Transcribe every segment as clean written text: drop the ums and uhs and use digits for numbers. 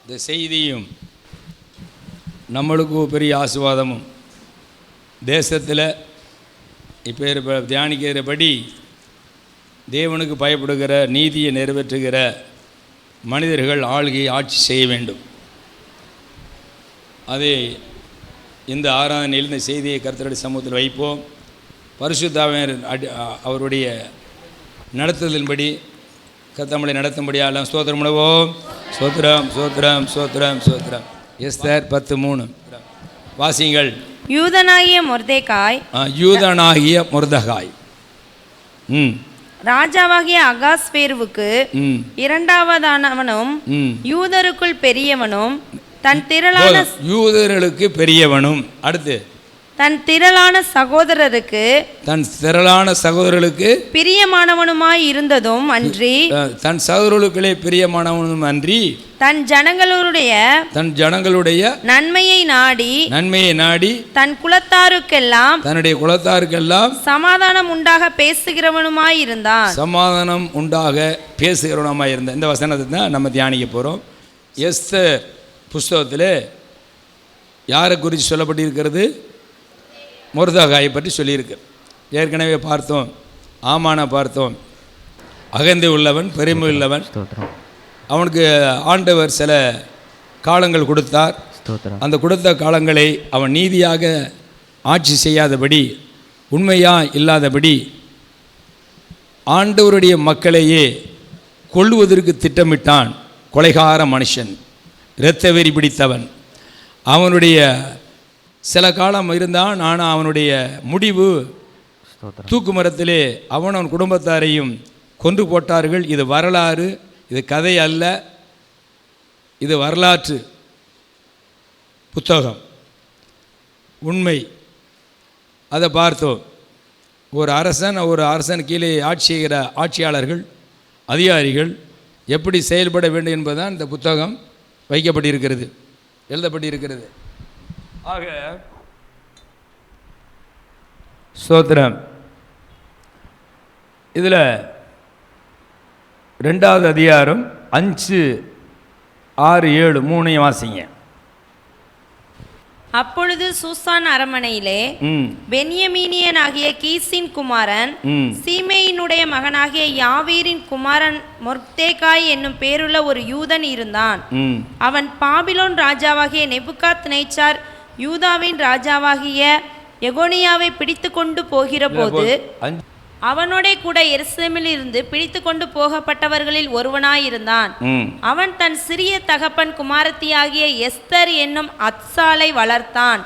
இந்த செய்தியும் நம்மளுக்கு பெரிய ஆசீர்வாதமும் தேசத்தில் இப்போ தியானிக்கிறபடி தேவனுக்கு பயப்படுகிற நீதியை நிறைவேற்றுகிற மனிதர்கள் ஆள்கையை ஆட்சி செய்ய வேண்டும். அதை இந்த ஆராதனையில் இந்த செய்தியை கர்த்தருடைய சமூகத்தில் வைப்போம். பரிசுத்தாவியர் அவருடைய நடத்துதலின்படி கர்த்தமலை நடத்தும்படியாலாம் ஸ்தோத்திரம் பண்ணுவோம். சோத்திரம் சோத்திரம் சோத்திரம் சோத்திரம். எஸ்தர் 10:3 வாசிங்கள். யூதனாகிய மொர்தெகாய் ராஜாவாகிய அகாஸ்வேருவுக்கு இரண்டாவதானவனும் யூதருக்குள் பெரியவனும் தன் திரளான யூதர்களுக்கு பெரியவனும் அடுத்து தன் திரளான சகோதரர்களுக்கு பிரியமானவனுமாய் இருந்ததும் அன்றி தன் சகோதரர்களுக்குள்ளே பிரியமானவனும் அன்றி தன் ஜனங்களுடைய நன்மையை நாடி தன் குலத்தாருக்கெல்லாம் தன்னுடைய குலத்தாருக்கெல்லாம் சமாதானம் உண்டாக பேசுகிறவனுமாய் இருந்தான். சமாதானம் உண்டாக பேசுகிறவனுமாய் இருந்தான். இந்த வசனத்தை தான் நம்ம தியானிக்க போகிறோம். எஸ்தர் புஸ்தகத்தில் யாரை குறித்து சொல்லப்பட்டிருக்கிறது? மொர்தெகாயை பற்றி சொல்லியிருக்கு. ஏற்கனவே பார்த்தோம், ஆமானை பார்த்தோம். அகந்தை உள்ளவன், பெருமை உள்ளவன். அவனுக்கு ஆண்டவர் சில காலங்கள் கொடுத்தார். அந்த கொடுத்த காலங்களை அவன் நீதியாக ஆட்சி செய்யாதபடி, உண்மையாக இல்லாதபடி, ஆண்டவருடைய மக்களையே கொல்லுவதற்கு திட்டமிட்டான். கொலைகார மனுஷன், இரத்த வெறி பிடித்தவன். அவனுடைய சில காலம் இருந்தான். ஆனால் அவனுடைய முடிவு தூக்கு மரத்திலே அவன் குடும்பத்தாரையும் கொன்று போட்டார்கள். இது வரலாறு, இது கதை அல்ல, இது வரலாற்று புத்தகம், உண்மை. அதை பார்த்தோம். ஒரு அரசன் கீழே ஆட்சி செய்கிற ஆட்சியாளர்கள், அதிகாரிகள் எப்படி செயல்பட வேண்டும் என்பதுதான் இந்த புத்தகம் வைக்கப்பட்டிருக்கிறது, எழுதப்பட்டிருக்கிறது. ஆக ஸ்தோத்திரம். இதில் 2வது அதிகாரம் 5, 6, 7 3 வாசிங்க. அப்பொழுது சூசான் அரண்மனையிலே பென்யமீனியனாகிய கீசின் குமாரன் சீமேயினுடைய மகனாகிய யாவீரின் குமாரன் மொர்தெகாய் என்னும் பேருள்ள ஒரு யூதன் இருந்தான். அவன் பாபிலோன் ராஜாவாகிய நேபுகாத்நேச்சார் யூதாவின் ராஜாவாகிய எகோனியாவை பிடித்து கொண்டு போகிற போது அவனோட கூட எருசலேமில் இருந்து பிடித்து கொண்டு போகப்பட்டவர்களில் ஒருவனாயிருந்தான். அவன் தன் சிறிய தகப்பன் குமாரத்தியாகிய எஸ்தர் என்னும் அத்சாலை வளர்த்தான்.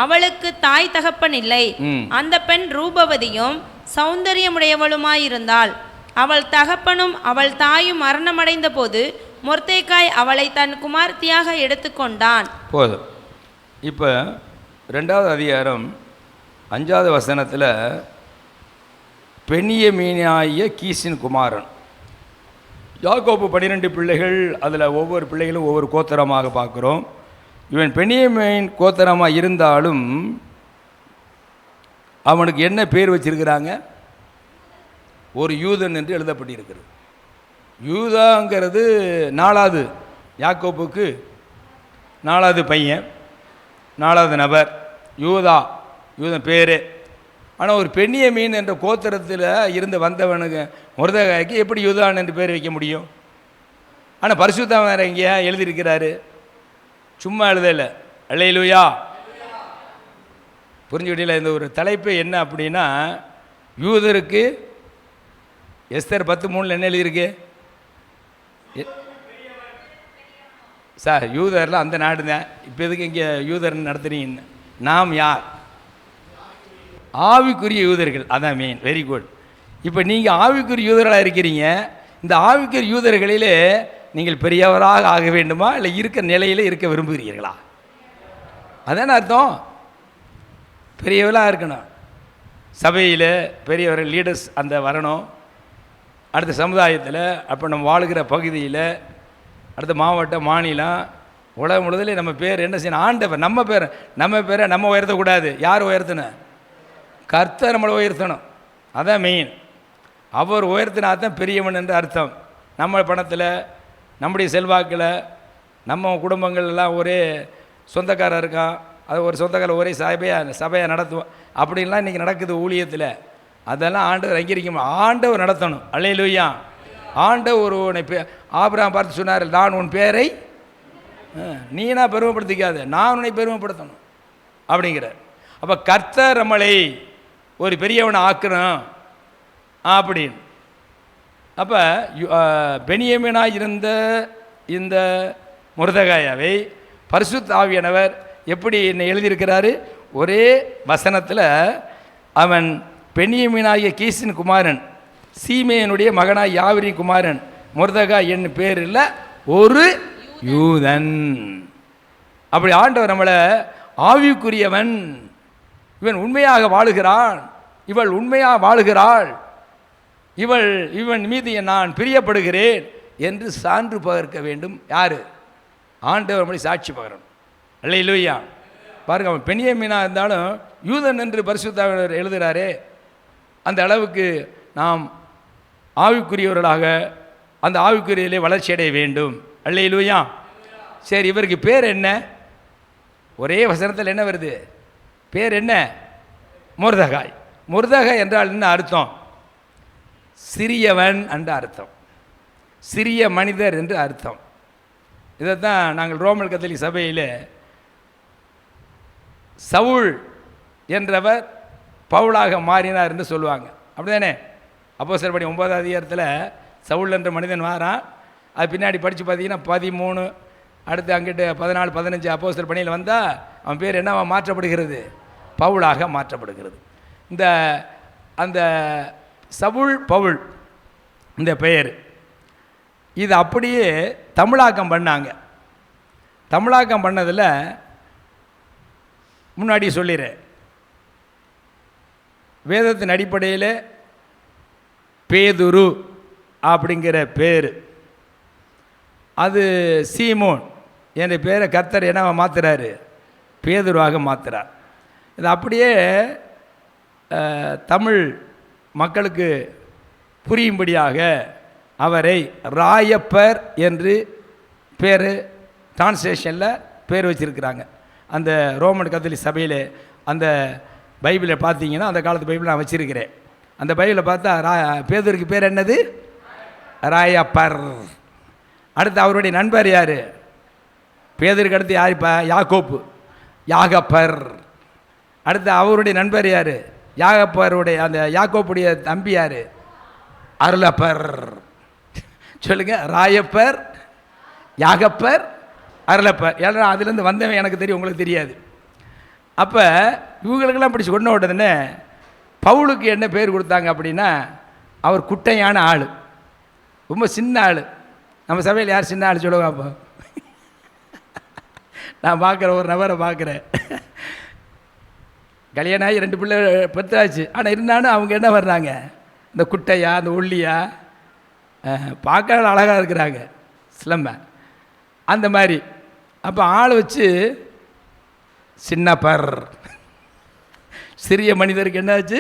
அவளுக்கு தாய் தகப்பன் இல்லை. அந்த பெண் ரூபவதியும் சௌந்தரியமுடையவளுமாயிருந்தாள். அவள் தகப்பனும் அவள் தாயும் மரணமடைந்த போது மொர்தெகாய் அவளை தன் குமாரத்தியாக எடுத்துக்கொண்டான். போதும். இப்போ 2வது அதிகாரம் 5வது வசனத்தில் பென்யமீனாகிய கீசின் குமாரன். யாக்கோபு 12 பிள்ளைகள், அதில் ஒவ்வொரு பிள்ளைகளும் ஒவ்வொரு கோத்திரமாக பார்க்குறோம். இவன் பென்யமீன் கோத்திரமாக இருந்தாலும் அவனுக்கு என்ன பேர் வச்சிருக்கிறாங்க? ஒரு யூதன் என்று எழுதப்பட்டிருக்கிறது. யூதாங்கிறது 4வது, யாக்கோபுக்கு 4வது பையன், 4வது நபர் யூதன் பேர். ஆனால் ஒரு பென்யமீன் என்ற கோத்திரத்தில் இருந்து வந்தவனுக்கு மொர்தெகாய்க்கு எப்படி யூதான் என்று பேர் வைக்க முடியும்? ஆனால் பரிசுத்தவாவியார் இங்கே எழுதியிருக்கிறாரு, சும்மா எழுதலை. அல்லேலூயா. புரிஞ்சுக்கிட்டீங்களா? இந்த ஒரு தலைப்பு என்ன அப்படின்னா, யூதருக்கு எஸ்தர் 10:3 என்ன எழுதியிருக்கு சார்? யூதர்லாம் அந்த நாடு தான். இப்போ எதுக்கு இங்கே யூதர் நடத்துறீங்க? நாம் யார்? ஆவிக்குரிய யூதர்கள். அதான் மெயின். Very good. இப்போ நீங்கள் ஆவிக்குரிய யூதர்களாக இருக்கிறீங்க. இந்த ஆவிக்குரிய யூதர்களிலே நீங்கள் பெரியவராக ஆக வேண்டுமா, இல்லை இருக்கிற நிலையில் இருக்க விரும்புகிறீர்களா? அதான அர்த்தம். பெரியவர்களாக இருக்கணும். சபையில் பெரியவர்கள், லீடர்ஸ் அந்த வரணும். அடுத்த சமுதாயத்தில், அப்போ நம்ம வாழுகிற பகுதியில், அடுத்த மாவட்டம், மாநிலம், உலகம் முழுதிலே நம்ம பேர் என்ன செய்யணும்? ஆண்டவர். நம்ம பேரை நம்ம உயர்த்தக்கூடாது. யார் உயர்த்தணும்? கர்த்தர் நம்மளை உயர்த்தணும். அதான் மெயின். அவர் உயர்த்தினா தான் பெரியவன் என்று அர்த்தம். நம்ம பணத்தில், நம்முடைய செல்வாக்கில், நம்ம குடும்பங்கள் எல்லாம் ஒரே சொந்தக்காரர் இருக்கான், அது ஒரு சொந்தக்காரர் ஒரே சபையை நடத்துவோம். அப்படின்லாம் இன்றைக்கி நடக்குது ஊழியத்தில். அதெல்லாம் ஆண்டவர் அங்கீகரிக்கும். ஆண்டவர் நடத்தணும். அல்லேலூயா. ஆண்டவர் உன்னை ஆபிரகாம் பார்த்து சொன்னார், நான் உன் பேரை நீனா பெருமைப்படுத்திக்காத, நான் உன்னை பெருமைப்படுத்தணும் அப்படிங்கிறார். அப்போ கர்த்தர் நம்மளை ஒரு பெரியவனை ஆக்கணும் அப்படின்னு. அப்போ பெனியமீனாக இருந்த இந்த மொர்தெகாயாவை பரிசுத்த ஆவியானவர் எப்படி என்ன எழுதியிருக்கிறாரு? ஒரே வசனத்தில் அவன் பெனியமீனாகிய கீசின் குமாரன், சீமேனுடைய மகனாய் யாவரின் குமாரன், மொர்தெகாய் என்னும் பேரில் ஒரு யூதன். அப்படி ஆண்டவர் நம்மளை ஆவிக்குரியவன், இவன் உண்மையாக வாழுகிறான், இவள் உண்மையாக வாழுகிறாள், இவன் மீது நான் பிரியப்படுகிறேன் என்று சான்று பகர்க்க வேண்டும். யார்? ஆண்டவர் நம்மளை சாட்சி பகரணும். அல்லேலூயா. பாருங்க, அவன் பெனியமீனாக இருந்தாலும் யூதன் என்று பரிசுத்த ஆவியானவர் எழுதுகிறாரே, அந்த அளவுக்கு நாம் ஆவிக்குரியவர்களாக அந்த ஆவிக்குரியிலே வளர்ச்சி அடைய வேண்டும். அல்லேலூயா. சரி, இவருக்கு பேர் என்ன? ஒரே வசனத்தில் என்ன வருது? பேர் என்ன? மொர்தெகாய். மொர்தெகாய் என்றால் என்ன அர்த்தம்? சிறியவன் என்று அர்த்தம், சிறிய மனிதர் என்று அர்த்தம். இதைத்தான் நாங்கள் ரோமன் கத்தோலிக்க சபையில் சவுல் என்றவர் பவுலாக மாறினார் என்று சொல்லுவாங்க. அப்படிதானே? அப்போஸ்தலர் படி 9ஆம் அதிகாரத்தில் சவுல் என்ற மனிதன் வாரான். அது பின்னாடி படித்து பார்த்தீங்கன்னா 13, அடுத்து அங்கிட்டு 14, 15 அப்போஸ்தலர் பணியில் வந்தால் அவன் பேர் என்னவா மாற்றப்படுகிறது? பவுலாக மாற்றப்படுகிறது. அந்த சவுல் பவுல் இந்த பெயர் இது அப்படியே தமிழாக்கம் பண்ணாங்க. தமிழாக்கம் பண்ணதில் முன்னாடி சொல்லிடுறேன், வேதத்தின் அடிப்படையில் பேதுரு அப்படிங்கிற பேர், அது சீமோன் என்ற பேரை கர்த்தர் என்னவா மாற்றுறாரு? பேதுருவாக மாற்றுறார். இது அப்படியே தமிழ் மக்களுக்கு புரியும்படியாக அவரை ராயப்பர் என்று பேர் டிரான்ஸ்லேஷனில் பேர் வச்சுருக்கிறாங்க. அந்த ரோமன் கத்தோலிக்க சபையில் அந்த பைபிளை பார்த்தீங்கன்னா, அந்த காலத்து பைபிளை நான் வச்சுருக்கிறேன். அந்த பைபிளை பார்த்தா பேதுருக்கு பேர் என்னது? ராயப்பர். அடுத்து அவருடைய நண்பர் யார்? பேதுருக்கு அடுத்து யார்? இப்போ யாக்கோப்பு, யாகப்பர். அடுத்து அவருடைய நண்பர் யார்? யாகப்பருடைய அந்த யாக்கோப்புடைய தம்பி யார்? அருளப்பர். சொல்லுங்க, ராயப்பர், யாகப்பர், அருளப்பர். ஏன்னா அதுலேருந்து வந்தவன் எனக்கு தெரியும், உங்களுக்கு தெரியாது. அப்போ இவங்களுக்கெல்லாம் பிடிச்சி கொண்ட உடனே பவுலுக்கு என்ன பேர் கொடுத்தாங்க அப்படின்னா, அவர் குட்டையான ஆள், ரொம்ப சின்ன ஆள். நம்ம சபையில் யார் சின்ன ஆள் சொல்லுவாங்க? அப்போ நான் பார்க்குறேன், ஒரு நபரை பார்க்குறேன், கல்யாணம் ஆகி 2 பிள்ளை பெற்றாச்சு. ஆனால் இருந்தாலும் அவங்க என்ன வர்றாங்க? இந்த குட்டையா, அந்த ஒல்லியா, பார்க்க அழகாக இருக்கிறாங்க, சிலம்ப அந்த மாதிரி. அப்போ ஆள் வச்சு சின்னப்பர், சிறிய மனிதருக்கு என்னாச்சு?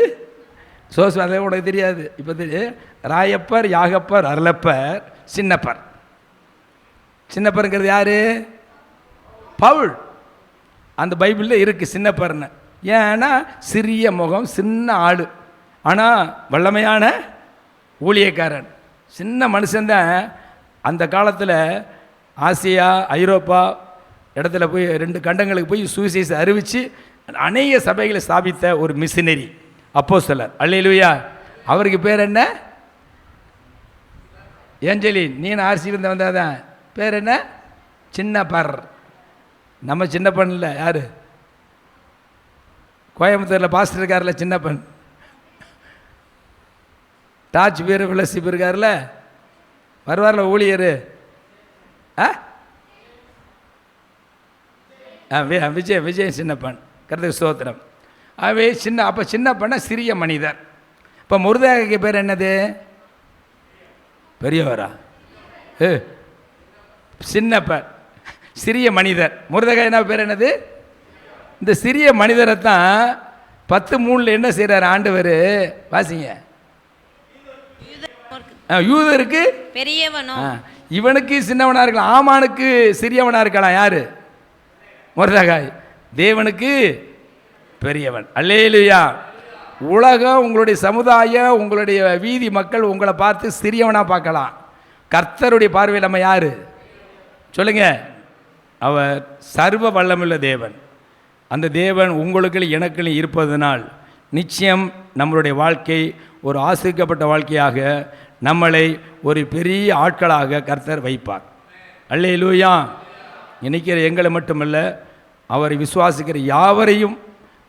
அதை உனக்கு தெரியாது. இப்போ தெரியும், ராயப்பர், யாகப்பர், அருளப்பர், சின்னப்பர். சின்னப்பருங்கிறது யார்? பவுல். அந்த பைபிளில் இருக்குது சின்னப்பர்னு. ஏன்னா சிறிய முகம், சின்ன ஆள், ஆனால் வல்லமையான ஊழியக்காரன், சின்ன மனுஷன்தான். அந்த காலத்தில் ஆசியா, ஐரோப்பா இடத்துல போய் 2 கண்டங்களுக்கு போய் சுவிசேஷத்தை அறிவித்து அநேக சபைகளை ஸ்தாபித்த ஒரு மிஷினரி அப்போஸ்தலர். அல்லேலூயா. அவருக்கு பேர் என்ன? ஏஞ்சலின். நீ ஆர்சியிலிருந்து வந்தாதான். பேர் என்ன? சின்னப்பர். நம்ம சின்னப்பன் இல்லை, யார்? கோயம்புத்தூரில் பாஸ்டர் இருக்கார்ல சின்னப்பன், டாச் பேர் விளசிப்பு இருக்கார்ல, வருவார்ல ஊழியர், விஜய் சின்னப்பன். கர்த்தருக்கு ஸ்தோத்திரம். அவே அப்போ சின்னப்பன்னா சிறிய மனிதர். இப்போ மொர்தெகாய்க்கு பேர் என்னது? பெரியவரா? சின்னப்பர், சிறிய மனிதர். மொர்தெகாய் என்ன பேர் என்னது? இந்த சிறிய மனிதரை தான் 10:3 என்ன செய்கிறார் ஆண்டவர்? வாசிங்க. யூதருக்கு பெரியவனும். இவனுக்கு சின்னவனா இருக்கலாம், ஆமானுக்கு சிறியவனா இருக்கலாம். யாரு? மொர்தெகாய். தேவனுக்கு பெரியவன். அல்லேலூயா. உலகம், உங்களுடைய சமுதாயம், உங்களுடைய வீதி மக்கள் உங்களை பார்த்து சிறியவனா பார்க்கலாம். கர்த்தருடைய பார்வையில் நம்ம யாரு சொல்லுங்க? அவர் சர்வ வல்லமுள்ள தேவன். அந்த தேவன் உங்களுக்குள்ள எனக்குள்ள இருப்பதனால் நிச்சயம் நம்மளுடைய வாழ்க்கை ஒரு ஆசிரிக்கப்பட்ட வாழ்க்கையாக, நம்மளை ஒரு பெரிய ஆட்களாக கர்த்தர் வைப்பார். அல்லேலூயா. நினைக்கிற எங்களை மட்டுமல்ல, அவரை விசுவாசிக்கிற யாவரையும்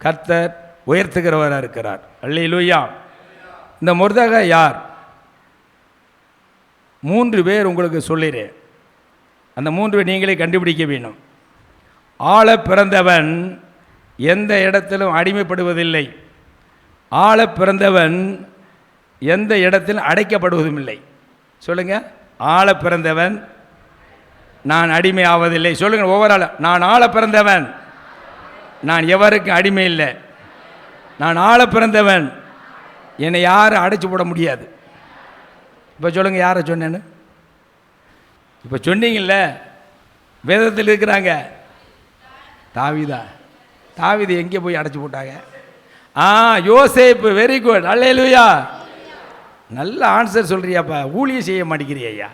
கர்த்தர் உயர்த்துகிறவராக இருக்கிறார். அல்லேலூயா. இந்த மொர்தெகாய் யார்? 3 பேர் உங்களுக்கு சொல்லிடுறேன். அந்த 3 பேர் நீங்களே கண்டுபிடிக்க வேணும். ஆள பிறந்தவன் எந்த இடத்திலும் அடிமைப்படுவதில்லை. ஆள பிறந்தவன் எந்த இடத்திலும் அடைக்கப்படுவதும் இல்லை. சொல்லுங்க. ஆள பிறந்தவன் நான் அடிமை ஆவதில்லை. சொல்லுங்க ஒவ்வொரு ஆள். நான் ஆள பிறந்தவன், நான் எவருக்கும் அடிமை இல்லை. நான் ஆள பிறந்தவன், என்னை யாரும் அடைச்சி போட முடியாது. இப்போ சொல்லுங்க, யாரை சொன்னேன்னு? இப்போ சொன்னீங்கல்ல, வேதத்தில் இருக்கிறாங்க. தாவீதா. தாவீது எங்கே போய் அடைச்சி போட்டாங்க? யோசேப்பு. Very good. அல்லேலூயா. நல்ல ஆன்சர் சொல்றியாப்பா. ஊழியம் செய்ய மாட்டேங்கிறியா ஐயா?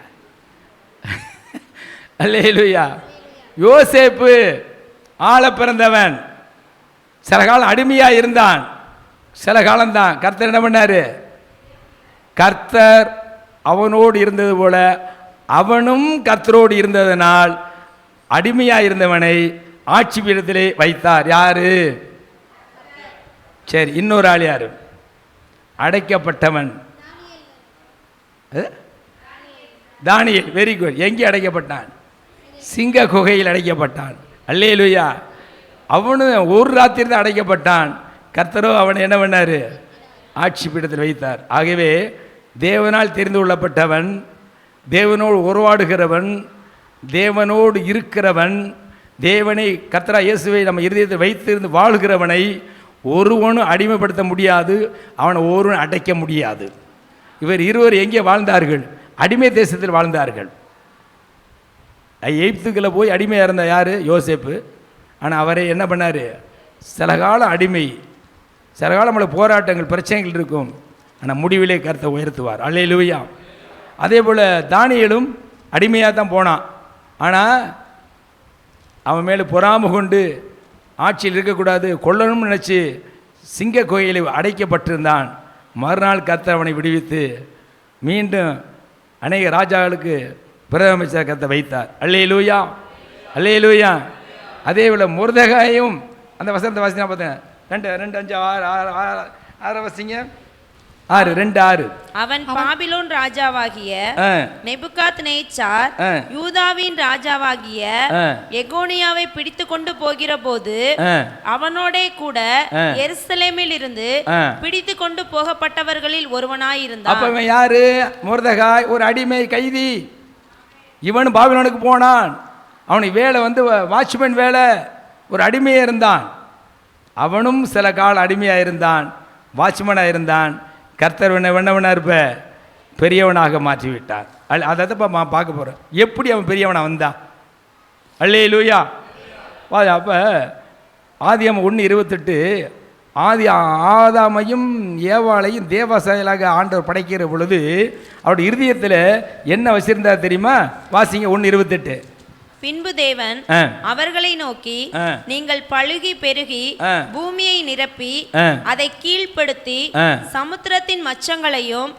அல்லேலூயா. யோசேப்பு ஆள பிறந்தவன். சில காலம் அடிமையாக இருந்தான், சில காலம்தான். கர்த்தர் என்ன பண்ணார்? கர்த்தர் அவனோடு இருந்தது போல அவனும் கர்த்தரோடு இருந்ததனால் அடிமையாக இருந்தவனை ஆட்சி பீடத்திலே வைத்தார். யாரு? சரி, இன்னொரு ஆள் யாரு? அடைக்கப்பட்டவன். தானியேல். Very good. எங்கே அடைக்கப்பட்டான்? சிங்க குகையில் அடைக்கப்பட்டான். அல்லேலூயா. அவனு ஒரு ராத்திரி தான் அடைக்கப்பட்டான். கர்த்தரோ அவனை என்ன பண்ணார்? ஆட்சி பீடத்தில் வைத்தார். ஆகவே தேவனால் தெரிந்து கொள்ளப்பட்டவன், தேவனோடு உறவாடுகிறவன், தேவனோடு இருக்கிறவன், தேவனை கர்த்தரா இயேசுவை நம்ம இருதயத்தில் வைத்திருந்து வாழ்கிறவனை ஒருவனும் அடிமைப்படுத்த முடியாது, அவனை ஒருவன் அடைக்க முடியாது. இவர் இருவர் எங்கே வாழ்ந்தார்கள்? அடிமை தேசத்தில் வாழ்ந்தார்கள். எகிப்துக்குள்ள போய் அடிமையாக இருந்த யார்? யோசேப்பு. ஆனால் அவரை என்ன பண்ணார்? சில காலம் அடிமை, சில காலம் நம்மளை போராட்டங்கள் பிரச்சனைகள் இருக்கும், ஆனால் முடிவிலே கர்த்தர் உயர்த்துவார். அல்லேலூயா. அதே போல் தானியேலும் அடிமையாக தான் போனான். ஆனால் அவன் மேலே பொறாமை கொண்டு ஆட்சியில் இருக்கக்கூடாது, கொல்லணும்னு நினச்சி சிங்க கோயிலில் அடைக்கப்பட்டிருந்தான். மறுநாள் கர்த்தர் அவனை விடுவித்து மீண்டும் அநேக ராஜாக்களுக்கு பிரதம அமைச்சர் கர்த்தர் வைத்தார். அல்லேலூயா. அல்லேலூயா. அதே போல் மொர்தெகாயும் அந்த வசனத்தை வாசினா பார்த்தேன். 2 5 6 6 வசிங்க. 6 2 6. அவன் பாபிலோன் ராஜாவாகிய நெபுகாத்நேச்சார் யூதாவின் ராஜாவாகிய எகோனியாவை பிடித்து கொண்டு போகிற போது அவனோடே கூட எருசலேமில் இருந்து பிடித்து கொண்டு போகப்பட்டவர்களில் ஒருவனாயிருந்தான். அப்ப இவன் யாரு? மொர்தெகாய், ஒரு அடிமை கைதி. இவன் பாபிலோனுக்கு போனான். அவனுக்கு வேலை வாட்ச்மேன் வேலை. ஒரு அடிமையாக இருந்தான். அவனும் சில கால அடிமையாக இருந்தான், வாட்ச்மேனாக இருந்தான். கர்த்தர் என்ன இருப்ப பெரியவனாக மாற்றி விட்டார். அதை தான் பார்க்க போகிறோம். எப்படி அவன் பெரியவனாக வந்தான்? அல்லேலூயா. அப்போ ஆதியாகமம் 1:28 ஆதாமையும் ஏவாளையும் தேவசாயலாக ஆண்டவர் படைக்கிற பொழுது அவருடைய இருதயத்தில் என்ன வச்சிருந்தார் தெரியுமா? வாசிங்க 1:28. பின்பு தேவன் அவர்களை நோக்கி, நீங்கள் பழுகி பெருகி பூமியை நிரப்பி அதை கீழ்ப்படுத்தி சமுத்திரத்தின் மச்சங்களையும்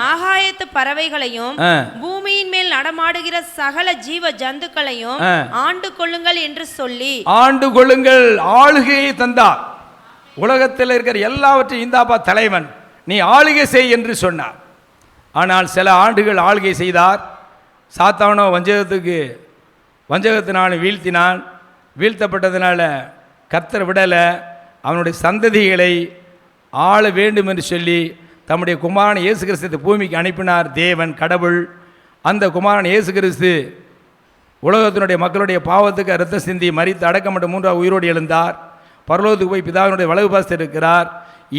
ஆகாயத்து பறவைகளையும் பூமியின் மேல் நடமாடுகிற சகல ஜீவ ஜந்துக்களையும் ஆண்டு கொள்ளுங்கள் என்று சொல்லி, ஆண்டு கொள்ளுங்கள், ஆளுகையை தந்தார். உலகத்தில் இருக்கிற எல்லாவற்றையும் இந்தாப்பா தலைவன், நீ ஆளுகை செய் என்று சொன்னார். ஆனால் சில ஆண்டுகள் ஆளுகை செய்தார். சாத்தானோ வஞ்சகத்தினாலும் வீழ்த்தினான். வீழ்த்தப்பட்டதுனால கர்த்தர் விடலை. அவனுடைய சந்ததிகளை ஆள வேண்டும் என்று சொல்லி தம்முடைய குமாரன் இயேசு கிறிஸ்து பூமிக்கு அனுப்பினார் தேவன் கடவுள். அந்த குமாரன் இயேசு கிறிஸ்து உலகத்தினுடைய மக்களுடைய பாவத்துக்கு இரத்தம் சிந்தி மரித்து அடக்கப்பட்ட 3ஆவது உயிரோடு எழுந்தார். பரலோகத்துக்கு போய் பிதாவினுடைய வலது பாசத்தில் இருக்கிறார்.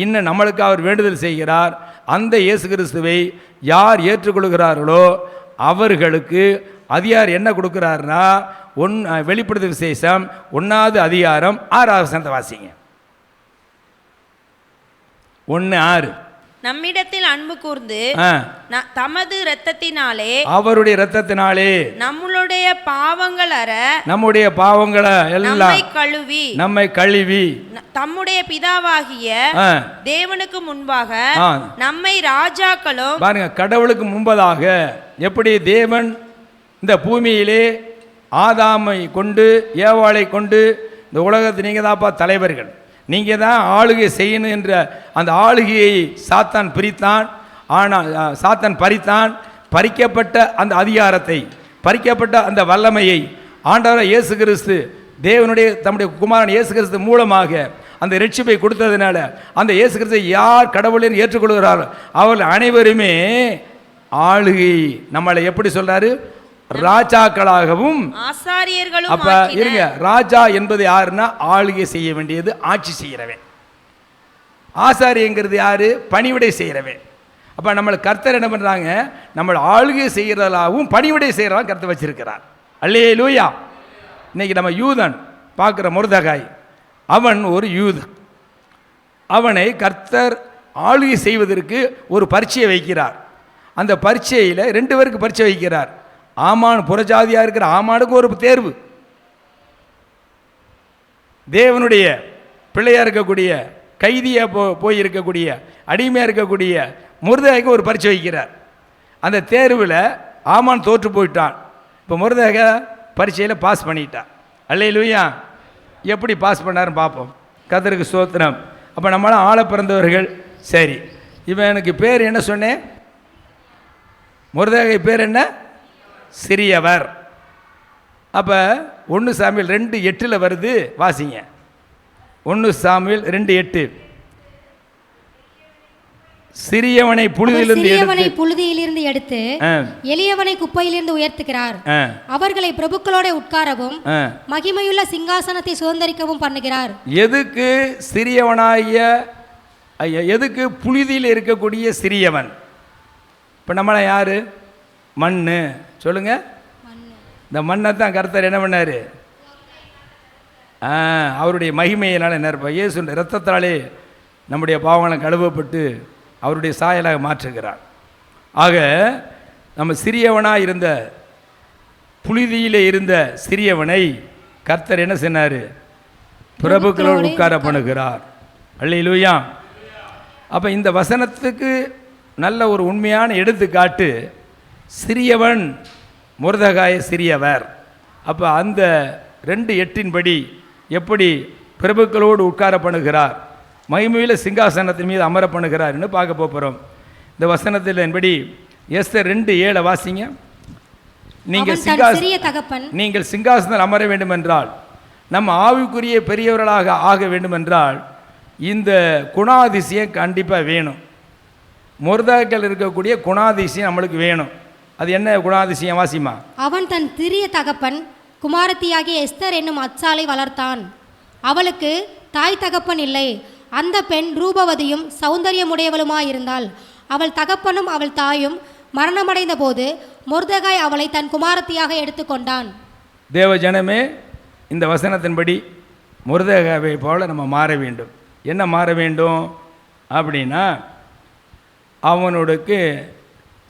இன்னும் நம்மளுக்கு அவர் வேண்டுதல் செய்கிறார். அந்த இயேசு கிறிஸ்துவை யார் ஏற்றுக்கொள்கிறார்களோ அவர்களுக்கு அதிகாரம் என்ன கொடுக்குறாருன்னா வெளிப்படுத்த விசேஷம் 1வது அதிகாரம் 6வது வசனத்தை வாசிங்க. 1:6. நம்மிடத்தில் அன்பு கூர்ந்து தமது இரத்தத்தினாலே அவருடைய இரத்தத்தினாலே நம்மளுடைய பாவங்களை எல்லாம் நம்மை கழுவி தம்முடைய பிதாவாகிய தேவனுக்கு முன்பாக நம்மை ராஜாக்களும். பாருங்க, கடவுளுக்கு முன்பதாக எப்படி தேவன் இந்த பூமியிலே ஆதாமை கொண்டு ஏவாளை கொண்டு இந்த உலகத்தை நீங்கள் தான்ப்பா தலைவர்கள், நீங்கள் தான் ஆளுகை செய்யணும் என்ற அந்த ஆளுகையை சாத்தான் பிரித்தான். ஆனால் சாத்தான் பறிக்கப்பட்ட அந்த அதிகாரத்தை, பறிக்கப்பட்ட அந்த வல்லமையை ஆண்டவர் இயேசு கிறிஸ்து தேவனுடைய தம்முடைய குமாரன் இயேசு கிறிஸ்து மூலமாக அந்த ரட்சிப்பை கொடுத்ததுனால அந்த இயேசு கிறிஸ்து யார் கடவுளின் ஏற்றுக்கொள்கிறாரோ அவர்கள் அனைவருமே ஆளுகை நம்மளை எப்படி சொல்றாரு, ராஜாக்களாகவும் ஆசாரியர்களும். அப்ப இருங்க, ராஜா என்பது யாருன்னா ஆளுகை செய்ய வேண்டியது ஆட்சி செய்கிறவன். ஆசாரியங்கிறது யாரு, பணிவிடை செய்கிறவன். அப்ப நம்மளை கர்த்தர் என்ன பண்றாங்க, நம்ம ஆளுகை செய்கிறதாகவும் பணிவிடை செய்கிறதாகவும் கர்த்தர் வச்சிருக்கிறார். அல்லேலூயா. இன்னைக்கு நம்ம யூதன் பார்க்குற மொர்தெகாய், அவன் ஒரு யூதன். அவனை கர்த்தர் ஆளுகை செய்வதற்கு ஒரு பரீட்சையை வைக்கிறார். அந்த பரீட்சையில் 2 பேருக்கு பரீட்சை வைக்கிறார். ஆமான் புறஜாதியாக இருக்கிற ஆமானுக்கு ஒரு தேர்வு, தேவனுடைய பிள்ளையாக இருக்கக்கூடிய கைதியாக போயிருக்கக்கூடிய அடிமையாக இருக்கக்கூடிய மொர்தெகாய்க்கு ஒரு பரீட்சை வைக்கிறார். அந்த தேர்வில் ஆமான் தோற்று போயிட்டான். இப்போ மொர்தெகாய் பரீட்சையில் பாஸ் பண்ணிட்டான். அல்லேலூயா. எப்படி பாஸ் பண்ணாருன்னு பார்ப்போம். கர்த்தருக்கு ஸ்தோத்திரம். அப்போ நம்மளாம் ஆள பிறந்தவர்கள். சரி, இவன் எனக்கு பேர் என்ன சொன்னேன், மொர்தெகாய் பேர் என்ன, சிறியவர். அப்போ 1 சாமுவேல் 2:8 வருது, வாசிங்க. 1 சாமுவேல் 2:8. சிறியவனை புழுதியிலிருந்து எடுத்து எளியவனை குப்பையிலிருந்து உயர்த்துகிறார். அவர்களை பிரபுக்களோட உட்காரவும் மகிமையுள்ள சிங்காசனத்தை சுதந்தரிக்கவும் பண்ணுகிறார். எதுக்கு சிறியவனாகிய, எதுக்கு புழுதியில் இருக்கக்கூடிய சிறியவன்? இப்போ நம்மள யாரு, மண்ணு சொல்லுங்க. இந்த மண்ணை தான் கர்த்தர் என்ன பண்ணார், அவருடைய மகிமையினால் என்ன இருப்பா, இயேசு இரத்தத்தாலே நம்முடைய பாவங்களை கழுவப்பட்டு அவருடைய சாயலாக மாற்றுகிறார். ஆக நம்ம சிறியவனாக இருந்த, புழுதியிலே இருந்த சிறியவனை கர்த்தர் என்ன சொன்னார், பிரபுக்களோடு உட்கார பண்ணுகிறார். அல்லேலூயா. அப்போ இந்த வசனத்துக்கு நல்ல ஒரு உண்மையான எடுத்துக்காட்டு, சிறியவன் மொர்தெகாய் சிறியவர். அப்போ அந்த 2:8 படி எப்படி பிரபுக்களோடு உட்கார பண்ணுகிறார், மகிமையில் சிங்காசனத்தின் மீது அமர பண்ணுகிறார்னு பார்க்க போகிறோம். இந்த வசனத்தில் என்படி எஸ்தர் 2:7 வாசிங்க. நீங்கள் சிங்காசனத்தில் அமர வேண்டும் என்றால், நம்ம ஆவிக்குரிய பெரியவர்களாக ஆக வேண்டும் என்றால் இந்த குணாதிசயம் கண்டிப்பாக வேணும். மொர்தெகாய்கள் இருக்கக்கூடிய குணாதிசயம் நம்மளுக்கு வேணும். அது என்ன குணாதிசயம், வாசிமா? அவன் தன் சிறிய தகப்பன் குமாரத்தியாகிய எஸ்தர் என்னும் அச்சாலை வளர்த்தான். அவளுக்கு தாய் தகப்பன் இல்லை. அந்த பெண் ரூபவதியும் சௌந்தரியமுடையவளுமாயிருந்தாள். அவள் தகப்பனும் அவள் தாயும் மரணமடைந்த போது மொர்தெகாய் அவளை தன் குமாரத்தியாக எடுத்துக்கொண்டான். தேவ ஜனமே, இந்த வசனத்தின்படி மொர்தெகாயை போல நம்ம மாற வேண்டும். என்ன மாற வேண்டும் அப்படின்னா, அவனுக்கு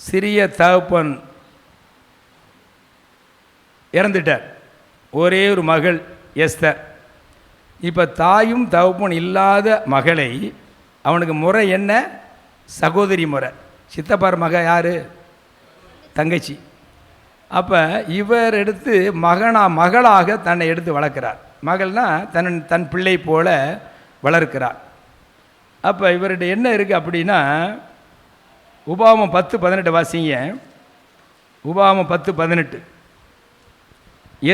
சிறிய தகப்பன் இறந்துட்டார், ஒரே ஒரு மகள் எஸ்தர். இப்போ தாயும் தகப்பன் இல்லாத மகளை அவனுக்கு முறை என்ன, சகோதரி முறை. சித்தப்பார் மக யார், தங்கச்சி. அப்போ இவர் எடுத்து மகளாக தன்னை எடுத்து வளர்க்கிறார். மகள்னா தன் பிள்ளை போல வளர்க்கிறார். அப்போ இவர்கிட்ட என்ன இருக்குது அப்படின்னா, உபாகமம் 10:18 வாசிங்க. உபாகமம் 10:18.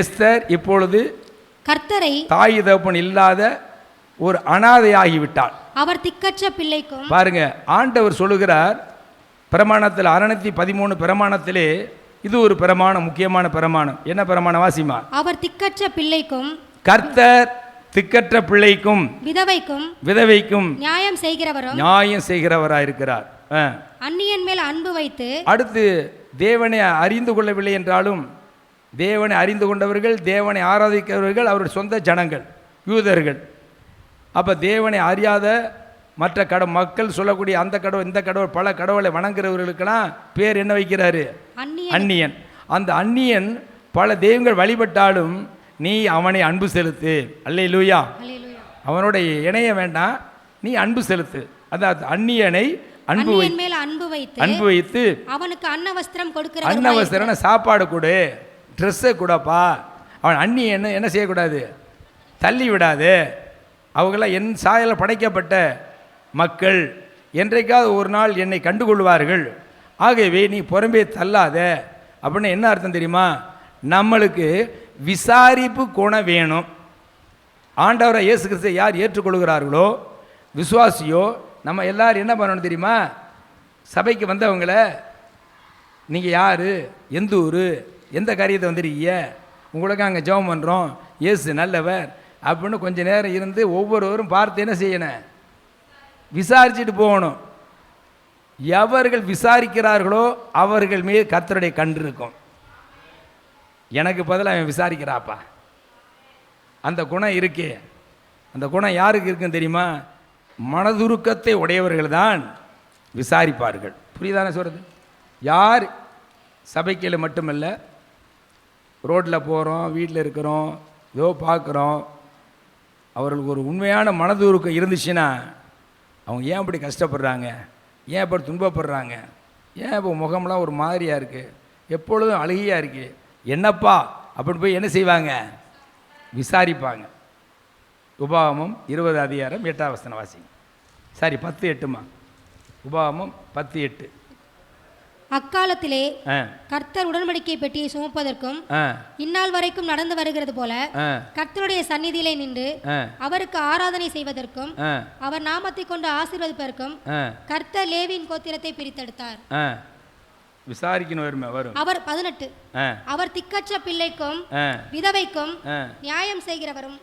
எஸ்தர் இப்பொழுது கர்த்தரை தாய் தகப்பன் இல்லாத ஒரு அனாதையாகிவிட்டாள். அவர் திக்கற்ற பிள்ளைக்கும், பாருங்க, ஆண்டவர் சொல்லுகிறார் பிரமாணத்தில் 613 பிரமாணத்திலே இது ஒரு பிரமாணம், முக்கியமான பிரமாணம். என்ன பிரமாணம், வாசிமா? அவர் திக்கற்ற பிள்ளைக்கும், கர்த்தர் திக்கற்ற பிள்ளைக்கும் விதவைக்கும் நியாயம் செய்கிறவராயிருக்கிறார். அந்நியன் மேல் அன்பு வைத்து. அடுத்து தேவனை அறிந்து கொள்ளவில்லை என்றாலும் தேவனை அறிந்து கொண்டவர்கள், தேவனை ஆராதிக்கிறவர்கள் அவருடைய சொந்த ஜனங்கள், யூதர்கள். அப்போ தேவனை அறியாத மற்ற மக்கள் சொல்லக்கூடிய அந்த கடவுள் இந்த கடவுள் பல கடவுளை வணங்குறவர்களுக்கெல்லாம் பேர் என்ன வைக்கிறாரு? அந்நியன். அந்த அந்நியன் பல தெய்வங்கள் வழிபட்டாலும் நீ அவனை அன்பு செலுத்து. அல்லேலூயா. அவனோட இணைய வேண்டாம், நீ அன்பு செலுத்து. அதாவது அந்நியனை அன்பு வைத்து அவனுக்கு அன்னவஸ்திரம் கொடுக்கிற. அன்னவஸ்திரம் சாப்பாடு கொடு, ட்ரெஸ்ஸை கூடப்பா. அவன் அந்நியன் என்ன செய்யக்கூடாது? தள்ளி விடாது. அவங்களாம் என் சாயலில் படைக்கப்பட்ட மக்கள், என்றைக்காவது ஒரு நாள் என்னை கண்டுகொள்வார்கள். ஆகவே நீ புறம்பே தள்ளாத. அப்படின்னு என்ன அர்த்தம் தெரியுமா? நம்மளுக்கு விசாரிப்பு குணம் வேணும். ஆண்டவரை இயேசு கிறிஸ்துவை யார் ஏற்றுக்கொள்கிறார்களோ, விசுவாசியோ, நம்ம எல்லாரும் என்ன பண்ணணும் தெரியுமா? சபைக்கு வந்தவங்கள நீங்கள் யார், எந்த ஊர், எந்த காரியத்தை வந்துருக்கீங்க, உங்களுக்கு அங்கே ஜெபம் பண்ணுறோம், இயேசு நல்லவர் அப்படின்னு கொஞ்சம் நேரம் இருந்து ஒவ்வொருவரும் பார்த்து என்ன செய்யணும்? விசாரிச்சுட்டு போகணும். எவர்கள் விசாரிக்கிறார்களோ அவர்கள் மீது கர்த்தருடைய கண் இருக்கும். எனக்கு பதிலாக அவன் விசாரிக்கிறாப்பா, அந்த குணம் இருக்கே. அந்த குணம் யாருக்கு இருக்குன்னு தெரியுமா? மனதுருக்கத்தை உடையவர்கள் தான் விசாரிப்பார்கள். புரியுதானே சொல்கிறது? யார் சபைக்கையில் மட்டுமல்ல, ரோட்டில் போகிறோம், வீட்டில் இருக்கிறோம், ஏதோ பார்க்குறோம், அவர்களுக்கு ஒரு உண்மையான மனதுருக்கம் இருந்துச்சுன்னா அவங்க ஏன் இப்படி கஷ்டப்படுறாங்க, ஏன் இப்படி துன்பப்படுறாங்க, ஏன் இப்போ முகம்லாம் ஒரு மாதிரியாக இருக்குது, எப்பொழுதும் அழுகையாக இருக்குது, என்னப்பா அப்படின்னு போய் என்ன செய்வாங்க? விசாரிப்பாங்க. உபாகமம் 20:8 வாசிங்க. சாரி 10:8. உபாகமம் 10:8. அக்காலத்திலே கர்த்தர் உடன்படிக்கை பெட்டியை சுமப்பதற்கும் இந்நாள் வரைக்கும் நடந்து வருகிறது போல கர்த்தருடைய சந்நிதியிலே நின்று அவருக்கு ஆராதனை செய்வதற்கும் அவர் நாமத்தை கொண்டு ஆசீர்வதிப்பதற்கும் கர்த்தர் லேவியின் கோத்திரத்தை பிரித்தெடுத்தார். விசாரிக்கணும் வரும். அவர் 18. அவர் திக்கற்ற பிள்ளைக்கும் விதவைக்கும் நியாயம் செய்கிறவரும்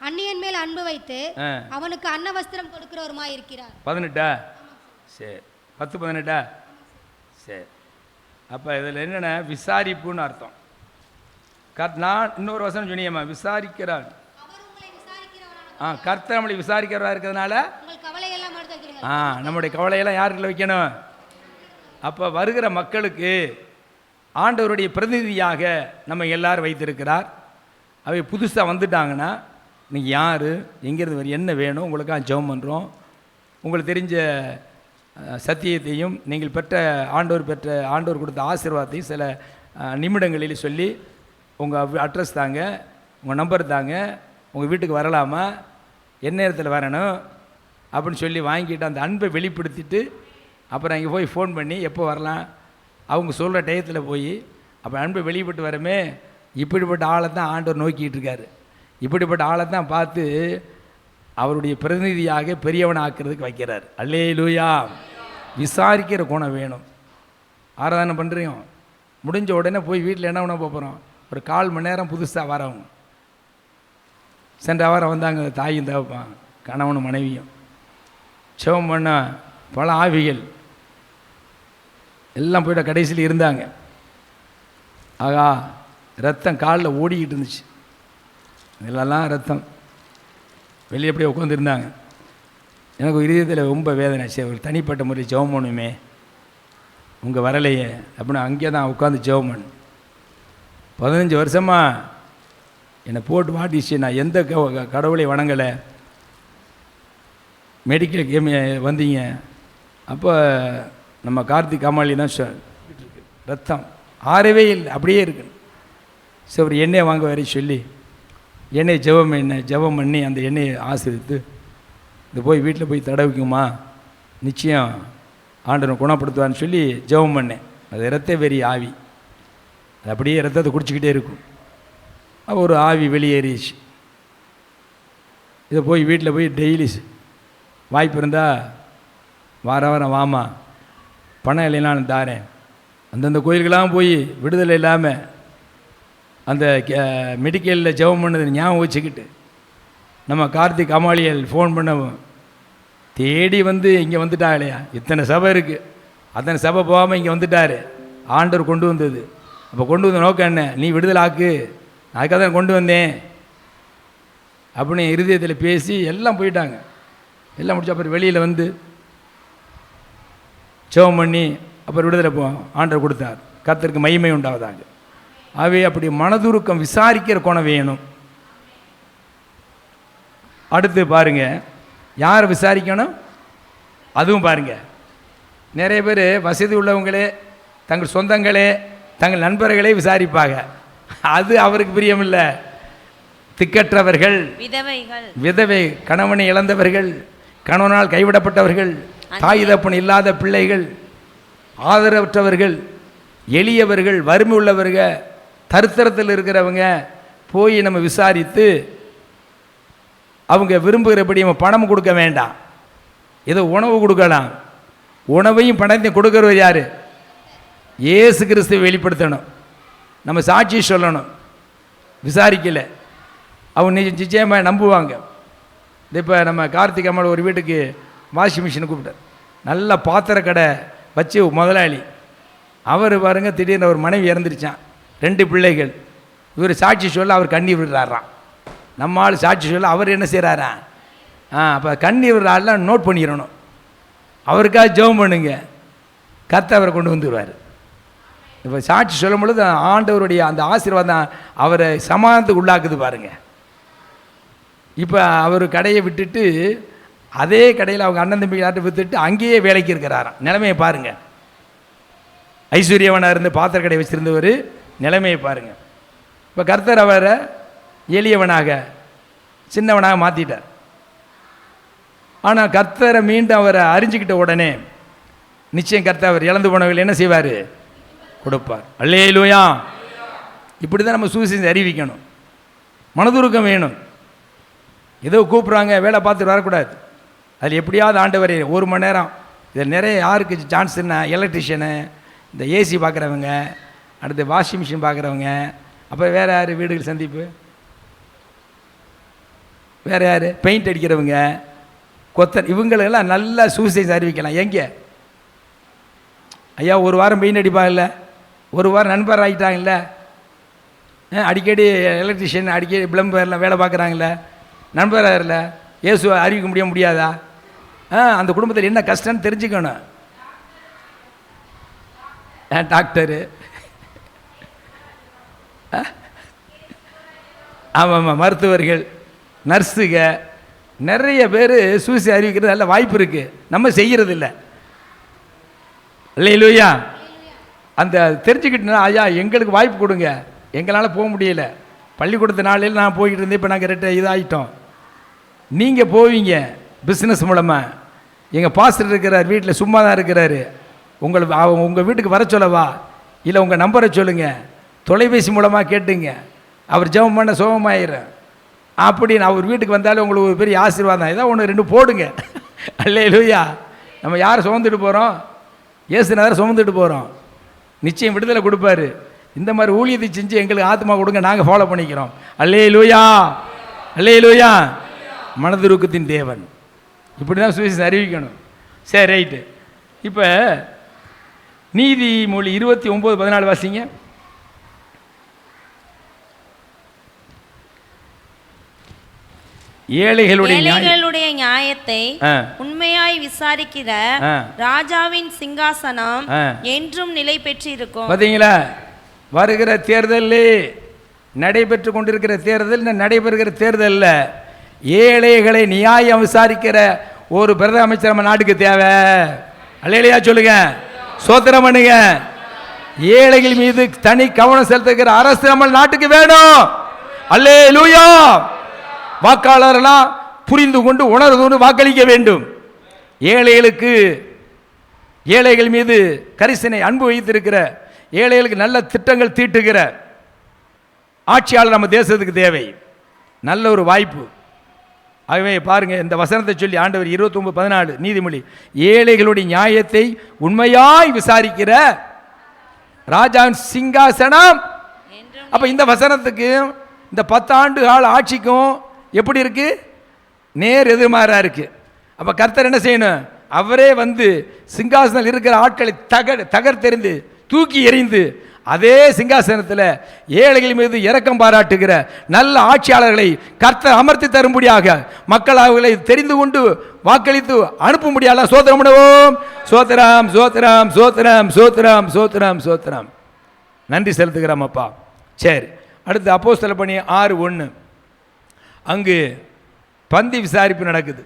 அந்நியன் மேல் அன்பு வைத்து அவனுக்கு அன்னவஸ்திரம் கொடுக்கிறவருமாய் இருக்கிறார். 18. சரி, 10-18. சரி, அப்போ இதில் என்னென்ன? விசாரிப்புன்னு அர்த்தம். நான் இன்னொரு வசனம் சொன்னியம்மா, விசாரிக்கிறார். கர்த்தர் நம்மளை விசாரிக்கிறவராக இருக்கிறதுனால நம்முடைய கவலையெல்லாம் யாருக்குள்ள வைக்கணும்? அப்போ வருகிற மக்களுக்கு ஆண்டவருடைய பிரதிநிதியாக நம்ம எல்லாரும் வைத்திருக்கிறார். அவை புதுசாக வந்துட்டாங்கன்னா நீங்கள் யார், எங்கேருந்து என்ன வேணும், உங்களுக்காக ஜெபம் பண்ணுறோம், உங்களுக்கு தெரிஞ்ச சத்தியத்தையும் நீங்கள் ஆண்டவர் கொடுத்த ஆசீர்வாதத்தையும் சில நிமிடங்களில் சொல்லி உங்கள் அட்ரஸ் தாங்க, உங்கள் நம்பர் தாங்க, உங்கள் வீட்டுக்கு வரலாமா, என்ன நேரத்தில் வரணும் அப்படின்னு சொல்லி வாங்கிட்டு அந்த அன்பை வெளிப்படுத்திட்டு அப்புறம் அங்கே போய் ஃபோன் பண்ணி எப்போ வரலாம் அவங்க சொல்கிற டயத்தில் போய் அப்போ அன்பை வெளிப்பட்டு வரமே. இப்படிப்பட்ட ஆளை தான் ஆண்டவர் நோக்கிட்டு இருக்காரு. இப்படிப்பட்ட ஆளை தான் பார்த்து அவருடைய பிரதிநிதியாக பெரியவனை ஆக்கிறதுக்கு வைக்கிறார். அல்லேலூயா. விசாரிக்கிற குணம் வேணும். ஆராதனை பண்ணுறோம், முடிஞ்ச உடனே போய் வீட்டில் என்ன பண்ண போகிறோம்? ஒரு 1/4 மணி நேரம் புதுசாக வரவங்க. சென்ற வாரம் வந்தாங்க தாயும் தகப்பான், கணவனும் மனைவியும். சிவம் பண்ண பல ஆவிகள் எல்லாம் போய்ட்டு கடைசியில் இருந்தாங்க. ஆகா, ரத்தம் காலில் ஓடிக்கிட்டு இருந்துச்சு, இதெல்லாம் ரத்தம் வெளியே அப்படியே உட்காந்துருந்தாங்க. எனக்கு இதயத்தில் ரொம்ப வேதனை. சரி, ஒரு தனிப்பட்ட முறை ஜெபம் பண்ணுமே, உங்கள் வரலையே அப்படின்னு அங்கே தான் உட்காந்து ஜெபம் பண்ணு. 15 வருஷமாக என்னை போட்டு மாட்டிச்சு. நான் எந்த கடவுளை வணங்கலை. மெடிக்கல் கேம் வந்தீங்க, அப்போ நம்ம கார்த்திக் காமாளி தான் ரத்தம் ஆறவே இல்லை, அப்படியே இருக்கு. சரி, ஒரு எண்ணெய் வாங்க வர சொல்லி எண்ணெய் ஜெபம் பண்ணி அந்த எண்ணெயை ஆசிரித்து இது போய் வீட்டில் போய் தடவிக்குமா, நிச்சயம் ஆண்டவனை குணப்படுத்துவான்னு சொல்லி ஜெபம் பண்ணேன். அது இரத்த வெறி ஆவி, அது அப்படியே ரத்தத்தை குடிச்சிக்கிட்டே இருக்கும். ஒரு ஆவி வெளியேறிச்சு. இதை போய் வீட்டில் போய் டெய்லி வாய்ப்பு இருந்தால் வாரம் வாமா, பணம் இல்லைன்னா நான் தாரேன். அந்தந்த கோயிலுக்கெல்லாம் போய் விடுதலை இல்லாமல் அந்த மெடிக்கலில் ஜெபம் பண்ணது ஞாபகம் வச்சுக்கிட்டு நம்ம கார்த்திக் அமாலியல் ஃபோன் பண்ண தேடி வந்து இங்கே வந்துட்டாங்க இல்லையா? இத்தனை சபை இருக்குது, அத்தனை சபை போகாமல் இங்கே வந்துட்டார். ஆண்டவர் கொண்டு வந்தது. அப்போ கொண்டு வந்த நோக்கம் என்ன? நீ விடுதலாக்கு, அதுக்காக தான் கொண்டு வந்தேன் அப்படின்னு இருதயத்தில் பேசி எல்லாம் போயிட்டாங்க. எல்லாம் முடிச்சு அப்புறம் வெளியில் வந்து ஜெபம் பண்ணி அப்புறம் விடுதலை ஆண்டவர் கொடுத்தார். கர்த்தருக்கு மகிமை உண்டாவதாக. ஆகவே அப்படி மனதுருக்கம் விசாரிக்கிற குணம் வேணும். அடுத்து பாருங்க, யாரை விசாரிக்கணும்? அதுவும் பாருங்க, நிறைய பேர் வசதி உள்ளவங்களே, தங்கள் சொந்தங்களே, தங்கள் நண்பர்களே விசாரிப்பாங்க. அது அவருக்கு பிரியமில்லை. திக்கற்றவர்கள், விதவை, கணவனை இழந்தவர்கள், கணவனால் கைவிடப்பட்டவர்கள், தாய் தப்பன் இல்லாத பிள்ளைகள், ஆதரவற்றவர்கள், எளியவர்கள், வறுமை உள்ளவர்கள், தருத்தரத்தில் இருக்கிறவங்க போய் நம்ம விசாரித்து அவங்க விரும்புகிறபடி நம்ம பணம் கொடுக்க வேண்டாம், ஏதோ உணவு கொடுக்கலாம். உணவையும் பணத்தையும் கொடுக்குறவர் யார்? இயேசு கிறிஸ்துவை வெளிப்படுத்தணும். நம்ம சாட்சி சொல்லணும். விசாரிக்கலை அவங்க நிச்சயமாக நம்புவாங்க. இப்போ நம்ம கார்த்திக் அம்மாள் ஒரு வீட்டுக்கு வாஷிங் மிஷினை கூப்பிட்டார். நல்ல பாத்திர கடை வச்சு முதலாளி அவர் பாருங்க, திடீர்னு ஒரு மனைவி இறந்துருச்சான், 2 பிள்ளைகள். இவர் சாட்சி சொல்ல அவர் கண்ணீர் விடுறாராம். நம்ம ஆள் சாட்சி சொல்ல அவர் என்ன செய்கிறாராம்? அப்போ கண்ணீர் விடுறாள்லாம் நோட் பண்ணிடணும். அவருக்காக ஜெபம் பண்ணுங்க, கர்த்தர் அவரை கொண்டு வந்துடுவார். இப்போ சாட்சி சொல்லும் பொழுது ஆண்டவருடைய அந்த ஆசீர்வாதம் அவரை சமாதானத்துக்கு உள்ளாக்குது பாருங்க. இப்போ அவர் கடையை விட்டுட்டு அதே கடையில் அவங்க அண்ணன் தம்பிகளாட்ட விற்றுட்டு அங்கேயே வேலைக்கு இருக்கிறாராம். நிலைமையை பாருங்கள். ஐஸ்வர்யவனாக இருந்து பாத்திர கடை வச்சுருந்தவர் நிலைமையை பாருங்கள். இப்போ கர்த்தர் அவரை எளியவனாக சின்னவனாக மாற்றிட்டார். ஆனால் கர்த்தரை மீண்டும் அவரை அறிஞ்சிக்கிட்ட உடனே நிச்சயம் கர்த்தர் அவர் இழந்து போனவர்கள் என்ன செய்வார்? கொடுப்பார். அல்லேலூயா. இப்படி தான் நம்ம சுவிசேஷத்தை அறிவிக்கணும். மனதுருக்கம் வேணும். ஏதோ கூப்பிட்றாங்க வேலை பார்த்துட்டு வரக்கூடாது. அதில் எப்படியாவது ஆண்டவர் 1 மணி நேரம். இதில் நிறைய யாருக்கு சான்ஸ்னா, எலக்ட்ரிஷியனு, இந்த ஏசி பார்க்குறவங்க, அடுத்து வாஷிங் மிஷின் பார்க்குறவங்க, அப்புறம் வேறு யார் வீடுகள் சந்திப்பு, வேறு யார் பெயிண்ட் அடிக்கிறவங்க, இவங்களெல்லாம் நல்லா சுவிசேஷம் அறிவிக்கலாம். எங்கே ஐயா 1 வாரம் பெயிண்ட் அடிப்பாங்கல்ல, 1 வாரம் நண்பர் ஆகிட்டாங்கல்ல, அடிக்கடி எலக்ட்ரிஷியன் அடிக்கடி பிளம்பர்லாம் வேலை பார்க்குறாங்கல்ல, நண்பராக இல்லை, இயேசுவை அறிவிக்க முடியாதா? அந்த குடும்பத்தில் என்ன கஷ்டம்னு தெரிஞ்சுக்கணும். டாக்டரு, ஆமாம், மருத்துவர்கள், நர்ஸுக, நிறைய பேர் சுவிசேஷம் அறிவிக்கிறது நல்ல வாய்ப்பு இருக்குது. நம்ம செய்கிறது இல்லை. அல்லேலூயா. அந்த தெரிஞ்சுக்கிட்டேன்னா, ஐயா எங்களுக்கு வாய்ப்பு கொடுங்க, எங்களால் போக முடியல. பள்ளிக்கூடத்து நாளில் நான் போய்கிட்டு இருந்தேன், இப்போ நாங்கள் இதாகிட்டோம். நீங்கள் போவீங்க பிஸ்னஸ் மூலமாக. எங்கள் பாஸ்டர் இருக்கிறார், வீட்டில் சும்மா தான் இருக்கிறாரு, உங்கள் வீட்டுக்கு வர சொல்லவா, இல்லை உங்கள் நம்பரை சொல்லுங்கள், தொலைபேசி மூலமாக கேட்டுங்க, அவர் ஜெபம் பண்ண சுகமாயிரும் அப்படின்னு அவர் வீட்டுக்கு வந்தாலும் உங்களுக்கு ஒரு பெரிய ஆசீர்வாதம். ஏதோ 1-2 போடுங்க. அல்லேலூயா. நம்ம யாரை சுமந்துட்டு போகிறோம்? இயேசுநாதரை சுமந்துட்டு போகிறோம். நிச்சயம் விடுதலை கொடுப்பாரு. இந்த மாதிரி ஊழியத்தை செஞ்சு எங்களுக்கு ஆத்மா கொடுங்க, நாங்கள் ஃபாலோ பண்ணிக்கிறோம். அல்லேலூயா, அல்லேலூயா. மனதுருக்கத்தின் தேவன். இப்படி தான் சுவிசேஷம் அறிவிக்கணும். சரி, ரைட்டு. இப்போ நீதிமொழி 29:14 வாசிங்க. ஏழைகளுடைய நியாயத்தை உண்மையாய் விசாரிக்கிற ராஜாவின் சிங்காசனம் என்றும் நிலை பெற்றிருக்கும். பாத்தீங்களா? வருகிற தேர்தலில் நடைபெற்று கொண்டிருக்கிற தேர்தல், நடைபெறுகிற தேர்தலில் ஏழைகளை நியாயம் விசாரிக்கிற ஒரு பிரதம அமைச்சர் நம்ம நாட்டுக்கு தேவை. அல்லேலூயா சொல்லுங்க, சோத்திரம் பண்ணுங்க. ஏழைகள் மீது தனி கவனம் செலுத்துகிற அரசு நம்ம நாட்டுக்கு வேணும். அல்லேலூயா. வாக்காளரெல்லாம் புரிந்து கொண்டு உணர்ந்து கொண்டு வாக்களிக்க வேண்டும். ஏழைகள் மீது கரிசனை அன்பு வைத்திருக்கிற, ஏழைகளுக்கு நல்ல திட்டங்கள் தீட்டுகிற ஆட்சியாளர் நம்ம தேசத்துக்கு தேவை. நல்ல ஒரு வாய்ப்பு. ஆகவே பாருங்க, இந்த வசனத்தை சொல்லி ஆண்டவர் 29:14 நீதிமொழி, ஏழைகளுடைய நியாயத்தை உண்மையாய் விசாரிக்கிற ராஜாவின் சிங்காசனம். அப்ப இந்த வசனத்துக்கு இந்த 10 ஆண்டு கால ஆட்சிக்கும் எப்படி இருக்கு? நேர் எதிர்மாறா இருக்கு. அப்போ கர்த்தர் என்ன செய்யணும்? அவரே வந்து சிங்காசனத்தில் இருக்கிற ஆட்களை தகர்த்தெறிந்து தூக்கி எறிந்து அதே சிங்காசனத்தில் ஏழைகள் மீது இரக்கம் பாராட்டுகிற நல்ல ஆட்சியாளர்களை கர்த்தர் அமர்த்தி தரும்படியாக மக்கள் அவர்களை தெரிந்து கொண்டு வாக்களித்து அனுப்பும்படியாக சோத்திரம் பண்ணுவோம். சோத்திரம் சோத்திரம் சோத்திரம் சோத்திரம் சோத்திரம் சோத்திரம். நன்றி செலுத்துகிறோம் அப்பா. சரி, அடுத்து அப்போஸ்தலர் பணி 6:1. அங்கு பந்தி விசாரிப்பு நடக்குது.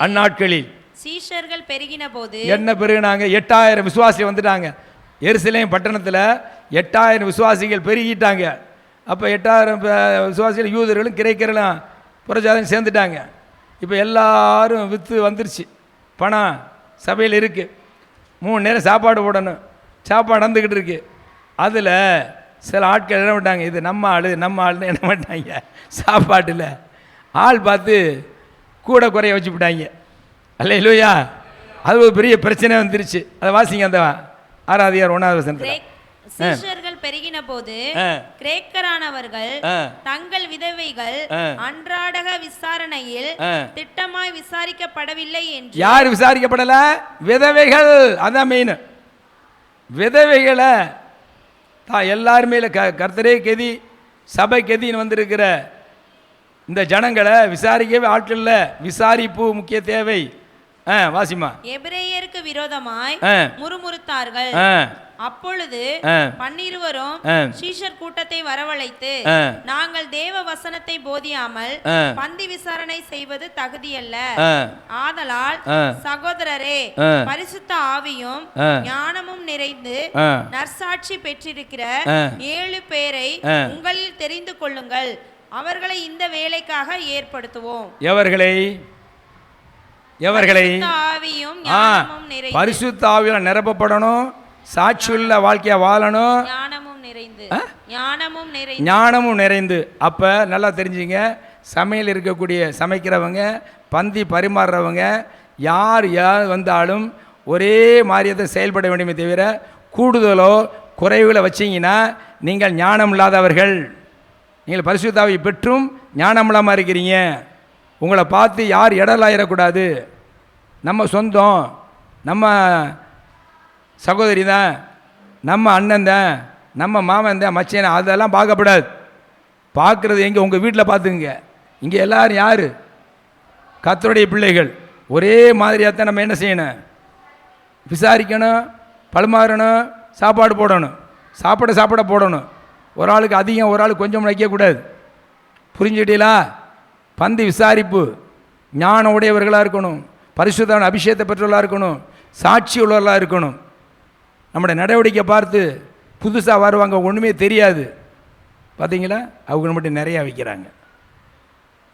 அந்நாட்களில் சீஷர்கள் பெருகின போது என்ன பெருகினாங்க? 8000 விசுவாசிகள் வந்துட்டாங்க. எருசலேம் பட்டணத்தில் 8000 விசுவாசிகள் பெருகிட்டாங்க. அப்போ 8000 விசுவாசிகள் யூதர்களும் கிரேக்கர்களும் புறஜாதியும் சேர்ந்துட்டாங்க. இப்போ எல்லாரும் விற்று வந்துருச்சு, பணம் சபையில் இருக்குது, 3 நேரம் சாப்பாடு போடணும், சாப்பாடு நடந்துக்கிட்டு இருக்கு. அதில் சில ஆட்கள் என்ன பண்ணிட்டாங்க, இது நம்ம ஆளுன்னு என்ன பண்ணிட்டாங்க, சாப்பாட்டில் ஆள் பார்த்து கூட குறைய வச்சு விட்டாங்க. அல்லேலூயா. அது ஒரு பெரிய பிரச்சனை வந்துருச்சு. அதை வாசிங்க, அந்த 6:1 வசனத்தில். சீஷர்கள் பெருகின போது கிரேக்கரானவர்கள் தங்கள் விதவைகள் அன்றாடக விசாரணையில் திட்டமாய் விசாரிக்கப்படவில்லை என்று. யார் விசாரிக்கப்படல? விதவைகள். அதான் மெயின். விதவைகளை எல்லாருமே கர்த்தரே கெதி, சபை கெதின்னு வந்திருக்கிற இந்த ஜனங்களை விசாரிக்கவே ஆட்கள் இல்லை. விசாரிப்பு முக்கிய தேவை. வாசிமா. எபிரேயருக்கு விரோதமாய் முறுமுறுத்தார்கள். அப்பொழுது 12 சீஷர் கூட்டத்தை வரவழைத்து, நாங்கள் தேவ வசனத்தை போதியாமல் பந்தி விசாரணை செய்வது தகுதியல்ல. ஆதலால் சகோதரரே, பரிசுத்த ஆவியும் ஞானமும் நிறைந்து நற்சாட்சி பெற்றிருக்கிற 7 பேரை உங்களில் தெரிந்து கொள்ளுங்கள். அவர்களை இந்த வேலைக்காக ஏற்படுத்துவோம். எவர்களை? பரிசுத்த ஆவியால் நிரப்பப்படணும், சாட்சியுள்ள வாழ்க்கையா வாழணும், ஞானமும் நிறைந்து. அப்போ நல்லா தெரிஞ்சுங்க, சமையல் இருக்கக்கூடிய சமைக்கிறவங்க, பந்தி பரிமாறுறவங்க, யார் வந்தாலும் ஒரே மாதிரியத்தை செயல்பட வேண்டுமே தவிர கூடுதலோ குறைவுகளை வச்சிங்கன்னா நீங்கள் ஞானம் இல்லாதவர்கள். நீங்கள் பரிசுத்த ஆவியை பெற்றும் ஞானம் இல்லாமல் இருக்கிறீங்க. உங்களை பார்த்து யார் இடலாயிடக்கூடாது. நம்ம சொந்தம், நம்ம சகோதரி தான், நம்ம அண்ணன் தான், நம்ம மாமன் தான், மச்சன், அதெல்லாம் பார்க்கப்படாது. பார்க்குறது எங்கே? உங்கள் வீட்டில் பார்த்துங்க. இங்கே எல்லோரும் யார்? கர்த்தருடைய பிள்ளைகள். ஒரே மாதிரியாக தான் நம்ம என்ன செய்யணும்? விசாரிக்கணும், பரிமாறணும், சாப்பாடு போடணும், சாப்பிட போடணும். ஒரு ஆளுக்கு அதிகம், ஒரு ஆளுக்கு கொஞ்சம் வைக்கக்கூடாது. புரிஞ்சுட்டீங்களா? பந்தி விசாரிப்பு ஞான உடையவர்களாக இருக்கணும், பரிசுத்தான அபிஷேகத்தை பெற்றவர்களாக இருக்கணும், சாட்சி உள்ளவர்களாக இருக்கணும். நம்முடைய நடவடிக்கை பார்த்து புதுசாக வருவாங்க, ஒன்றுமே தெரியாது. பார்த்தீங்களா? அவங்க மட்டும் நிறையா வைக்கிறாங்க.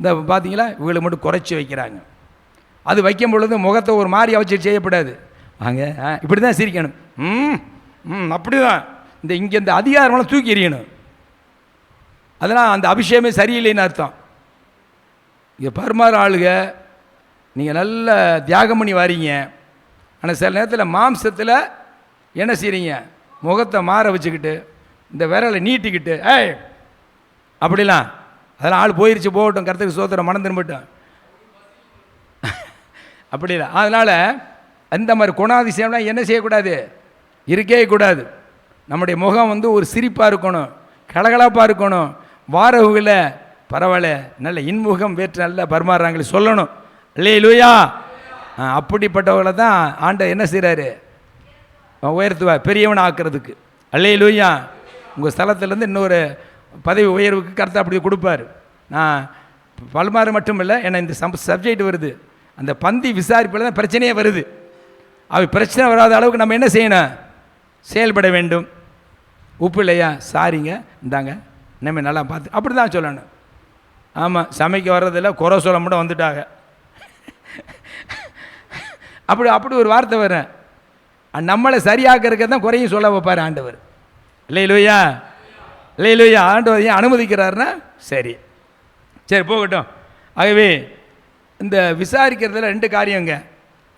இந்த பார்த்தீங்களா, இவங்களை மட்டும் குறைச்சி வைக்கிறாங்க. அது வைக்கும் பொழுது முகத்தை ஒரு மாதிரி வச்சு செய்யப்படாது. வாங்க, இப்படி தான் சிரிக்கணும், அப்படி தான். இங்கே இந்த அதிகாரமெல்லாம் தூக்கி எறியணும். அதெல்லாம் அந்த அபிஷேகமே சரியில்லைன்னு அர்த்தம். இங்கே பரிமாற ஆளுக நீங்கள் நல்ல தியாகம் பண்ணி வாரீங்க, ஆனால் சில நேரத்தில் மாம்சத்தில் என்ன செய்கிறீங்க? முகத்தை மாற வச்சுக்கிட்டு இந்த விரலை நீட்டிக்கிட்டு அப்படிலாம். அதெல்லாம் ஆள் போயிருச்சு, போகட்டும், கர்த்தருக்கு ஸ்தோத்திரம், மனம் திரும்பட்டும். அப்படி இல்லை. அதனால் அந்த மாதிரி குணாதிசயம்லாம் என்ன செய்யக்கூடாது? இருக்கவே கூடாது. நம்முடைய முகம் வந்து ஒரு சிரிப்பாக இருக்கணும், கலகலப்பாக இருக்கணும். வாரவுகளை பரவாயில்ல, நல்ல இன்முகம் வேற்று நல்ல பரிமாறுறாங்களே சொல்லணும். அல்லேலூயா. அப்படிப்பட்டவர்களை தான் ஆண்டவர் என்ன செய்கிறாரு? உயர்த்துவார், பெரியவன் ஆக்கிறதுக்கு. அல்லேலூயா. உங்கள் ஸ்தலத்துலேருந்து இன்னொரு பதவி உயர்வுக்கு கர்த்தர் அப்படி கொடுப்பார். நான் பல்மாறு மட்டும் இல்லை, ஏன்னா இந்த சப்ஜெக்ட் வருது, அந்த பந்தி விசாரிப்பில் தான் பிரச்சனையே வருது. அவை பிரச்சனை வராத அளவுக்கு நம்ம என்ன செய்யணும்? செயல்பட வேண்டும். உப்பு இல்லையா? சாரிங்க, இந்தாங்க, இனிமேல் நல்லா பார்த்து அப்படி தான் சொல்லணும். ஆமாம், சமைக்க வர்றதில்ல, குறை சொல்ல மட்டும் வந்துட்டாங்க. அப்படி ஒரு வார்த்தை வரும். நம்மளை சரியாக்கிறதுக்கு தான் குறையும் சொல்ல வைப்பார் ஆண்டவர். இல்லையிலூயா, இல்லையிலூயா. ஆண்டவர் ஏன் அனுமதிக்கிறாருன்னா சரி போகட்டும். ஆகவே இந்த விசாரிக்கிறதுல 2 காரியங்க.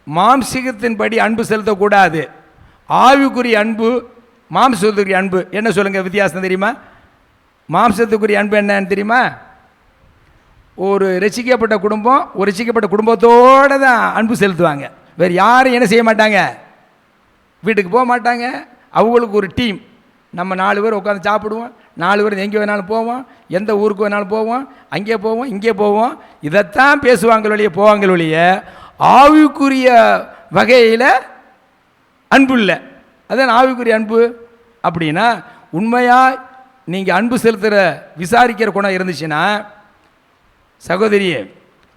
மாம்சீகத்தின்படி அன்பு செலுத்தக்கூடாது. ஆவிக்குரிய அன்பு, மாம்சத்துக்குரிய அன்பு என்ன சொல்லுங்கள், வித்தியாசம் தெரியுமா? மாம்சத்துக்குரிய அன்பு என்னன்னு தெரியுமா? ஒரு ரசிக்கப்பட்ட குடும்பம் ஒரு ரசிக்கப்பட்ட குடும்பத்தோடு தான் அன்பு செலுத்துவாங்க. வேறு யாரும் என்ன செய்ய மாட்டாங்க, வீட்டுக்கு போக மாட்டாங்க. அவங்களுக்கு ஒரு டீம். நம்ம 4 பேர் உட்காந்து சாப்பிடுவோம், 4 பேர் எங்கே வேணாலும் போவோம், எந்த ஊருக்கு வேணாலும் போவோம், அங்கே போவோம் இங்கே போவோம். இதைத்தான் பேசுவாங்களொழிய போவாங்களொழிய ஆவிக்குரிய வகையில் அன்பு இல்லை. அதான் ஆவிக்குரிய அன்பு. அப்படின்னா உண்மையாக நீங்கள் அன்பு செலுத்துகிற விசாரிக்கிற குணம் இருந்துச்சுன்னா, சகோதரியே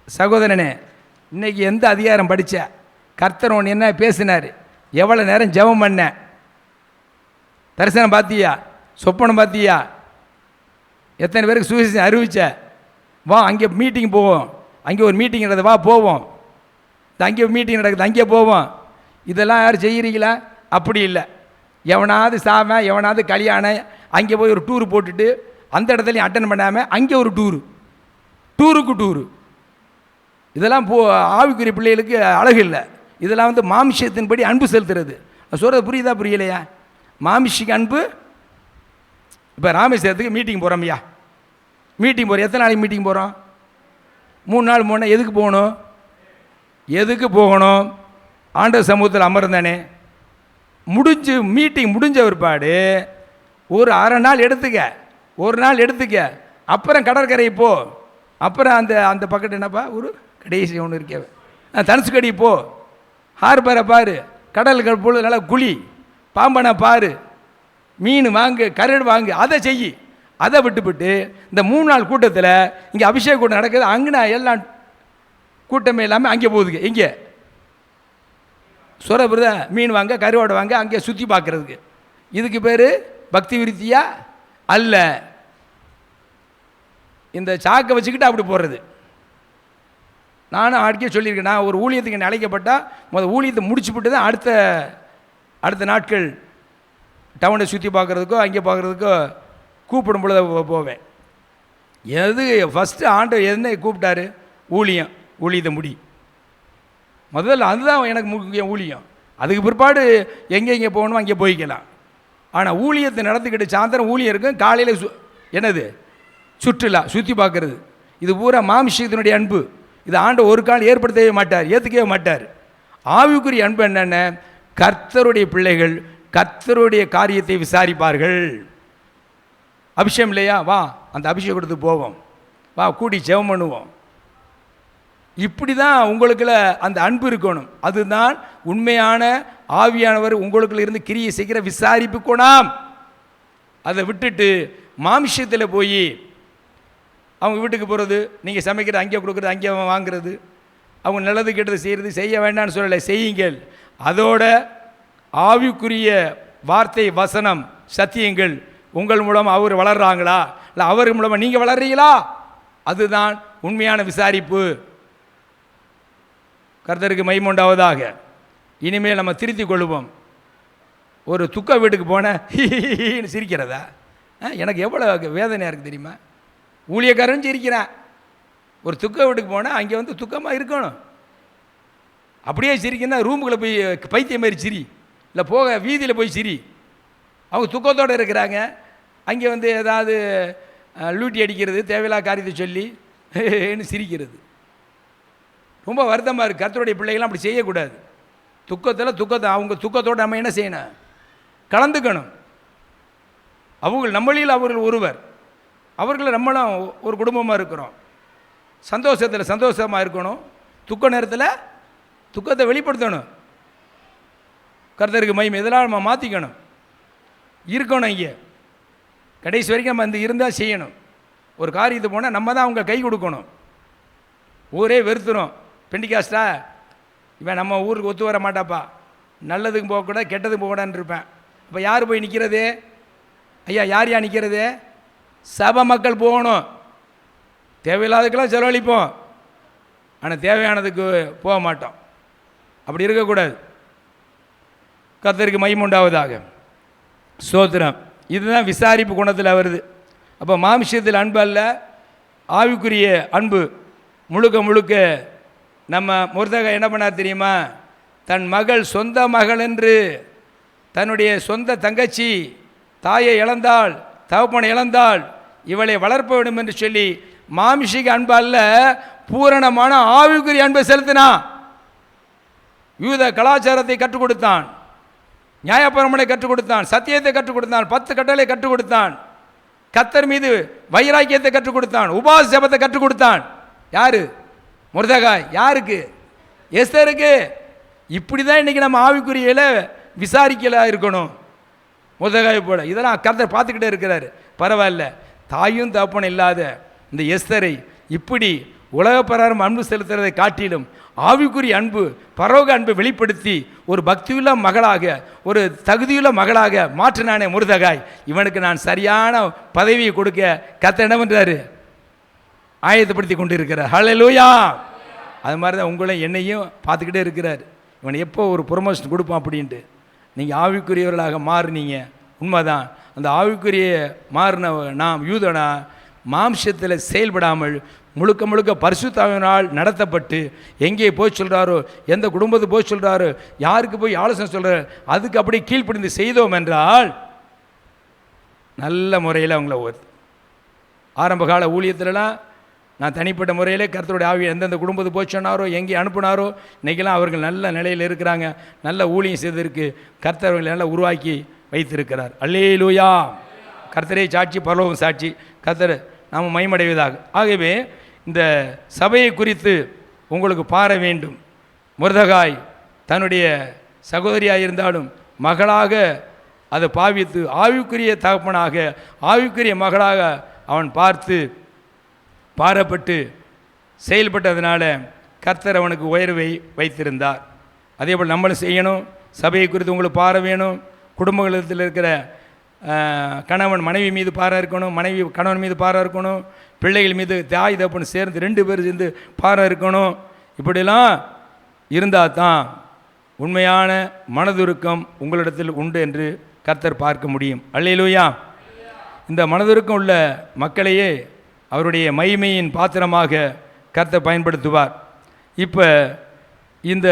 சகோதரனே, இன்றைக்கி எந்த அதிகாரம் படித்த, கர்த்தர் ஒன்று என்ன பேசினார், எவ்வளோ நேரம் ஜெபம் பண்ண, தரிசனம் பார்த்தியா, சொப்பனம் பார்த்தியா, எத்தனை பேருக்கு சுவிசேஷம் அறிவிச்ச, வா அங்கே மீட்டிங் போவோம், அங்கே ஒரு மீட்டிங் நடக்குது வா போவோம், அங்கே மீட்டிங் நடக்குது அங்கே போவோம். இதெல்லாம் யாரும் செய்கிறீங்களா? அப்படி இல்லை. எவனாவது சாம எவனாவது கல்யாணம் அங்கே போய் ஒரு டூர் போட்டுட்டு அந்த இடத்துலையும் அட்டன் பண்ணாமல் அங்கே ஒரு டூருக்கு டூரு. இதெல்லாம் ஆவிக்குரிய பிள்ளைகளுக்கு அழகு இல்லை. இதெல்லாம் வந்து மாமிஷத்தின்படி அன்பு செலுத்துறது. சொல்கிறது புரியுதா புரியலையா? மாமிஷிக்கு அன்பு. இப்போ ராமேஸ்வரத்துக்கு மீட்டிங் போகிறோம்யா, மீட்டிங் போகிறோம். எத்தனை நாளைக்கு மீட்டிங் போகிறோம்? 3 நாள் 3 நாள். எதுக்கு போகணும்? ஆண்டவர் சமூகத்தில் அமர்ந்தானே. மீட்டிங் முடிஞ்ச பிற்பாடு ஒரு அரை நாள் எடுத்துக்க, ஒரு நாள் எடுத்துக்க, அப்புறம் கடற்கரை போ, அப்புறம் அந்த பக்கத்து என்னப்பா ஒரு கடைசி ஒன்று இருக்கே தனுசுக்கடி போ, ஹார்பரை பாரு, கடல் பொழுது நல்லா குழி, பாம்பனை பாரு, மீன் வாங்கு, கரடு வாங்கு, அதை செய். அதை விட்டுவிட்டு இந்த 3 நாள் கூட்டத்தில் இங்கே அபிஷேக கூட்டம் நடக்குது, அங்கே எல்லாம் கூட்டமே இல்லாமல் அங்கே போகுதுங்க. இங்கே சொரபுரத மீன் வாங்க, கருவாடை வாங்க, அங்கே சுற்றி பார்க்குறதுக்கு. இதுக்கு பேர் பக்தி விருத்தியா? அல்ல. இந்த சாக்கை வச்சுக்கிட்டு அப்படி போடுறது. நானும் அடிக்க சொல்லியிருக்கேன். நான் ஒரு ஊழியத்துக்கு என்ன அழைக்கப்பட்டால் ஊழியத்தை முடிச்சுவிட்டு தான் அடுத்த நாட்கள் டவுனை சுற்றி பார்க்குறதுக்கோ அங்கே பார்க்குறதுக்கோ கூப்பிடும் பொழுது போவேன். எது ஃபஸ்ட்டு ஆண்டவர் என்ன கூப்பிட்டாரு? ஊழியத்தை முடி. முதல்ல அதுதான் எனக்கு முக்கியம், ஊழியம். அதுக்கு பிற்பாடு எங்கே போகணுமோ அங்கே போய்க்கலாம். ஆனால் ஊழியத்தை நடத்திக்கிட்டு சாயந்தரம் ஊழியம் இருக்கும், காலையில் என்னது சுற்றுலா சுற்றி பார்க்குறது. இது பூரா மாம்சத்தினுடைய அன்பு. இது ஆண்டவர் ஒரு காலம் ஏற்படுத்தவே மாட்டார், ஏற்றுக்கவே மாட்டார். ஆவிக்குரிய அன்பு என்னென்ன? கர்த்தருடைய பிள்ளைகள் கர்த்தருடைய காரியத்தை விசாரிப்பார்கள். அபிஷேகம் இல்லையா? வா அந்த அபிஷேகத்துக்கு போவோம், வா கூடி ஜெபம் பண்ணுவோம். இப்படி தான் உங்களுக்குள்ள அந்த அன்பு இருக்கணும். அதுதான் உண்மையான ஆவியானவர் உங்களுக்குள்ள இருந்து கிரியை செய்கிற விசாரிப்பு குணம். அதை விட்டுட்டு மாமிஷத்தில் போய் அவங்க வீட்டுக்கு போகிறது, நீங்கள் சமைக்கிறது அங்கே கொடுக்குறது, அங்கே வாங்குறது, அவங்க நல்லது கெட்டது செய்ய வேண்டாம்னு சொல்லலை, செய்யுங்கள். அதோட ஆவிக்குரிய வார்த்தை, வசனம், சத்தியங்கள் உங்கள் மூலம் அவர் வளர்றாங்களா, இல்லை அவர் மூலமாக நீங்கள் வளர்றீங்களா? அதுதான் உண்மையான விசாரிப்பு. கர்த்தருக்கு மகிமை உண்டாவதாக. இனிமேல் நம்ம திருத்தி கொள்வோம். ஒரு துக்க வீட்டுக்கு போனேன் சிரிக்கிறதா? எனக்கு எவ்வளோ வேதனையாக இருக்குது தெரியுமா? ஊழியக்காரன் சிரிக்கிறேன். ஒரு துக்க வீட்டுக்கு போனால் அங்கே வந்து துக்கமாக இருக்கணும். அப்படியே சிரிக்கணும், ரூமுக்குள்ளே போய் பைத்தியம் மாதிரி சிரி, இல்லை போக வீதியில் போய் சிரி. அவங்க துக்கத்தோடு இருக்கிறாங்க, அங்கே வந்து ஏதாவது லூட்டி அடிக்கிறது, தேவையில்லா காரியத்தை சொல்லி சிரிக்கிறது. ரொம்ப வருத்தமாக இருக்குது. கர்த்தருடைய பிள்ளைகள்லாம் அப்படி செய்யக்கூடாது. துக்கத்தை அவங்க துக்கத்தோடு நம்ம என்ன செய்யணும்? கலந்துக்கணும். நம்மளில் அவர்கள் ஒருவர், அவர்களை நம்மளும் ஒரு குடும்பமாக இருக்கிறோம். சந்தோஷத்தில் சந்தோஷமாக இருக்கணும், துக்க நேரத்தில் துக்கத்தை வெளிப்படுத்தணும். கர்த்தருக்கு மகிமை. இதெல்லாம் நம்ம மாற்றிக்கணும், இருக்கணும். இங்கே கடைசி வரைக்கும் நம்ம இந்த இருந்தால் செய்யணும். ஒரு காரியத்தை போனால் நம்ம தான் அவங்க கை கொடுக்கணும். ஊரே வெறுத்துரும், பெண்டிகாஸ்டா இவன் நம்ம ஊருக்கு ஒத்து வர மாட்டாப்பா, நல்லதுக்கும் போகக்கூடாது கெட்டதுக்கும் போகக்கூடாதுன்னு இருப்பேன். இப்போ யார் போய் நிற்கிறது? ஐயா யார் நிற்கிறது? சபை மக்கள் போகணும். தேவையில்லாததுக்கெல்லாம் செலவழிப்போம், ஆனால் தேவையானதுக்கு போக மாட்டோம். அப்படி இருக்கக்கூடாது. கர்த்தருக்கு மகிமை உண்டாவதாக. ஸ்தோத்திரம். இதுதான் விசாரிப்பு குணத்தில் வருது. அப்போ மாமிசத்தில் அன்பு அல்ல, ஆவிக்குரிய அன்பு. முழுக்க நம்ம முருதகா என்ன பண்ணார் தெரியுமா? தன் மகள் சொந்த மகள் என்று, தன்னுடைய சொந்த தங்கச்சி தாயை இழந்தாள், தகப்பனை இழந்தாள், இவளை வளர்ப்ப வேண்டும் என்று சொல்லி மாமிஷிக அன்பு அல்ல, பூரணமான ஆவிக்குரிய அன்பை செலுத்தினான். யூத கலாச்சாரத்தை கற்றுக் கொடுத்தான், நியாயப்பிரமாணத்தை கற்றுக் கொடுத்தான், சத்தியத்தை கற்றுக் கொடுத்தான், 10 கட்டளை கற்றுக் கொடுத்தான், கர்த்தர் மீது வைராக்கியத்தை கற்றுக் கொடுத்தான், உபவாச ஜெபத்தை கற்றுக் கொடுத்தான். யாரு? மொர்தெகாய். யாருக்கு? எஸ்தருக்கு. இப்படி தான் இன்றைக்கி நம்ம ஆவிக்குரியல விசாரிக்கலாக இருக்கணும். மொர்தெகாய் போல இதெல்லாம் கர்த்தர் பார்த்துக்கிட்டே இருக்கிறாரு. பரவாயில்ல, தாயும் தகப்பனும் இல்லாத இந்த எஸ்தரை இப்படி உலக பிரகாரம் அன்பு செலுத்துறதை காட்டிலும் ஆவிக்குரிய அன்பு, பரலோக அன்பை வெளிப்படுத்தி ஒரு பக்தியுள்ள மகளாக, ஒரு தகுதியுள்ள மகளாக மாற்றினானே மொர்தெகாய், இவனுக்கு நான் சரியான பதவியை கொடுக்க கர்த்தர் என்ன பண்ணுறாரு? ஆயத்தப்படுத்தி கொண்டு இருக்கிறார். ஹல்லேலூயா. அது மாதிரி தான் உங்களை என்னையும் பார்த்துக்கிட்டே இருக்கிறார். இவனை எப்போ ஒரு ப்ரொமோஷன் கொடுப்பான் அப்படின்ட்டு. நீங்கள் ஆவிக்குரியவர்களாக மாறினீங்க, உண்மைதான். அந்த ஆவிக்குரிய மாறின நாம் யூதனா மாம்சத்தில் செயல்படாமல் முழுக்க முழுக்க பரிசுத்த ஆவியினால் நடத்தப்பட்டு எங்கே போய் சொல்கிறாரோ, எந்த குடும்பத்துக்கு போய் சொல்கிறாரோ, யாருக்கு போய் ஆலோசனை சொல்கிறாரோ அதுக்கு அப்படி கீழ்ப்படிந்து செய்தோம் என்றால் நல்ல முறையில் அவங்கள ஆரம்ப கால ஊழியத்திலலாம் நான் தனிப்பட்ட முறையில் கர்த்தருடைய ஆவி எந்தெந்த குடும்பத்துக்கு போய் சொன்னாரோ, எங்கே அனுப்புனாரோ, இன்றைக்கெல்லாம் அவர்கள் நல்ல நிலையில் இருக்கிறாங்க. நல்ல ஊழியம் செய்ததற்கு கர்த்தர் அவர்களை நல்லா உருவாக்கி வைத்திருக்கிறார். அல்லேலூயா. கர்த்தரே சாட்சி, பரலோகம் சாட்சி. கர்த்தர் நாம் மகிமையடைவதாக. ஆகவே இந்த சபையை குறித்து உங்களுக்கு பார வேண்டும். மொர்தெகாய் தன்னுடைய சகோதரியாக இருந்தாலும் மகளாக அதை பாவித்து ஆவிக்குரிய தகப்பனாக, ஆவிக்குரிய மகளாக அவன் பார்த்து பாரப்பட்டு செயல்பட்டதுனால கர்த்தர் அவனுக்கு உயர்வை வைத்திருந்தார். அதே போல் நம்மளும் செய்யணும். சபையை குறித்து உங்களுக்கு பார வேணும். குடும்பத்தில் இருக்கிற கணவன் மனைவி மீது பாரம் இருக்கணும், மனைவி கணவன் மீது பாரம் இருக்கணும், பிள்ளைகள் மீது தாய் தகப்பன் சேர்ந்து 2 பேர் சேர்ந்து பாரம் இருக்கணும். இப்படிலாம் இருந்தால் தான் உண்மையான மனதுருக்கம் உங்களிடத்தில் உண்டு என்று கர்த்தர் பார்க்க முடியும். அல்லேலூயா. இந்த மனதுருக்கம் உள்ள மக்களையே அவருடைய மகிமையின் பாத்திரமாக கர்த்தர் பயன்படுத்துவார். இப்போ இந்த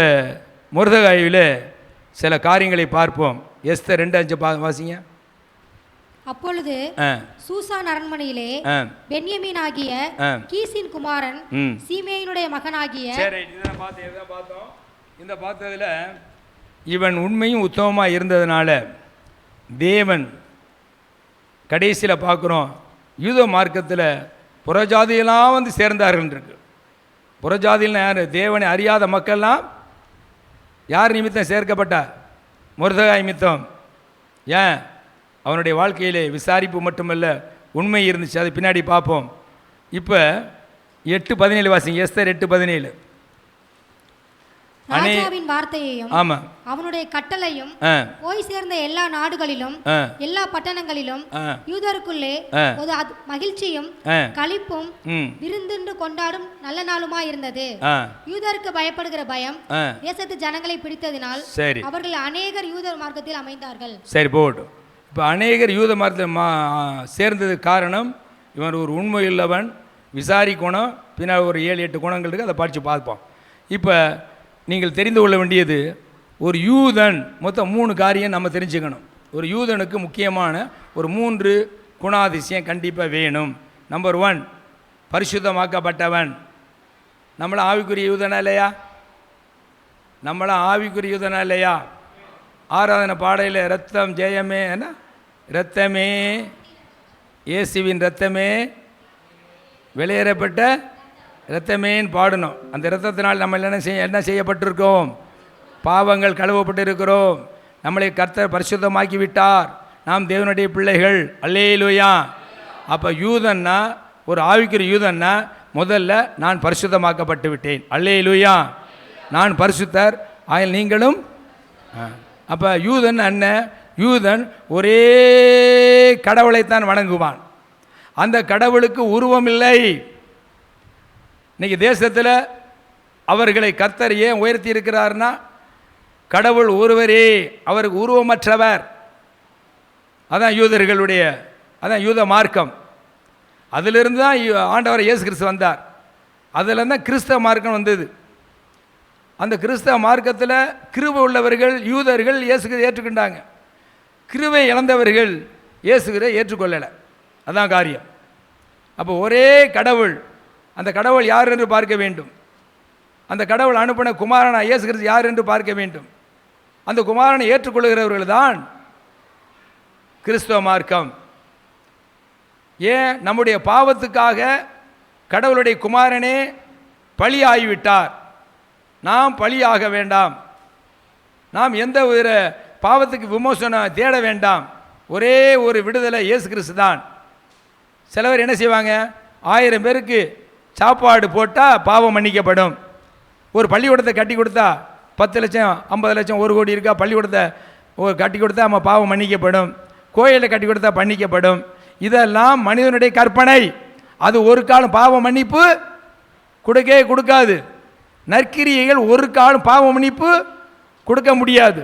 மொர்தெகாயில் சில காரியங்களை பார்ப்போம். எஸ்தர் 2:5 வாசிங்க. அப்பொழுது சூசான் அரண்மனையிலே பென்யமீன் ஆகிய கீசின் குமாரன் சீமேயினுடைய மகனாகிய பார்த்தோம். இந்த பார்த்ததில் இவன் உண்மையும் உத்தமமாக இருந்ததுனால தேவன் கடைசியில் பார்க்குறோம், யூத மார்க்கத்தில் புறஜாதியெல்லாம் வந்து சேர்ந்தார்கள் இருக்கு. புறஜாதியில் யார்? தேவனை அறியாத மக்கள்லாம் யார் நிமித்தம் சேர்க்கப்பட்டார்? மொர்தெகாய் நிமித்தம். ஏன்? அவனுடைய வாழ்க்கையிலே விசாரிப்பு மட்டுமல்ல, உண்மை இருந்துச்சு. அது பின்னாடி பார்ப்போம். இப்போ 8:17 வாசிங்க. எஸ்தர் 8:17. ராஜாவின் வார்த்தையையும் ஆமா அவனுடைய கட்டளையும் போய் சேர்ந்த எல்லா நாடுகளிலும் எல்லா பட்டணங்களிலும் யூதருக்குள்ளே ஒரு மகிழ்ச்சியும் களிப்பும் விருந்துண்டு கொண்டாடும் நல்ல நாளுமா இருந்தது. யூதருக்கு பயப்படுகிற பயம் தேசத்து ஜனங்களை பிடித்ததினால் அவர்கள் அநேகர் யூதர் மார்க்கத்தில் அமைந்தார்கள். சரி போட்டும். இப்போ அநேகர் யூத மார்க்கத்தில் சேர்ந்தது காரணம் இவன் ஒரு உண்மையுள்ளவன், விசாரிக்கணும். பின்னால் ஒரு 7-8 குணங்கள் இருக்குது, அதை படித்து பார்ப்போம். இப்போ நீங்கள் தெரிந்து கொள்ள வேண்டியது, ஒரு யூதன் மொத்தம் 3 காரியம் நம்ம தெரிஞ்சுக்கணும். ஒரு யூதனுக்கு முக்கியமான ஒரு 3 குணாதிசயம் கண்டிப்பாக வேணும். நம்பர் 1, பரிசுத்தமாக்கப்பட்டவன். நம்மளாம் ஆவிக்குரிய யூதனா இல்லையா? நம்மளாம் ஆவிக்குரிய யூதனா இல்லையா? ஆராதனை பாடையில் ரத்தம் ஜெயமே, என்ன ரத்தமே, இயேசுவின் ரத்தமே, வெளியேறப்பட்ட இரத்தமேன்னு பாடணும். அந்த இரத்தத்தினால் நம்ம என்ன செய்யப்பட்டிருக்கோம்? பாவங்கள் கழுவப்பட்டிருக்கிறோம். நம்மளை கர்த்தர் பரிசுத்தமாக்கி விட்டார். நாம் தேவனுடைய பிள்ளைகள். அல்லேலூயா. அப்போ யூதன்னா, ஒரு ஆவிக்குரிய யூதன்னா முதல்ல நான் பரிசுத்தமாக்கப்பட்டு விட்டேன். அல்லேலூயா. நான் பரிசுத்தர், ஆயில் நீங்களும். அப்போ யூதன் என்ன? யூதன் ஒரே கடவுளைத்தான் வணங்குவான். அந்த கடவுளுக்கு உருவம் இல்லை. இன்றைக்கி தேசத்தில் அவர்களை கர்த்தர் ஏன் உயர்த்தி இருக்கிறார்னா, கடவுள் ஒருவரே, அவருக்கு உருவமற்றவர். அதான் யூதர்களுடைய, அதான் யூத மார்க்கம். அதிலிருந்து தான் ஆண்டவர் இயேசு கிறிஸ்து வந்தார். அதில் தான் கிறிஸ்தவ மார்க்கம் வந்தது. அந்த கிறிஸ்தவ மார்க்கத்தில் கிருபை உள்ளவர்கள் யூதர்கள் இயேசுகிற ஏற்றுக்கொண்டாங்க. கிருபை இழந்தவர்கள் இயேசுகிற ஏற்றுக்கொள்ளலை. அதான் காரியம். அப்போ ஒரே கடவுள், அந்த கடவுள் யார் என்று பார்க்க வேண்டும். அந்த கடவுள் அனுப்பின குமாரனா இயேசு கிறிஸ்து யார் என்று பார்க்க வேண்டும். அந்த குமாரனை ஏற்றுக்கொள்கிறவர்கள் தான் கிறிஸ்தவ மார்க்கம். ஏன்? நம்முடைய பாவத்துக்காக கடவுளுடைய குமாரனே பலி ஆகிவிட்டார். நாம் பலியாக வேண்டாம், நாம் எந்த ஒரு பாவத்துக்கு விமோசனம் தேட வேண்டாம். ஒரே ஒரு விடுதலை இயேசு கிறிஸ்து தான். சிலவர் என்ன செய்வாங்க, 1000 பேருக்கு சாப்பாடு போட்டால் பாவம் மன்னிக்கப்படும். ஒரு பள்ளிக்கூடத்தை கட்டி கொடுத்தா 10 லட்சம் 50 லட்சம் 1 கோடி இருக்கா, பள்ளிக்கூடத்தை கட்டி கொடுத்தா நம்ம பாவம் மன்னிக்கப்படும். கோயிலை கட்டி கொடுத்தா மன்னிக்கப்படும். இதெல்லாம் மனிதனுடைய கற்பனை. அது ஒரு காலம் பாவ மன்னிப்பு கொடுக்கவே கொடுக்காது. நற்கிரியைகள் ஒரு காலம் பாவ மன்னிப்பு கொடுக்க முடியாது.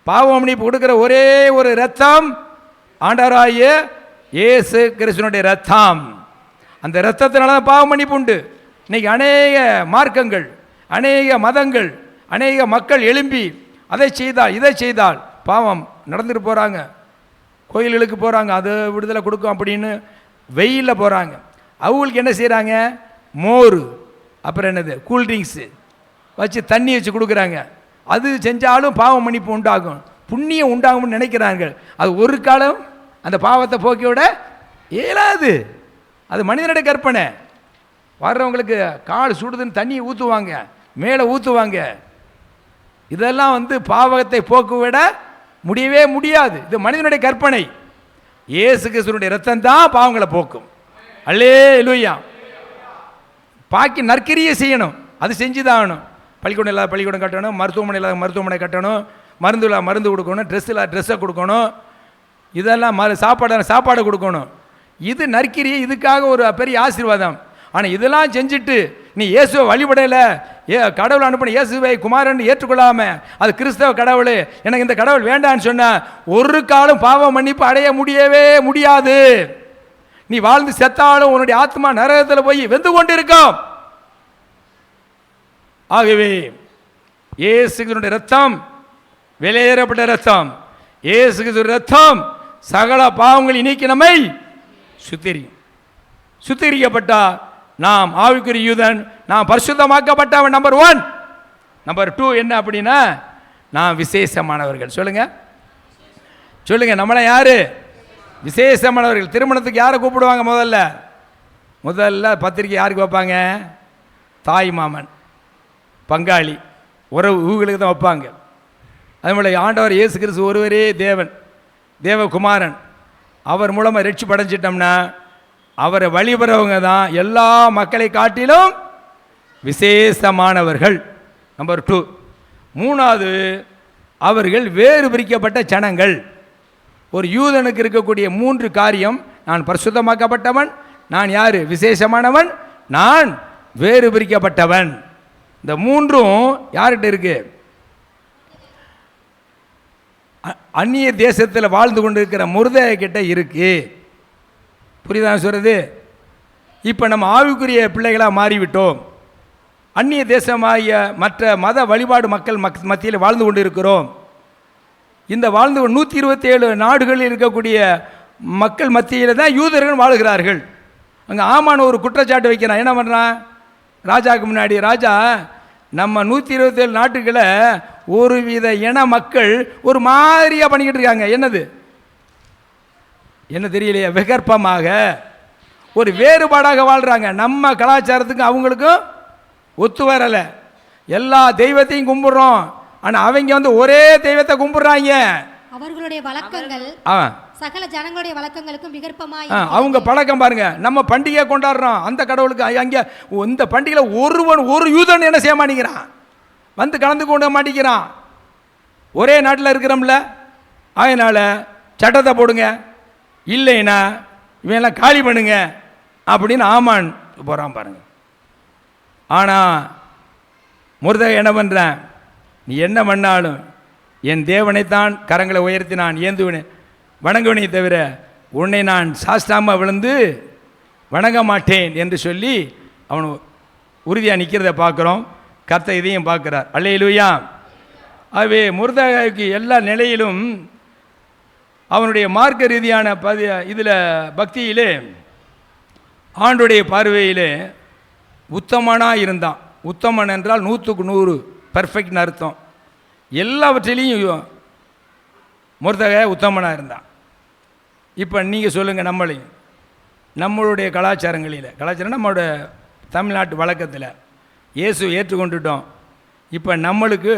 பாவ மன்னிப்பு கொடுக்குற ஒரே ஒரு இரத்தம் ஆண்டவராகிய இயேசு கிறிஸ்துவினுடைய இரத்தம். அந்த இரத்தத்தினால தான் பாவ மன்னிப்பு உண்டு. இன்னைக்கு அநேக மார்க்கங்கள், அநேக மதங்கள், அநேக மக்கள் எழும்பி அதை செய்தால் இதை செய்தால் பாவம் நடந்துட்டு போகிறாங்க. கோயில்களுக்கு போகிறாங்க, அது விடுதலை கொடுக்கும் அப்படின்னு வெயிலில் போகிறாங்க. அவங்களுக்கு என்ன செய்கிறாங்க, மோர் அப்புறம் என்னது கூல்ட்ரிங்க்ஸு வச்சு தண்ணி வச்சு கொடுக்குறாங்க. அது செஞ்சாலும் பாவம் மன்னிப்பு உண்டாகும், புண்ணியம் உண்டாகும்னு நினைக்கிறார்கள். அது ஒரு காலம் அந்த பாவத்தை போக்கி விட இயலாது. அது மனிதனுடைய கற்பனை. வர்றவங்களுக்கு கால் சுடுதுன்னு தண்ணியை ஊற்றுவாங்க, மேலே ஊற்றுவாங்க. இதெல்லாம் பாவத்தை போக்குவிட முடியவே முடியாது. இது மனிதனுடைய கற்பனை. இயேசு கிறிஸ்துவினுடைய இரத்தம் தான் பாவங்களை போக்கும். அல்லேலூயா. பாக்கி நற்கிரியை செய்யணும், அது செஞ்சு தான் ஆகணும். பள்ளிக்கூடம் இல்லாத பள்ளிக்கூடம் கட்டணும், மருத்துவமனை இல்லாத மருத்துவமனை கட்டணும், மருந்து இல்லாத மருந்து கொடுக்கணும், ட்ரெஸ் இல்லாத ட்ரெஸ்ஸை கொடுக்கணும், இதெல்லாம் சாப்பாடு கொடுக்கணும். இது நற்கிரியை, இதுக்காக ஒரு பெரிய ஆசீர்வாதம். ஆனால் இதெல்லாம் செஞ்சுட்டு நீ இயேசுவை வழிபடலை, கடவுள் அனுப்பின இயேசுவை குமாரன் ஏற்றுக்கொள்ளாமல் அது கிறிஸ்தவ கடவுள், எனக்கு இந்த கடவுள் வேண்டான்னு சொன்ன ஒரு காலம் பாவ மன்னிப்பு அடைய முடியவே முடியாது. நீ வாழ்ந்து செத்தாலும் உன்னுடைய ஆத்மா நரகத்தில் போய் வெந்து கொண்டு இருக்கும். ஆகவே இயேசுவினுடைய ரத்தம் வெளியேறப்பட்ட ரத்தம், இயேசுவினுடைய ரத்தம் சகல பாவங்களை நீக்கி நம்மை சுத்திகரிக்கப்பட்டார். நாம் ஆவிக்குரிய யூதன், நாம் பரிசுத்தமாக்கப்பட்டவன். நம்பர் 1. நம்பர் 2 என்ன அப்படின்னா, நாம் விசேஷமானவர்கள். சொல்லுங்க சொல்லுங்க, நம்மள யாரு? விசேஷமானவர்கள். திருமணத்துக்கு யாரை கூப்பிடுவாங்க? முதல்ல பத்திரிக்கை யாருக்கு வைப்பாங்க? தாய் மாமன் பங்காளி உறவு ஊர்களுக்கு தான் வைப்பாங்க. அதேபோல் ஆண்டவர் இயேசு கிறிஸ்து ஒருவரே தேவன், தேவகுமாரன். அவர் மூலமாக ரட்சிப்பு அடைஞ்சிட்டோம்னா அவரை வழிபடுறவங்க தான் எல்லா மக்களை காட்டிலும் விசேஷமானவர்கள். நம்பர் 2. 3வது, அவர்கள் வேறு பிரிக்கப்பட்ட ஜனங்கள். ஒரு யூதனுக்கு இருக்கக்கூடிய 3 காரியம்: நான் பரிசுத்தமாக்கப்பட்டவன், நான் யார்? விசேஷமானவன், நான் வேறு பிரிக்கப்பட்டவன். இந்த 3ம் யார்கிட்ட இருக்கு? அந்நிய தேசத்தில் வாழ்ந்து கொண்டு இருக்கிற முருதைய கிட்ட இருக்கு. புரியுதா சொல்றது? இப்போ நம்ம ஆவிக்குரிய பிள்ளைகளாக மாறிவிட்டோம். அந்நிய தேசமாகிய மற்ற மத வழிபாடு மக்கள் மத்தியில் வாழ்ந்து கொண்டு இருக்கிறோம். இந்த வாழ்ந்து 127 நாடுகளில் இருக்கக்கூடிய மக்கள் மத்தியில் தான் யூதர்கள் வாழுகிறார்கள். அங்கே ஆமான ஒரு குற்றச்சாட்டு வைக்கிறான். என்ன பண்ணுறான்? ராஜாவுக்கு முன்னாடி, ராஜா, நம்ம 127 நாட்டுகளை ஒருவித இன மக்கள் ஒரு மாதிரியாக பண்ணிக்கிட்டு இருக்காங்க. என்னது என்ன தெரியலையே, விகற்பமாக ஒரு வேறுபாடாக வாழ்கிறாங்க. நம்ம கலாச்சாரத்துக்கும் அவங்களுக்கும் ஒத்து வரலை. எல்லா தெய்வத்தையும் கும்பிடுறோம், ஆனால் அவங்க ஒரே தெய்வத்தை கும்பிடுறாங்க. அவர்களுடைய வழக்கங்கள் சகல ஜனங்களுடைய வழக்கங்களுக்கும் விகற்பமாய் அவங்க பழக்கம் பாருங்க. நம்ம பண்டிகை கொண்டாடுறோம், அந்த கடவுளுக்கு அங்கே இந்த பண்டிகையில் ஒரு யூதன் என்ன செய்ய மாட்டேங்கிறான், கலந்து கொண்டு மாட்டேங்கிறான். ஒரே நாட்டில் இருக்கிறோம்ல, அதனால் சட்டத்தை போடுங்க, இல்லைன்னா இவெல்லாம் காலி பண்ணுங்க அப்படின்னு ஆமான் போகிறான் பாருங்க. ஆனால் முருதை என்ன பண்ணுறேன், நீ என்ன பண்ணாலும் என் தேவனைத்தான் கரங்களை உயர்த்தி நான் ஏந்துவேன் வணங்குவனை தவிர உன்னை நான் சாஸ்தாம விழுந்து வணங்க மாட்டேன் என்று சொல்லி அவன் உறுதியாக நிற்கிறத பார்க்குறோம். கர்த்தர் இதையும் பார்க்குறார். அல்லேலூயா. ஆகவே முருதைக்கு எல்லா நிலையிலும் அவனுடைய மார்க்க ரீதியான இதில் பக்தியிலே ஆண்டுடைய பார்வையில் உத்தமனாக இருந்தான். உத்தமன் என்றால் 100க்கு 100 பர்ஃபெக்ட்னு அர்த்தம். எல்லாவற்றிலையும் மொர்தெகாய் உத்தமனாக இருந்தான். இப்போ நீங்கள் சொல்லுங்கள், நம்மளுடைய கலாச்சாரம் நம்மளோட தமிழ்நாட்டு வழக்கத்தில் இயேசு ஏற்றுக்கொண்டுட்டோம். இப்போ நம்மளுக்கு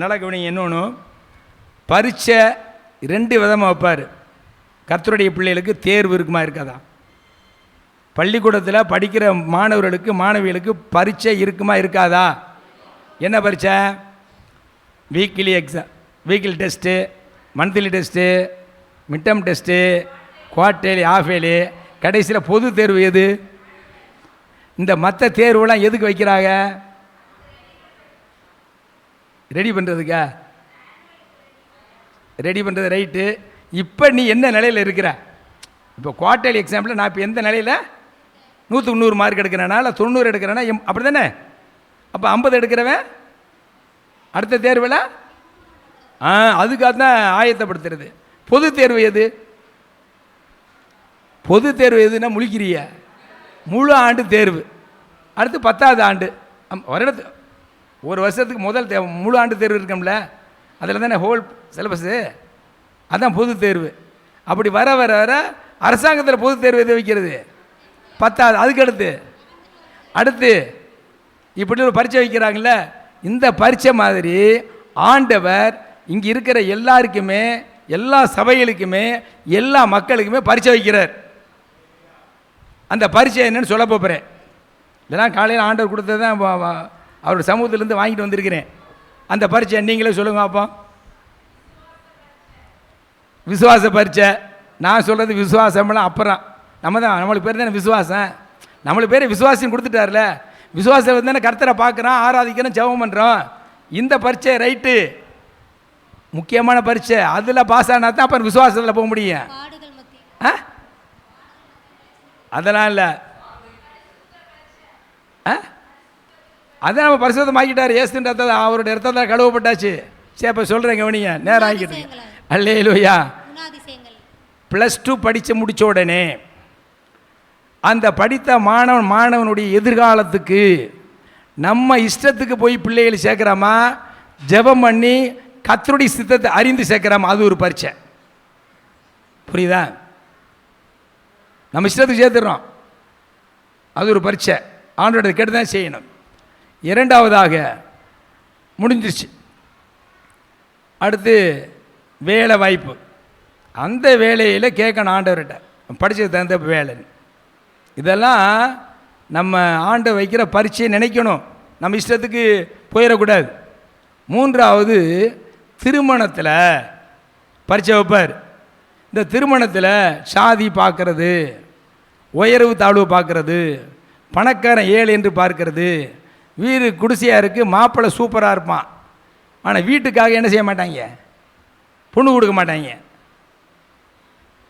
நல்லா கவனிங்க, என்னொன்று பரீட்சை 2 விதமாக வைப்பார். கர்த்தருடைய பிள்ளைகளுக்கு தேர்வு இருக்குமா இருக்காதா? பள்ளிக்கூடத்தில் படிக்கிற மாணவிகளுக்கு பரீட்சை இருக்குமா இருக்காதா? என்ன பரீட்சை? Weekly exam, weekly test, monthly test, midterm test, quarterly, half yearly, கடைசியில் பொது தேர்வு. எது? இந்த மற்ற தேர்வுலாம் எதுக்கு வைக்கிறாங்க? ரெடி பண்ணுறதுக்கா? ரெடி பண்ணுறது ரைட்டு. இப்போ நீ என்ன நிலையில் இருக்கிற? இப்போ குவார்டர்லி எக்ஸாம்பிள் நான் இப்போ எந்த நிலையில் 100க்கு 100 மார்க் எடுக்கிறேனா இல்லை 90 எடுக்கிறேன்னா அப்படி தானே? அப்போ 50 எடுக்கிறவன் அடுத்த தேர்வில் அதுக்காக தான் ஆயத்தப்படுத்துறது. பொது தேர்வு எது? பொது தேர்வு எதுன்னா முழிக்கிறிய முழு ஆண்டு தேர்வு. அடுத்து 10வது ஆண்டு ஒரு வருஷத்துக்கு முதல் முழு ஆண்டு தேர்வு இருக்கோம்ல, அதில் தானே ஹோல் சிலபஸ்ஸு, அதுதான் பொது தேர்வு. அப்படி வர வர வர அரசாங்கத்தில் பொது தேர்வு எது வைக்கிறது? 10வது. அதுக்கு அடுத்து இப்படி ஒரு பரீட்சை வைக்கிறாங்கள. இந்த பரீட்சை மாதிரி ஆண்டவர் இங்கே இருக்கிற எல்லாருக்குமே, எல்லா சபைகளுக்குமே, எல்லா மக்களுக்குமே பரீட்சை வைக்கிறார். அந்த பரீட்சை என்னன்னு சொல்ல போகிறேன். இதெல்லாம் காலையில் ஆண்டவர் கொடுத்தது தான் அவரோட சமூகத்திலேருந்து வாங்கிட்டு வந்திருக்கிறேன். அந்த பரீட்சை நீங்களே சொல்லுங்க அப்போ. விசுவாச பரீட்சை. நான் சொல்கிறது விசுவாசம்லாம் அப்புறம். நம்மளுக்கு பேர் தானே விசுவாசம். நம்மளுக்கு பேர் விசுவாசம் கொடுத்துட்டார்ல. விசுவாசம் தானே கர்த்தரை பார்க்குறோம், ஆராதிக்கிறோம், ஜெபம் பண்ணுறோம். இந்த பரீட்சை ரைட்டு, முக்கியமான பரீட்சை. அதில் பாஸ் ஆனால் தான் அப்புறம் விசுவாசத்தில் போக முடியும். அதெல்லாம் இல்லை. அதான் நம்ம பரிசுத்தமாக்கிட்டார். ஏசுன்ற அவருடைய ரத்தத்தில் கழுவப்பட்டாச்சு. சரி, அப்போ சொல்கிறேன் கவனிங்க, நேரம் ஆகிக்கிட்டு. அல்லேலூயா. +2 படித்து முடித்த உடனே அந்த படித்த மாணவனுடைய எதிர்காலத்துக்கு நம்ம இஷ்டத்துக்கு போய் பிள்ளைகளை சேர்க்குறாமா, ஜெபம் பண்ணி கர்த்தருடைய சித்தத்தை அறிந்து சேர்க்குறாமா, அது ஒரு பரீட்சை. புரியுதா? நம்ம இஷ்டத்துக்கு சேர்த்துடுறோம், அது ஒரு பரீட்சை. ஆண்டோட கேட்டு தான் செய்யணும். 2வதாக முடிஞ்சிருச்சு. அடுத்து வேலை வாய்ப்பு. அந்த வேலையில் கேட்கணும் ஆண்டவர்கிட்ட, படித்தது தகுந்த வேலை. இதெல்லாம் நம்ம ஆண்டை வைக்கிற பரீட்சையை நினைக்கணும். நம்ம இஷ்டத்துக்கு போயிடக்கூடாது. 3வது திருமணத்தில் பரீட்சை வைப்பார். இந்த திருமணத்தில் சாதி பார்க்கறது, உயர்வு தாழ்வு பார்க்கறது, பணக்காரன் ஏழை என்று பார்க்கறது. வீடு குடிசையாக இருக்குது, மாப்பிள்ளை சூப்பராக இருப்பான், ஆனால் வீட்டுக்காக என்ன செய்ய மாட்டாங்க, பொண்ணு கொடுக்க மாட்டாங்க.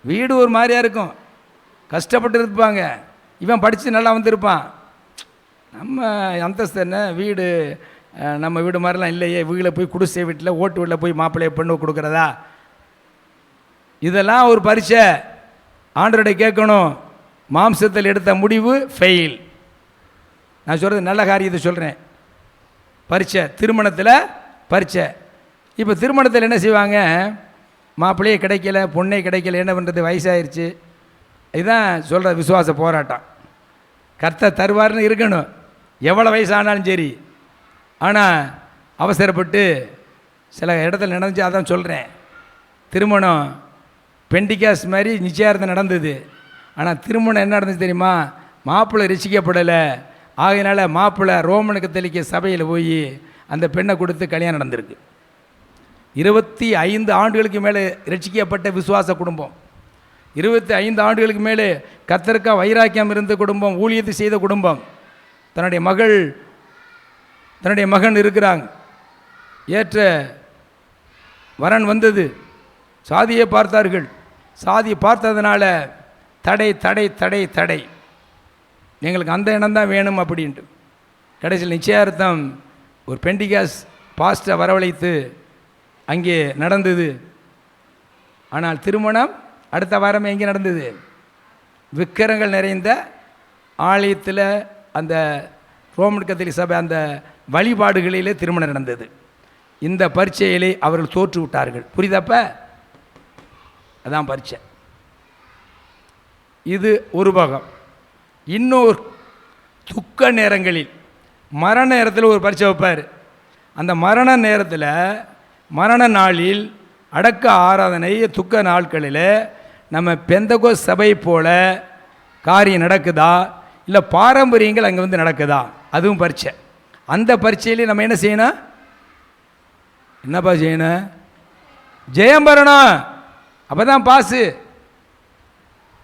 வீடு ஒரு மாதிரியாக இருக்கும், கஷ்டப்பட்டு இருப்பாங்க. இவன் படித்து நல்லா வந்திருப்பான். நம்ம அந்தஸ்து என்ன, வீடு நம்ம வீடு மாதிரிலாம் இல்லையே, வீட்டில் போய் குடிசை வீட்டில் ஓட்டு வீட்டில் போய் மாப்பிள்ளையை பெண்ணு கொடுக்குறதா? இதெல்லாம் ஒரு பரீட்சை. ஆண்டவரை கேட்கணும். மாம்சத்தில் எடுத்த முடிவு ஃபெயில். நான் சொல்கிறது நல்ல காரியத்தை சொல்கிறேன். பரீட்சை, திருமணத்தில் பரீட்சை. இப்போ திருமணத்தில் என்ன செய்வாங்க, மாப்பிள்ளையே கிடைக்கல, பொண்ணே கிடைக்கல, என்ன பண்ணுறது, வயசாயிருச்சு. இதுதான் சொல்கிற விசுவாச போராட்டம். கர்த்தர் தருவார்னு இருக்கணும், எவ்வளோ வயசானாலும் சரி. ஆனால் அவசரப்பட்டு சில இடத்துல நடந்துச்சு, அதான் சொல்கிறேன். திருமணம் பெண்டிகாஸ் மாதிரி நிச்சயார்த்தம் நடந்தது. ஆனால் திருமணம் என்ன நடந்துச்சு தெரியுமா, மாப்பிள்ளை ரசிக்கப்படலை. ஆகையினால மாப்பிள்ளை ரோமன் கத்தோலிக்க சபையில் போய் அந்த பெண்ணை கொடுத்து கல்யாணம் நடந்திருக்கு. 25 ஆண்டுகளுக்கு மேலே ரட்சிக்கப்பட்ட விசுவாச குடும்பம், 25 ஆண்டுகளுக்கு மேலே கர்த்தருக்கா வைராக்கியம் இருந்த குடும்பம், ஊழியத்தை செய்த குடும்பம். தன்னுடைய மகன் இருக்கிறாங்க. ஏற்ற வரன் வந்தது. சாதியை பார்த்தார்கள். சாதி பார்த்ததுனால தடை தடை தடை தடை, எங்களுக்கு அந்த இடம் தான் வேணும் அப்படின்ட்டு. கடைசியில் நிச்சயார்த்தம் ஒரு பெண்டிகாஸ் பாஸ்டரை வரவழைத்து அங்கே நடந்தது. ஆனால் திருமணம் அடுத்த வாரமே எங்கே நடந்தது, விக்கிரங்கள் நிறைந்த ஆலயத்தில் அந்த ரோமன் கத்தோலிக்க சபை அந்த வழிபாடுகளிலே திருமணம் நடந்தது. இந்த பரீட்சையிலே அவர்கள் தோற்று விட்டார்கள். புரியுதப்ப? அதான் பரீட்சை. இது ஒரு பாகம். இன்னொரு துக்க நேரங்களில் மரண நேரத்தில் ஒரு பரீட்சை வைப்பார். அந்த மரண நேரத்தில் மரண நாளில் அடக்க ஆராதனை துக்க நாட்களில் நம்ம பெந்தகோஸ்து சபை போல காரியம் நடக்குதா, இல்லை பாரம்பரியங்கள் அங்கே வந்து நடக்குதா, அதுவும் பரீட்சை. அந்த பரீட்சையிலே நம்ம என்ன செய்யணும்? என்னப்பா செய்யணும்? ஜெயம் பெறணும். அப்போ தான் பாஸு.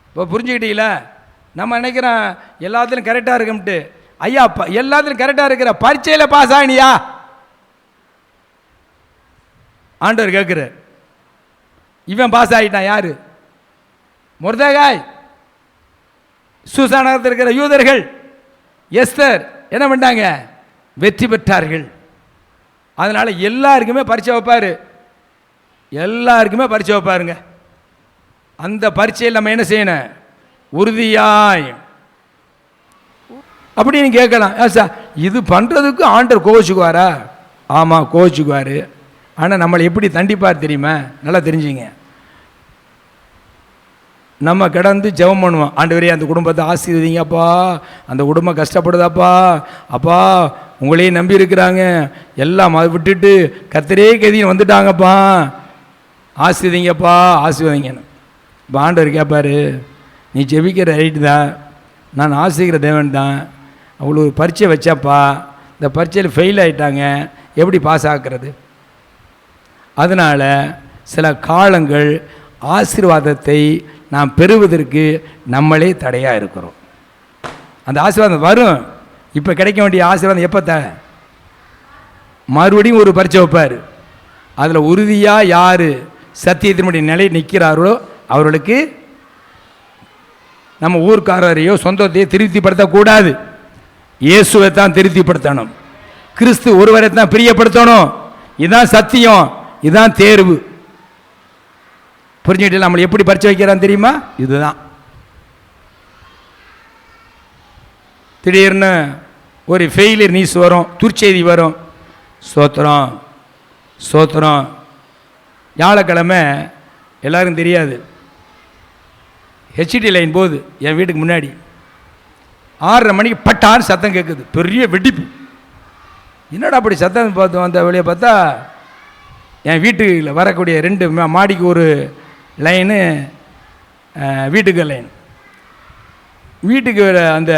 இப்போ புரிஞ்சுக்கிட்டீங்களா? நம்ம நினைக்கிறோம் எல்லாத்துலையும் கரெக்டாக இருக்கும்ட்டு. ஐயா எல்லாத்துலையும் கரெக்டாக இருக்கிற பரீட்சையில் பாஸ் ஆகினியா? ஆண்டவர் கேட்குறார். இவன் பாஸ் ஆகிட்டான். யார்? மொர்தெகாய், சூசானகத்தில் இருக்கிற யூதர்கள், எஸ்தர் என்ன பண்ணாங்க? வெற்றி பெற்றார்கள். அதனால் எல்லாருக்குமே பரீட்சை வைப்பார். எல்லாருக்குமே பரீட்சை வைப்பாருங்க. அந்த பரீட்சையில் நம்ம என்ன செய்யணும்? உறுதியாய் அப்படின்னு கேட்கலாம். சார் இது பண்ணுறதுக்கு ஆண்டவர் கோவிச்சுக்குவாரா? ஆமாம், கோவிச்சுக்குவார். ஆனால் நம்மளை எப்படி தண்டிப்பார் தெரியுமா? நல்லா தெரிஞ்சுங்க. நம்ம கிடந்து ஜெபம் பண்ணுவோம், ஆண்டவரே அந்த குடும்பத்தை ஆசீர்வதிங்கப்பா, அந்த குடும்பம் கஷ்டப்படுதாப்பா, அப்பா உங்களையும் நம்பி இருக்கிறாங்க, எல்லாம் அதை விட்டுட்டு கர்த்தரே கதின்னு வந்துட்டாங்கப்பா, ஆசீர்வதிங்கப்பா ஆசீர்வதிங்கன்னு. இப்போ ஆண்டவர் கேட்பார், நீ ஜெபிக்கிற ரைட்டு தான், நான் ஆசீர்வதிக்கிற தேவன் தான், அவ்வளோ பரீட்சை வச்சாப்பா, இந்த பரீட்சையில் ஃபெயில் ஆகிட்டாங்க, எப்படி பாஸ் ஆக்குறது? அதனால் சில காலங்கள் ஆசீர்வாதத்தை நாம் பெறுவதற்கு நம்மளே தடையாக இருக்கிறோம். அந்த ஆசீர்வாதம் வரும். இப்போ கிடைக்க வேண்டிய ஆசீர்வாதம் எப்போ மறுபடியும் ஒரு பரீட்சை வைப்பார். அதில் உறுதியாக யார் சத்தியத்தினுடைய நிலை நிற்கிறார்களோ அவர்களுக்கு நம்ம ஊர்க்காரரையோ சொந்தத்தையோ திருப்திப்படுத்தக்கூடாது. இயேசுவை தான் திருப்திப்படுத்தணும். கிறிஸ்து ஒருவரை தான் பிரியப்படுத்தணும். இதுதான் சத்தியம், இதுதான் தேர்வு. புரிஞ்சுக்கிட்டு நம்மளை எப்படி பரீட்சை வைக்கிறான்னு தெரியுமா? இதுதான். திடீர்னு ஒரு ஃபெயிலியர் நியூஸ் வரும், துர்ச்செய்தி வரும். சோத்திரம் சோத்திரம். வியாழக்கிழமை எல்லாருக்கும் தெரியாது, ஹெச்டி லைன் போகுது என் வீட்டுக்கு முன்னாடி. 6:30 மணிக்கு பட்டான்னு சத்தம் கேட்குது, பெரிய வெடிப்பு. என்னடா அப்படி சத்தம் பார்த்து வந்த வெளியே பார்த்தா என் வீட்டுக்கு வரக்கூடிய 2 மாடிக்கு ஒரு லைனு, வீட்டுக்கு லைன். வீட்டுக்கு அந்த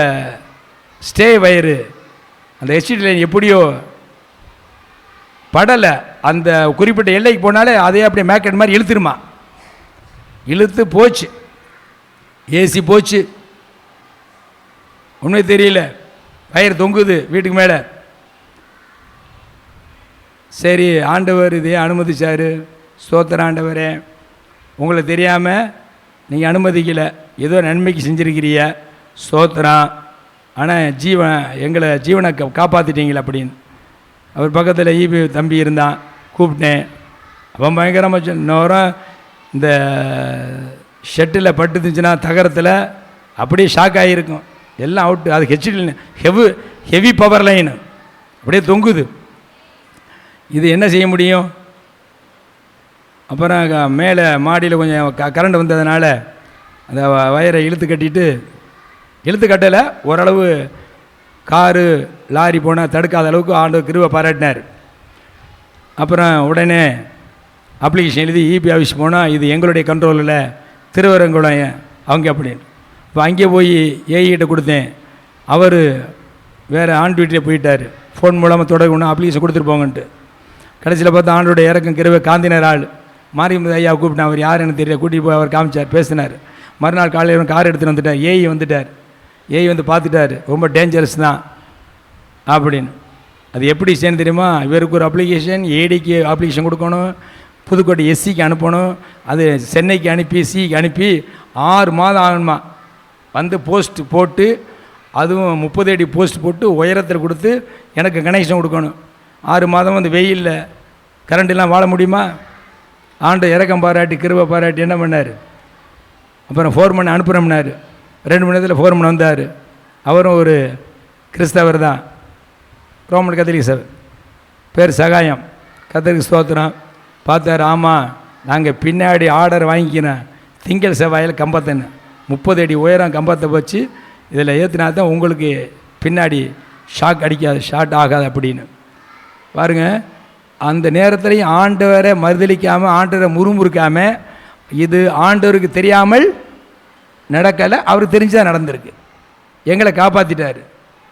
ஸ்டே வயரு, அந்த ஹெச்டி லைன் எப்படியோ படலை, அந்த குறிப்பிட்ட எல்லைக்கு போனாலே அதே அப்படியே மேக்கெட் மாதிரி இழுத்துருமா. இழுத்து போச்சு, ஏசி போச்சு, உண்மை தெரியல, வயர் தொங்குது வீட்டுக்கு மேலே. சரி, ஆண்டவர் இதே அனுமதிச்சார். ஸ்தோத்திர ஆண்டவரே, உங்களுக்கு தெரியாமல் நீங்கள் அனுமதிக்கலை, ஏதோ நன்மைக்கு செஞ்சுருக்கிறிய, ஸ்தோத்திரம். ஆனால் எங்களை ஜீவனை காப்பாற்றிட்டீங்களே அப்படின்னு. அவர் பக்கத்தில் ஈபி தம்பி இருந்தான், கூப்பிட்டேன். அவன் பயங்கரமாக இன்னொரு இந்த ஷெட்டில் பட்டுச்சுன்னா தகரத்தில் அப்படியே ஷாக் ஆகியிருக்கும், எல்லாம் அவுட்டு. அது ஹெவி பவர் லைன் அப்படியே தொங்குது. இது என்ன செய்ய முடியும்? அப்புறம் மேலே மாடியில் கொஞ்சம் கரண்ட் வந்ததுனால அந்த வயரை இழுத்து கட்டலை, ஓரளவு காரு லாரி போனால் தடுக்காத அளவுக்கு ஆண்டவர் கிருபை பாராட்டினார். அப்புறம் உடனே அப்ளிகேஷன் எழுதி இபி ஆஃபீஸ் போனால், இது எங்களுடைய கண்ட்ரோலில் திருவரங்குளம் அவங்க அப்படின்னு. இப்போ அங்கே போய் ஏஇகிட்ட கொடுத்தேன். அவர் வேறு ஆன் டியூட்டியில் போயிட்டார். ஃபோன் மூலமாக தொடர்பு அப்ளிகேஷன் கொடுத்துட்டு போங்கன்ட்டு. கடைசியில் பார்த்தா ஆண்டோடைய இறக்கம் கிருபை காந்தினர் ஆள் மாரியம்மது ஐயா கூப்பிட்டேன். அவர் யாருன்னு தெரியல, கூட்டிகிட்டு போய் அவர் காமிச்சார், பேசினார். மறுநாள் காலையில் கார் எடுத்துகிட்டு வந்துட்டார். ஏஇ வந்துட்டார். ஏஇ வந்து பார்த்துட்டார், ரொம்ப டேஞ்சரஸ் தான் அப்படின்னு. அது எப்படி செய்யணும் தெரியுமா? இவருக்கு ஒரு அப்ளிகேஷன், ஏடிக்கு அப்ளிகேஷன் கொடுக்கணும், புதுக்கோட்டை எஸ்சிக்கு அனுப்பணும், அது சென்னைக்கு அனுப்பி சிக்கு அனுப்பி 6 மாதம் ஆகணுமா. வந்து போஸ்ட் போட்டு, அதுவும் 30 அடி போஸ்ட் போட்டு உயரத்தில் கொடுத்து எனக்கு கனெக்ஷன் கொடுக்கணும். 6 மாதம் வந்து வெயிலில் கரண்ட்டெல்லாம் வாழ முடியுமா? ஆண்டு இறக்கம் பாராட்டி கிருபை பாராட்டி என்ன பண்ணார்? அப்புறம் ஃபோர்மேன் அனுப்புகிறோம்னார். 2 மணி நேரத்தில் ஃபோர்மேன் வந்தார். அவரும் ஒரு கிறிஸ்தவர் தான், ரோமன் கத்தோலிக்க சபை, பேர் சகாயம். கர்த்தருக்கு ஸ்தோத்திரம். பார்த்தார், ஆமாம் நாங்கள் பின்னாடி ஆர்டர் வாங்கிக்கினேன், திங்கள் செவ்வாயில் கம்பத்தைன்னு 30 அடி உயரம் கம்பத்தை வச்சு இதில் ஏற்றினா தான் உங்களுக்கு பின்னாடி ஷாக் அடிக்காது, ஷார்ட் ஆகாது அப்படின்னு. பாருங்கள், அந்த நேரத்துலையும் ஆண்டவரை மறுதளிக்காமல், ஆண்டவரை முறுமுறுக்காமல், இது ஆண்டவருக்கு தெரியாமல் நடக்கலை, அவருக்கு தெரிஞ்சுதான் நடந்திருக்கு. எங்களை காப்பாற்றிட்டார்.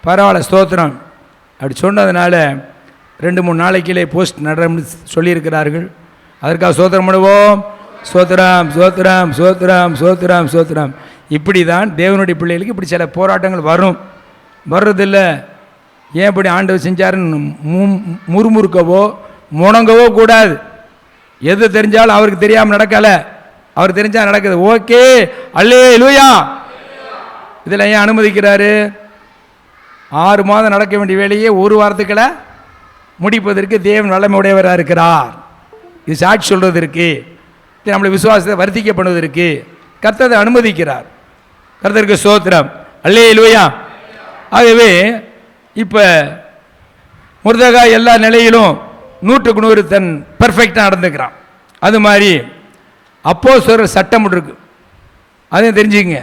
பரவாயில்ல, ஸ்தோத்திரம். அப்படி சொன்னதுனால 2-3 நாளைக்கிலே போஸ்ட் நடன்னு சொல்லியிருக்கிறார்கள். அதற்காக ஸ்தோத்திரம் பண்ணுவோம். ஸ்தோத்திரம், ஸ்தோத்திரம், ஸ்தோத்திரம், ஸ்தோத்திரம், ஸ்தோத்திரம். இப்படி தான் தேவனுடைய பிள்ளைகளுக்கு இப்படி சில போராட்டங்கள் வர்றதில்ல. ஏன் இப்படி ஆண்டவர் செஞ்சாருன்னு முறுமுறுக்கவோ முணங்கவோ கூடாது. எது தெரிஞ்சாலும் அவருக்கு தெரியாமல் நடக்கலை, அவர் தெரிஞ்சால் நடக்குது. ஓகே, அல்லேலூயா. இதில் ஏன் அனுமதிக்கிறாரு? 6 மாதம் நடக்க வேண்டிய வேலையை 1 வாரத்துக்குள்ள முடிப்பதற்கு தேவன் வல்லமை உடையவராக இருக்கிறார். இது சாட்சி சொல்வதற்கு, இது நம்மளை விசுவாசத்தை வர்த்திக்க பண்ணுவதற்கு கர்த்தரை அனுமதிக்கிறார். கர்த்தருக்கு ஸ்தோத்திரம், அல்லேலூயா. ஆகவே இப்போ முர்தகாய் எல்லா நிலையிலும் 100க்கு 100 தன் பெர்ஃபெக்டாக நடந்துக்கிறான். அது மாதிரி அப்போஸ்தலர் சட்டம் இருக்கு, அதையும் தெரிஞ்சுக்கங்க.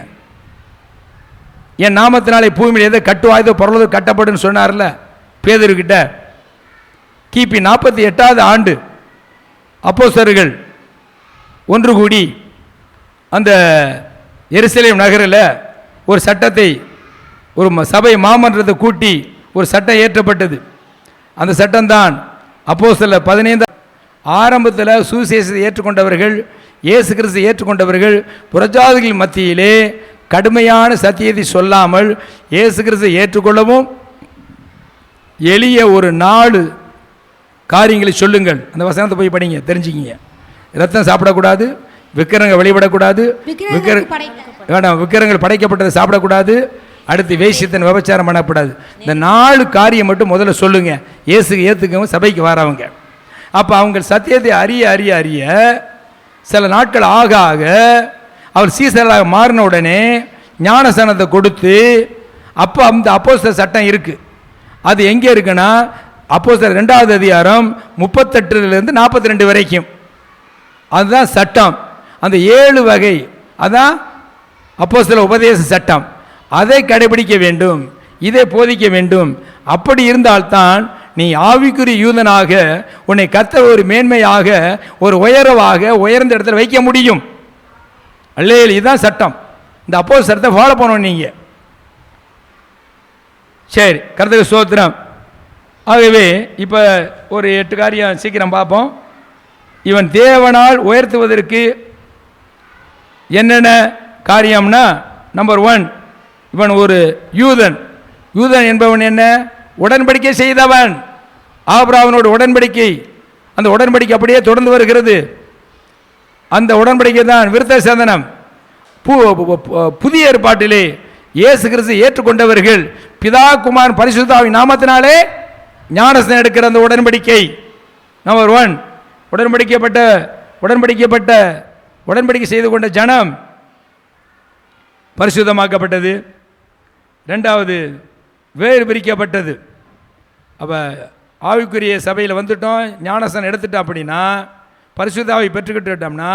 என் நாமத்தினாலே பூமியில் எதை கட்டுவாய்தோ பரலோது கட்டப்படுன்னு சொன்னார்ல பேதுருக்கிட்ட. கிபி 48வது ஆண்டு அப்போஸ்தலர்கள் ஒன்று கூடி அந்த எருசலேம் நகரில் ஒரு சட்டத்தை, ஒரு சபை மாமன்றத்தை கூட்டி ஒரு சட்டம் ஏற்றப்பட்டது. அந்த சட்டம்தான் அப்போஸ்தலர் 15 ஆரம்பத்தில் சுவிசேஷத்தை ஏற்றுக்கொண்டவர்கள், இயேசு கிறிஸ்து ஏற்றுக்கொண்டவர்கள் புறஜாதிகள் மத்தியிலே கடுமையான சத்தியத்தை சொல்லாமல் இயேசு கிறிஸ்து ஏற்றுக்கொள்ளவும் எளிய ஒரு 4 காரியங்களை சொல்லுங்கள். அந்த வசனத்தை போய் படிங்க, தெரிஞ்சுக்கிங்க. ரத்தம் சாப்பிடக்கூடாது, விக்கிரங்கள் வழிபடக்கூடாது, விக்கிரங்கள் படைக்கப்பட்டதை சாப்பிடக்கூடாது, அடுத்து வேசியத்தின் விபச்சாரம் பண்ணக்கூடாது. இந்த 4 காரியம் மட்டும் முதல்ல சொல்லுங்க. இயேசுக்கு ஏற்றுக்கவும் சபைக்கு வரவங்க. அப்போ அவங்க சத்தியத்தை அறிய அறிய அறிய சில நாட்கள் ஆக ஆக அவர் சீசராக மாறின உடனே ஞானஸ்நானத்தை கொடுத்து, அப்போ அந்த அப்போஸ்தலர் சட்டம் இருக்குது. அது எங்கே இருக்குன்னா அப்போஸ்தலர் 2வது அதிகாரம் 38லிருந்து 42 வரைக்கும். அதுதான் சட்டம். அந்த 7 வகை அதான் அப்போஸ்தலர் உபதேச சட்டம். அதை கடைபிடிக்க வேண்டும், இதை போதிக்க வேண்டும். அப்படி இருந்தால்தான் நீ ஆவிக்குரிய யூதனாக உன்னை கர்த்தர் ஒரு மேன்மையாக, ஒரு உயர்ந்த இடத்துல வைக்க முடியும். அல்லேலூயா. இதுதான் சட்டம். இந்த அப்போஸ்தலர் சட்டத்தை ஃபாலோ பண்ணணும் நீங்கள். சரி, கர்த்தருக்கு ஸ்தோத்திரம். ஆகவே இப்போ ஒரு 8 காரியம் சீக்கிரம் பார்ப்போம். இவன் தேவனால் உயர்த்துவதற்கு என்னென்ன காரியம்னா, நம்பர் 1, இவன் ஒரு யூதன். யூதன் என்பவன் என்ன? உடன்படிக்கை செய்தவன். ஆபிரகாமோடு உடன்படிக்கை, அந்த உடன்படிக்கை அப்படியே தொடர்ந்து வருகிறது. அந்த உடன்படிக்கை தான் விருத்த சேதனம். புதிய ஏற்பாட்டிலே இயேசு கிறிஸ்து ஏற்றுக்கொண்டவர்கள் பிதா குமாரன் பரிசுத்த ஆவியின் நாமத்தினாலே ஞானஸ்நானம் எடுக்கிற அந்த உடன்படிக்கை நம்பர் 1. உடன்படிக்கை செய்து கொண்ட ஜனம் பரிசுத்தமாக்கப்பட்டது. 2வது வேறு பிரிக்கப்பட்டது. அப்போ ஆவிக்குரிய சபையில் வந்துட்டோம், ஞானஸ்நானம் எடுத்துட்டோம் அப்படின்னா, பரிசுத்த ஆவி பெற்றுக்கிட்டோம்னா,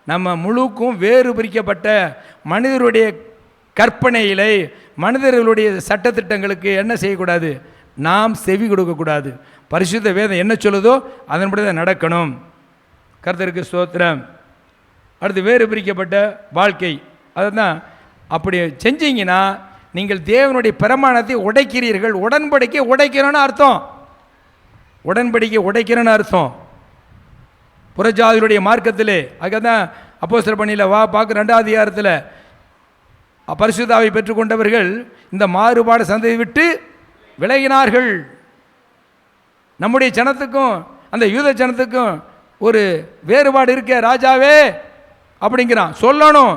நம்ம முழுக்கும் வேறு பிரிக்கப்பட்ட மனிதருடைய கற்பனையிலே, மனிதர்களுடைய சட்டத்திட்டங்களுக்கு என்ன செய்யக்கூடாது? நாம் செவி கொடுக்கக்கூடாது. பரிசுத்த வேதம் என்ன சொல்லுதோ அதன்படி தான் நடக்கணும். கர்த்தருக்கு ஸ்தோத்திரம். அடுத்து வேறு பிரிக்கப்பட்ட வாழ்க்கை. அதுதான் அப்படி செஞ்சீங்கன்னா நீங்கள் தேவனுடைய பிரமாணத்தை உடைக்கிறீர்கள். உடன்படிக்கை உடைக்கிறோன்னு அர்த்தம். உடன்படிக்கை உடைக்கிறோன்னு அர்த்தம். புறஜாதியுடைய மார்க்கத்திலே. அதுதான் அப்போஸ்தலர் பணியில் பார்க்க 2வது அதிகாரத்தில் பரிசுத்த ஆவியை பெற்றுக்கொண்டவர்கள் இந்த மாறுபாடு சந்ததியை விட்டு விலகினார்கள். நம்முடைய ஜனத்துக்கும் அந்த யூத ஜனத்துக்கும் ஒரு வேறுபாடு இருக்க ராஜாவே அப்படிங்கிறான். சொல்லணும்.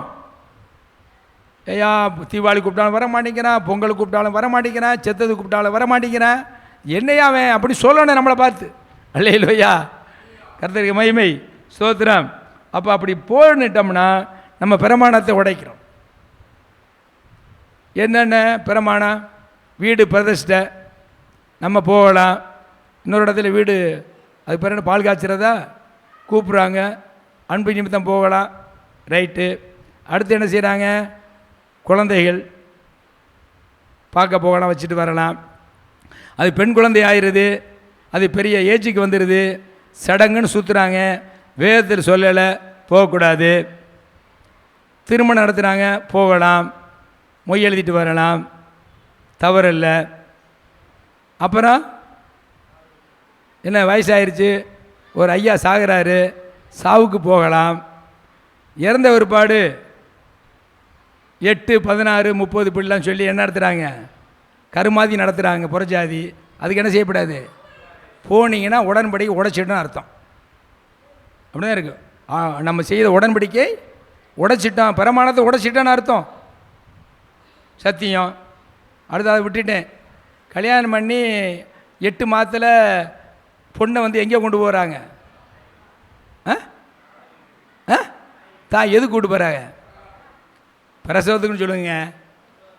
ஐயா, தீபாவளி கூப்பிட்டாலும் வர மாட்டேங்கிறான், பொங்கல் கூப்பிட்டாலும் வர மாட்டேங்கிறான், செத்தது கூப்பிட்டாலும் வர மாட்டேங்கிறான், என்னையா அவன் அப்படி சொல்லணும் நம்மளை பார்த்து. அல்லேலூயா. கர்த்தருக்கு மகிமை, ஸ்தோத்திரம். அப்போ அப்படி போனிட்டோம்னா நம்ம பிரமாணத்தை உடைக்கிறோம். என்னென்ன பிரமாணம்? வீடு பிரதிஷ்டை, நம்ம போகலாம். இன்னொரு இடத்துல வீடு, அது பேர் என்ன, பால் காய்ச்சிறதா கூப்பிட்றாங்க, அன்பு நிமித்தம் போகலாம், ரைட்டு. அடுத்து என்ன செய்கிறாங்க? குழந்தைகள் பார்க்க போகலாம், வச்சுட்டு வரலாம். அது பெண் குழந்தை ஆயிடுது, அது பெரிய ஏஜுக்கு வந்துடுது, சடங்குன்னு சுற்றுறாங்க, வேதத்தில் சொல்லலை போகக்கூடாது. திருமணம் நடத்துகிறாங்க, போகலாம், மொய் எழுதிட்டு வரலாம், தவறில்லை. அப்புறம் என்ன, வயசாயிருச்சு, ஒரு ஐயா சாகிறாரு, சாவுக்கு போகலாம். இறந்த ஒருபாடு 8, 16, 30 இப்படிலாம் சொல்லி என்ன நடத்துகிறாங்க? கருமாதி நடத்துகிறாங்க, புறஜாதி. அதுக்கு என்ன செய்யக்கூடாது? போனீங்கன்னா உடன்படிக்கை உடைச்சிட்டுன்னு அர்த்தம். அப்படி தான் இருக்குது. நம்ம செய்த உடன்படிக்கை உடைச்சிட்டோம், பிரமாணத்தை உடைச்சிட்டோன்னு அர்த்தம். சத்தியம். அடுத்து அதை விட்டுட்டேன். கல்யாணம் பண்ணி 8 மாதத்தில் பொண்ணை வந்து எங்கே கொண்டு போகிறாங்க? தான் எது கூட்டு போகிறாங்க? பிரசவத்துக்குன்னு சொல்லுங்க.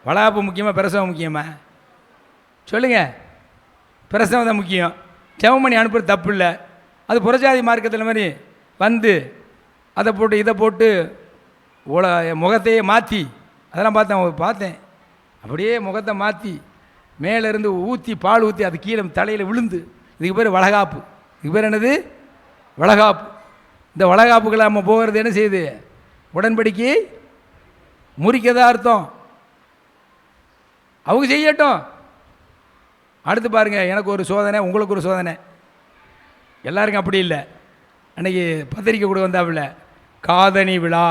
வளகாப்பு முக்கியமாக பிரசவம் முக்கியமா? சொல்லுங்கள். பிரசவம் தான் முக்கியம். ஜெபம் பண்ணி அனுப்புறது தப்பு இல்லை. அது புறஜாதி மார்க்கத்தில் மாதிரி வந்து அதை போட்டு இதை போட்டு முகத்தையே மாற்றி, அதெல்லாம் பார்த்தேன். அப்படியே முகத்தை மாற்றி மேலேருந்து ஊற்றி பால் ஊற்றி அது கீழே தலையில் விழுந்து, இதுக்கு பேர் வளகாப்பு. இதுக்கு பேர் என்னது? வளகாப்பு. இந்த வளகாப்புகளை நம்ம போகிறது என்ன செய்யுது? உடன்படிக்கை முறிக்கதான் அர்த்தம். அவங்க செய்யட்டும். அடுத்து பாருங்கள், எனக்கு ஒரு சோதனை, உங்களுக்கு ஒரு சோதனை. எல்லாருக்கும் அப்படி இல்லை. அன்றைக்கி பத்திரிக்கை கூட வந்தாப்புல, காதணி விழா.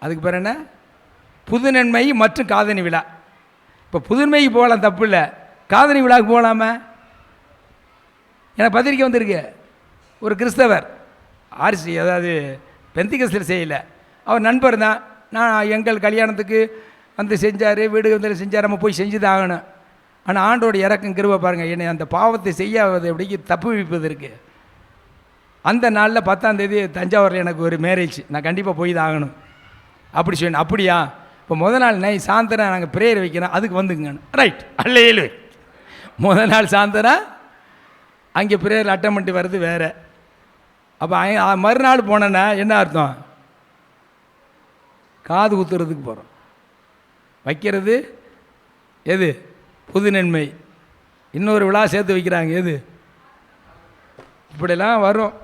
அதுக்கு பேர் என்ன? புதுநன்மை மற்றும் காதணி விழா. இப்போ புதுநன்மைக்கு போகலாம், தப்பு இல்லை. காதணி விழாவுக்கு போகலாமா? எனக்கு பத்திரிக்கை வந்திருக்கு. ஒரு கிறிஸ்தவர், ஆர்சி, அதாவது பெந்திகஸ்தில் செய்யலை, அவர் நண்பர் தான். நான் எங்கள் கல்யாணத்துக்கு வந்து செஞ்சார், வீடு வந்து செஞ்சார், நம்ம போய் செஞ்சு தான் ஆகணும். ஆனால் ஆண்டோட இறக்கம் கிருபை பாருங்கள், என்னை அந்த பாவத்தை செய்யாதது எப்படிக்கு தப்பு வைப்பதற்கு. அந்த நாளில் 10ஆம் தேதி தஞ்சாவூரில் எனக்கு ஒரு மேரேஜ், நான் கண்டிப்பாக போய் தான் ஆகணும். அப்படி சொன்னேன். அப்படியா? இப்போ முதல் நாள் நை சாயந்தரம் நாங்கள் ப்ரேயர் வைக்கிறோம், அதுக்கு வந்துக்குங்க. ரைட், அல்லேலு. முதல் நாள் சாயந்தரம் அங்கே ப்ரேயர் அட்டன் பண்ணிட்டு வர்றது வேறு. அப்போ மறுநாள் போனேன்னா என்ன அர்த்தம்? காது குத்துறதுக்கு போகிறோம். வைக்கிறது எது? புது நன்மை. இன்னொரு விழா சேர்த்து வைக்கிறாங்க, எது? இப்படிலாம் வரும்.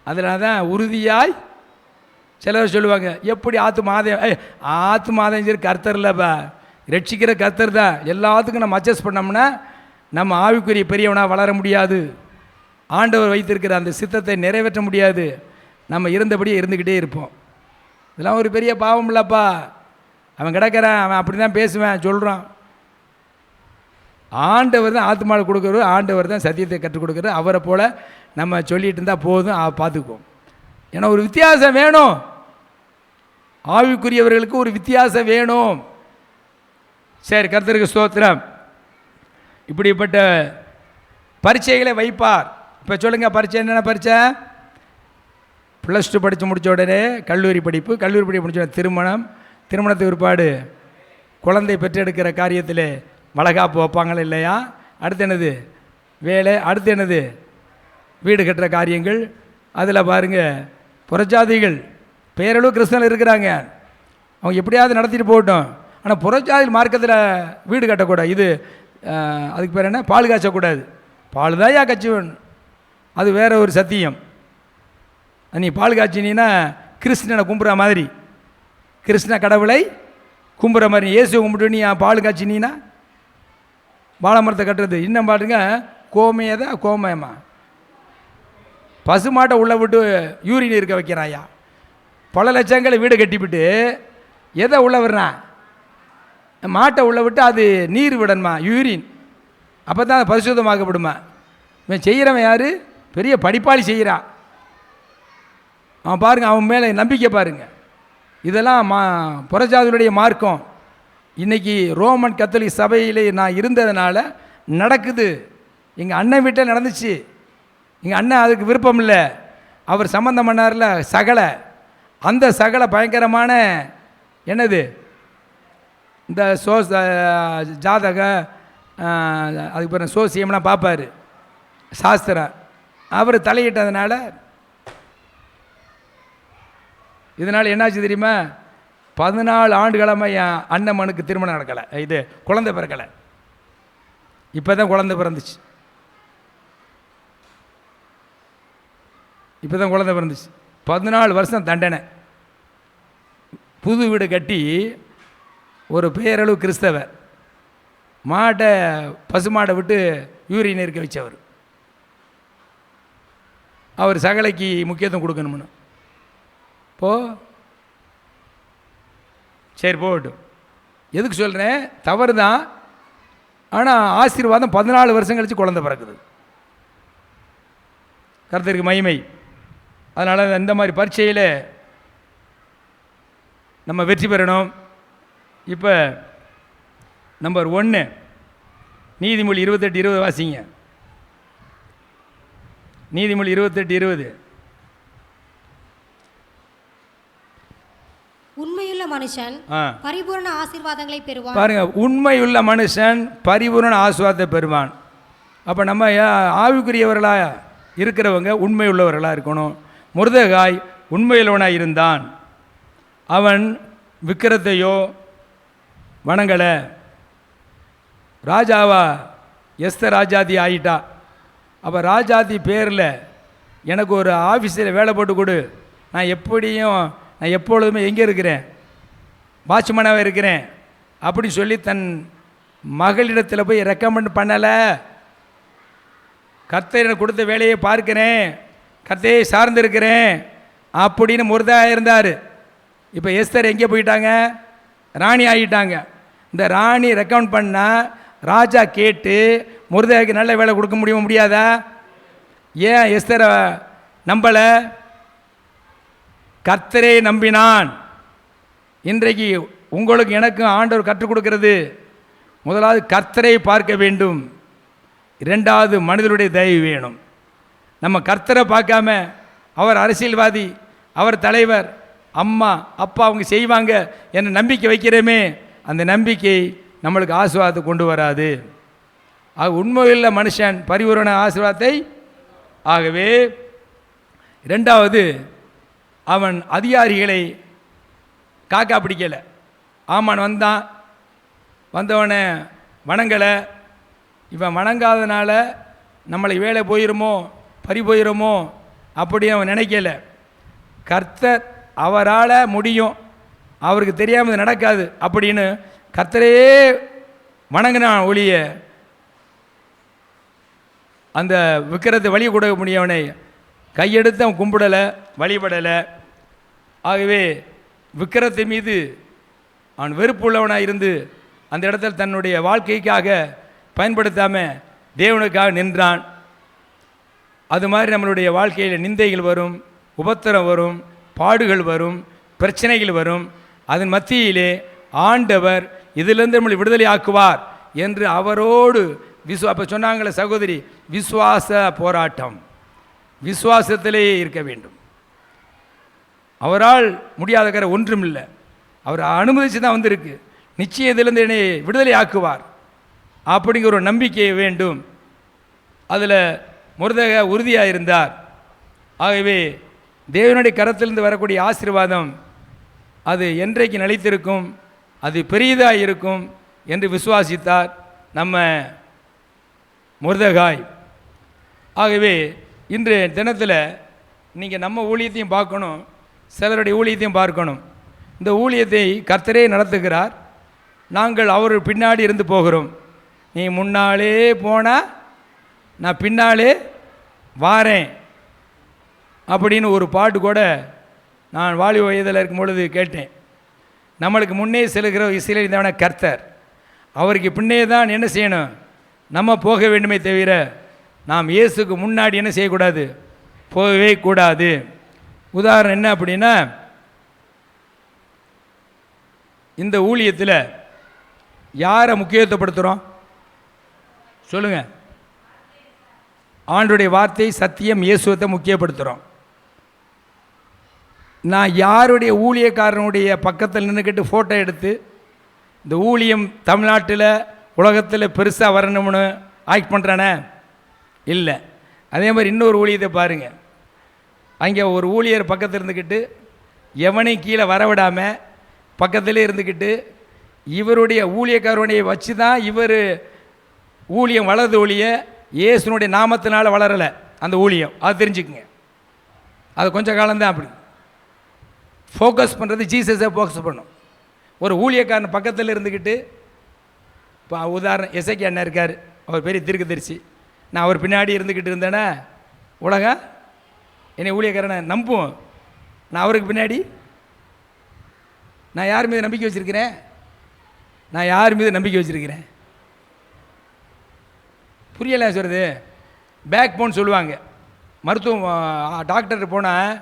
அதனால தான் உறுதியாய் சிலர் சொல்லுவாங்க, எப்படி ஆத்து மாதம் சரி, கர்த்தர் இல்லைப்பா, ரட்சிக்கிற கர்த்தர் தான். எல்லாத்துக்கும் நம்ம அட்ஜஸ்ட் பண்ணோம்னா நம்ம ஆவிக்குரிய பெரியவனாக வளர முடியாது. ஆண்டவர் வைத்திருக்கிற அந்த சித்தத்தை நிறைவேற்ற முடியாது. நம்ம இருந்தபடியே இருந்துக்கிட்டே இருப்போம். இதெல்லாம் ஒரு பெரிய பாவம் இல்லைப்பா. அவன் கிடக்கிறான், அவன் அப்படி தான் பேசுவேன் சொல்கிறான். ஆண்டவர் தான் ஆத்மாவில் கொடுக்குறவர், ஆண்டவர் தான் சத்தியத்தை கற்றுக் கொடுக்குறது. அவரை போல் நம்ம சொல்லிகிட்டு இருந்தால் போதும், பார்த்துக்குவோம். ஏன்னா ஒரு வித்தியாசம் வேணும். ஆவிக்குரியவர்களுக்கு ஒரு வித்தியாசம் வேணும். சரி, கர்த்தருக்கு ஸ்தோத்திரம். இப்படிப்பட்ட பரீட்சைகளை வைப்பார். இப்போ சொல்லுங்கள், பரீட்சை என்னென்ன பரீட்சை? +2 படித்து முடித்த உடனே கல்லூரி படிப்பு, கல்லூரி படிப்பு முடித்த உடனே திருமணம், திருமணத்துக்கு பிற்பாடு குழந்தை பெற்றெடுக்கிற காரியத்தில் வளகாப்பு வைப்பாங்களா இல்லையா? அடுத்து என்னது? வேலை. அடுத்து என்னது? வீடு கட்டுற காரியங்கள். அதில் பாருங்கள், புறஜாதிகள் பேரளவு கிறிஸ்தவர்கள் இருக்கிறாங்க, அவங்க எப்படியாவது நடத்திட்டு போகட்டும். ஆனால் புறஜாதி மார்க்கத்தில் வீடு கட்டக்கூடாது. இது அதுக்கு பேர் என்ன? பால் காய்ச்சக்கூடாது. பால் தான் காய்ச்சுவேன், அது வேற ஒரு சத்தியம். நீ பால் காய்ச்சினா கிருஷ்ணனை கும்புற மாதிரி, கிருஷ்ண கடவுளை கும்புற மாதிரி, இயேசுவை கும்பிட்டு நீ பால் காய்ச்சினா வாழை மரத்தை கட்டுறது. இன்னும் பாருங்க, கோமையதா கோமயமா பசுமாட்டை உள்ளே விட்டு யூரின் இருக்க வைக்கிறாயா. பல லட்சங்களை வீடு கட்டிவிட்டு எதை உள்ளே விடுறான்? மாட்டை உள்ளே விட்டு அது நீர் விடணுமா, யூரின். அப்போ தான் அது பரிசுத்தமாக்கப்படுமா. இவன் செய்கிறவன் யார்? பெரிய படிப்பாளி செய்கிறான். அவன் பாருங்கள், அவன் மேலே நம்பிக்கை பாருங்கள். இதெல்லாம் புறஜாதிகளுடைய மார்க்கம். இன்றைக்கி ரோமன் கத்தோலிக் சபையில் நான் இருந்ததுனால நடக்குது. எங்கள் அண்ணன் வீட்டில் நடந்துச்சு. எங்கள் அண்ணன் அதுக்கு விருப்பம் இல்லை, அவர் சம்பந்தம் பண்ணார்ல சகலை. அந்த சகலை பயங்கரமான என்னது இந்த ஜாதக அதுக்கு பிறகு சோசியம்லாம் பார்ப்பார், சாஸ்திரம். அவர் தலையிட்டதுனால இதனால் என்னாச்சு தெரியுமா? 14 ஆண்டுகளமாக என் அண்ணம்மனுக்கு திருமணம் நடக்கலை, இது குழந்தை பிறக்கலை. இப்போ தான் குழந்தை பிறந்துச்சு, இப்போ தான் குழந்தை பிறந்துச்சு. 14 வருஷம் தண்டனை. புது வீடு கட்டி ஒரு பேரளவு கிறிஸ்தவர் மாட்டை பசுமாடை விட்டு யூரின் இருக்க வச்சவர். அவர் சகலைக்கு முக்கியத்துவம் கொடுக்கணும்னு சரி போகட்டும். எதுக்கு சொல்கிறேன்? தவறு தான். ஆனால் ஆசீர்வாதம் 14 வருஷம் கழித்து குழந்தை பிறக்குது. கர்த்தருக்கு மகிமை. அதனால் இந்த மாதிரி பரீட்சையில் நம்ம வெற்றி பெறணும். இப்போ நம்பர் 1 நீதிமொழி 28:20 வாசிங்க. நீதிமொழி 28:20. உண்மையுள்ள மனுஷன் பரிபூரண ஆசீர்வாதங்களை பெறுவான். பாருங்க, உண்மையுள்ள மனுஷன் பரிபூரண ஆசீர்வாதத்தை பெறுவான். அப்போ நம்ம ஆவிக்குரியவர்களாக இருக்கிறவங்க உண்மை உள்ளவர்களாக இருக்கணும். மொர்தெகாய் உண்மையுள்ளவனாக இருந்தான். அவன் விக்கிரத்தையோ வணங்கலை. ராஜாவா எஸ்தர் ராஜாதி ஆகிட்டா. அப்போ ராஜாதி பேரில் எனக்கு ஒரு ஆஃபீஸில் வேலை போட்டு கொடு, நான் எப்பொழுதுமே எங்கே இருக்கிறேன், வாட்ச்மேனாக இருக்கிறேன் அப்படி சொல்லி தன் மகளிடத்தில் போய் ரெக்கமெண்ட் பண்ணலை. கர்த்தர் எனக்கு கொடுத்த வேலையை பார்க்கிறேன், கர்த்தரை சார்ந்திருக்கிறேன் அப்படின்னு மொர்தெகாய் இருந்தார். இப்போ எஸ்தர் எங்கே போயிட்டாங்க? ராணி ஆகிட்டாங்க. இந்த ராணி ரெக்கமெண்ட் பண்ணால் ராஜா கேட்டு மொர்தெகாய்க்கு நல்ல வேலை கொடுக்க முடியாதா? ஏன் எஸ்தரை நம்பலை? கர்த்தரை நம்பினான். இன்றைக்கு உங்களுக்கு எனக்கும் ஆண்டவர் கற்றுக் கொடுக்கிறது, முதலாவது கர்த்தரை பார்க்க வேண்டும், 2வது மனிதனுடைய தயவு வேணும். நம்ம கர்த்தரை பார்க்காம அவர் அரசியல்வாதி, அவர் தலைவர், அம்மா அப்பா அவங்க செய்வாங்க என்ற நம்பிக்கை வைக்கிறோமே, அந்த நம்பிக்கை நம்மளுக்கு ஆசீர்வாதத்தை கொண்டு வராது. ஆக உண்மையுள்ள மனுஷன் பரிபூரண ஆசீர்வாதத்தை. ஆகவே 2வது அவன் அதிகாரிகளை காக்கா பிடிக்கலை. ஆமான் வந்தவனை வணங்கலை. இவன் வணங்காதனால நம்மளை வேலை போயிருமோ பறி போயிருமோ அப்படி அவன் நினைக்கலை. கர்த்தர் அவரால் முடியும், அவருக்கு தெரியாமல் நடக்காது அப்படின்னு கர்த்தரையே வணங்கினான் ஒழிய அந்த விக்கிரத்தை வழி கொடுக்க முடியவனை கையெடுத்து அவன் கும்பிடலை, வழிபடலை. ஆகவே விக்கிரத்தின் மீது அவன் வெறுப்புள்ளவனாக இருந்து அந்த இடத்துல தன்னுடைய வாழ்க்கைக்காக பயன்படுத்தாமல் தேவனுக்காக நின்றான். அது மாதிரி நம்மளுடைய வாழ்க்கையில் நிந்தைகள் வரும், உபத்திரம் வரும், பாடுகள் வரும், பிரச்சனைகள் வரும். அதன் மத்தியிலே ஆண்டவர் இதிலிருந்து நம்மளை விடுதலை ஆக்குவார் என்று அவரோடு அப்போ சொன்னாங்களே சகோதரி, விசுவாச போராட்டம், விசுவாசத்திலே இருக்க வேண்டும். அவரால் முடியாத கரை ஒன்றும் இல்லை, அவர் அனுமதிச்சு தான் வந்திருக்கு. நிச்சயம் இதிலிருந்து என்னை விடுதலை ஆக்குவார் அப்படிங்கிற ஒரு நம்பிக்கை வேண்டும். அதில் மொர்தெகாய் உறுதியாக இருந்தார். ஆகவே தேவனுடைய கரத்திலிருந்து வரக்கூடிய ஆசீர்வாதம் அது என்றைக்கு நிலைத்திருக்கும், அது பெரியதாக இருக்கும் என்று விசுவாசித்தார் நம்ம மொர்தெகாய். ஆகவே இன்று தினத்தில் நீங்கள் நம்ம ஊழியத்தையும் பார்க்கணும், சிலருடைய ஊழியத்தையும் பார்க்கணும். இந்த ஊழியத்தை கர்த்தரே நடத்துகிறார், நாங்கள் அவர் பின்னாடி இருந்து போகிறோம். நீ முன்னாலே போனால் நான் பின்னாலே வாரேன் அப்படின்னு ஒரு பாட்டு கூட நான் வாலிப வயதில் இருக்கும் பொழுது கேட்டேன். நம்மளுக்கு முன்னே செல்கிற இசையில் இருந்தவன கர்த்தர், அவருக்கு பின்னே தான் என்ன செய்யணும், நம்ம போக வேண்டுமே தவிர நாம் இயேசுக்கு முன்னாடி என்ன செய்யக்கூடாது, போகவே கூடாது. உதாரணம் என்ன அப்படின்னா, இந்த ஊழியத்தில் யாரை முக்கியத்துவப்படுத்துகிறோம் சொல்லுங்கள்? ஆண்டுடைய வார்த்தை சத்தியம் இயேசுவத்தை முக்கியப்படுத்துகிறோம். நான் யாருடைய ஊழியக்காரனுடைய பக்கத்தில் நின்றுக்கிட்டு ஃபோட்டோ எடுத்து இந்த ஊழியம் தமிழ்நாட்டில் உலகத்தில் பெருசாக வரணும்னு ஆக்ட் பண்ணுறானே இல்லை. அதே மாதிரி இன்னொரு ஊழியத்தை பாருங்கள். அங்கே ஒரு ஊழியர் பக்கத்தில் இருந்துக்கிட்டு எவனையும் கீழே வரவிடாமல் பக்கத்திலே இருந்துக்கிட்டு இவருடைய ஊழியக்காரனுடைய வச்சு தான் இவர் ஊழியம் வளருது ஒழிய இயேசுனுடைய நாமத்தினால் வளரலை அந்த ஊழியம். அது தெரிஞ்சுக்குங்க. அது கொஞ்சம் காலம்தான் அப்படி ஃபோக்கஸ் பண்ணுறது. ஜீசஸை ஃபோக்கஸ் பண்ணும். ஒரு ஊழியக்காரன் பக்கத்தில் இருந்துக்கிட்டு இப்போ உதாரணம் எசேக்கியா அண்ணன் இருக்கார், அவர் பெரிய தீர்க்கதரிசி. நான் அவர் பின்னாடி இருந்துக்கிட்டு இருந்தேன்னா உலகம் என்னை ஊழியக்காரனை நம்புவோம். நான் அவருக்கு பின்னாடி நான் யார் மீது நம்பிக்கை வச்சுருக்கிறேன்? நான் யார் மீது நம்பிக்கை வச்சுருக்கிறேன்? புரியலை சொல்கிறது. பேக் போன் சொல்லுவாங்க. மருத்துவம் டாக்டர் போனால்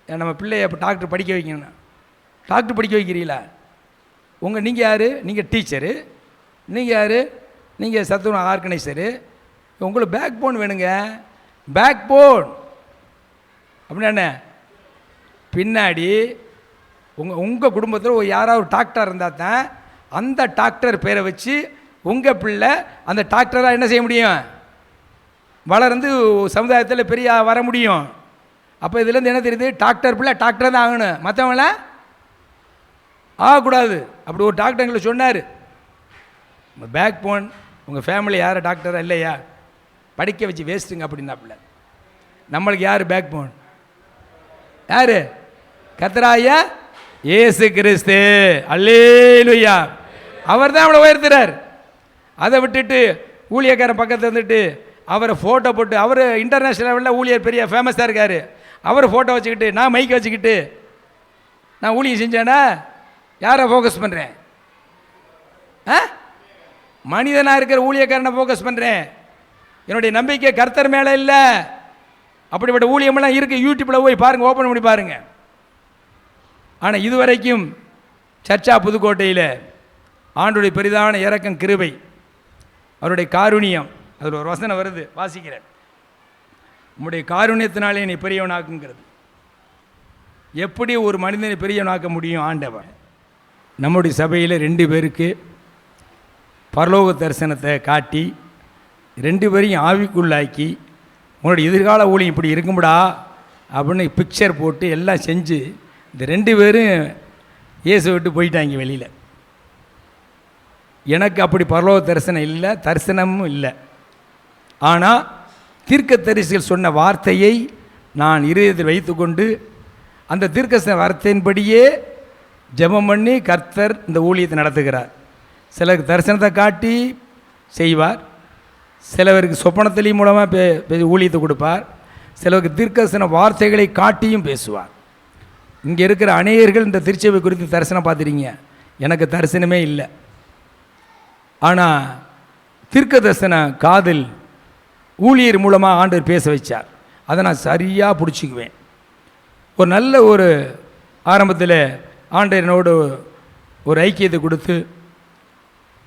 நம்ம பிள்ளைய இப்போ டாக்டர் படிக்க வைக்கணும். டாக்டர் படிக்க வைக்கிறீங்களா? நீங்கள் யார்? நீங்கள் டீச்சரு. நீங்கள் யார்? நீங்கள் சத்துண ஆர்கனைசரு. உங்களுக்கு பேக் போன் வேணுங்க. பேக் போன் அப்படின்னா என்ன? பின்னாடி உங்கள் குடும்பத்தில் ஒரு யாராவது டாக்டர் இருந்தால் தான் அந்த டாக்டர் பேரை வச்சு உங்கள் பிள்ளை அந்த டாக்டராக என்ன செய்ய முடியும்? வளர்ந்து சமுதாயத்தில் பெரிய வர முடியும். அப்போ இதுலேருந்து என்ன தெரியுது? டாக்டர் பிள்ளை டாக்டர் தான் ஆகணும், மற்றவங்கள ஆகக்கூடாது. அப்படி ஒரு டாக்டர் எங்களுக்கு சொன்னார். பேக் போன் உங்கள் ஃபேமிலி யார் டாக்டராக இல்லையா? படிக்க வச்சு வேஸ்ட்டுங்க அப்படின்னாப்புல. நம்மளுக்கு யார் பேக் போன்? யார்? கர்த்தராகிய இயேசு கிறிஸ்து. அல்லேலூயா. அவர் தான் அவளை உயர்த்துறார். அதை விட்டுட்டு ஊழியக்காரன் பக்கத்தில் இருந்துட்டு அவரை ஃபோட்டோ போட்டு, அவர் இன்டர்நேஷ்னல் லெவலில் ஊழியர் பெரிய ஃபேமஸாக இருக்கார், அவர் ஃபோட்டோ வச்சுக்கிட்டு நான் மைக்கை வச்சுக்கிட்டு நான் ஊழியம் செஞ்சேன்னா யாரை ஃபோக்கஸ் பண்ணுறேன்? மனிதனாக இருக்கிற ஊழியக்காரனை ஃபோக்கஸ் பண்ணுறேன். என்னுடைய நம்பிக்கை கர்த்தர் மேலே இல்லை. அப்படிப்பட்ட ஊழியமெல்லாம் இருக்குது. யூடியூப்பில் போய் பாருங்கள், ஓப்பன் பண்ணி பாருங்கள். ஆனால் இதுவரைக்கும் சர்ச்சா புதுக்கோட்டையில் ஆண்டுடைய பெரிதான இரக்கம், கிருபை, அவருடைய காருணியம், அதில் ஒரு வசனம் வருது, வாசிக்கிறேன். உம்முடைய காருண்யத்தினாலே நீ பெரியவனாக்குங்கிறது. எப்படி ஒரு மனிதனை பெரியவனாக்க முடியும் ஆண்டவன்? நம்முடைய சபையில் 2 பேருக்கு பரலோக தரிசனத்தை காட்டி 2 பேரையும் ஆவிக்குள்ளாக்கி உன்னுடைய எதிர்கால ஊழியம் இப்படி இருக்கும்டா அப்படின்னு பிக்சர் போட்டு எல்லாம் செஞ்சு இந்த 2 பேரும் இயேசு விட்டு போயிட்டாங்க வெளியில். எனக்கு அப்படி பரலோக தரிசனம் இல்லை, தரிசனமும் இல்லை. ஆனால் தீர்க்கதரிசிகள் சொன்ன வார்த்தையை நான் இருதயத்தில் வைத்துக்கொண்டு அந்த தீர்க்கதரிசன வார்த்தையின்படியே ஜெபம் பண்ணி கர்த்தர் இந்த ஊழியத்தை நடத்துகிறார். சிலருக்கு தரிசனத்தை காட்டி செய்வார், சிலவருக்கு சொப்பனத்திலையும் மூலமாக ஊழியத்தை கொடுப்பார், சிலருக்கு தீர்க்கதரிசன வார்த்தைகளை காட்டியும் பேசுவார். இங்கே இருக்கிற அநேகர்கள் இந்த திருச்சபை குறித்து தரிசனம் பார்த்துறீங்க. எனக்கு தரிசனமே இல்லை. ஆனால் தீர்க்க தரிசன காதில் ஊழியர் மூலமாக ஆண்டவர் பேச வச்சார். அதை நான் சரியாக பிடிச்சிக்குவேன். ஒரு நல்ல ஒரு ஆரம்பத்தில் ஆண்டவர் என்னோடு ஒரு ஐக்கியத்தை கொடுத்து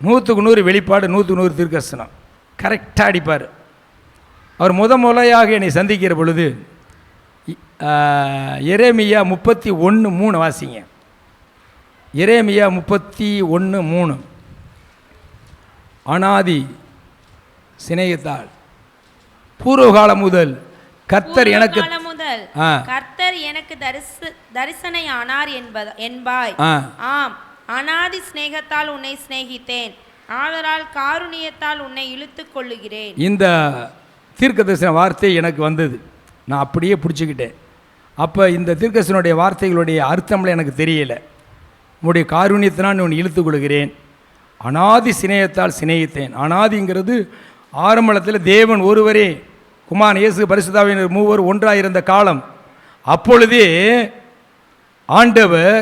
100க்கு 100 வெளிப்பாடு, 100க்கு 100 தீர்க்கதரிசனம் கரெக்டாக அடிப்பார். அவர் முறையாக என்னை சந்திக்கிற பொழுது எரேமியா 31:3 வாசிங்க. எரேமியா 31:3. அனாதி சிநேகத்தால் பூர்வகாலம் முதல் கர்த்தர் எனக்கு தரிசனையானார் என்பாய். ஆம், அனாதி சிநேகத்தால் உன்னை சிநேகித்தேன், ஆதலால் காருணியத்தால் உன்னை இழுத்துக் கொள்ளுகிறேன். இந்த தீர்க்கதரிசன வார்த்தை எனக்கு வந்தது, நான் அப்படியே பிடிச்சிக்கிட்டேன். அப்போ இந்த தீர்க்கதரிசனுடைய வார்த்தைகளுடைய அர்த்தம்ல எனக்கு தெரியலை. உன்னுடைய காருண்யத்தினால் உன்னை இழுத்துக் கொள்கிறேன், அனாதி சிநேகத்தால் சிநேகித்தேன். அனாதிங்கிறது ஆரம்பத்தில் தேவன் ஒருவரே, குமாரன் இயேசு பரிசுத்தாவினர் மூவர் ஒன்றாக இருந்த காலம். அப்பொழுதே ஆண்டவர்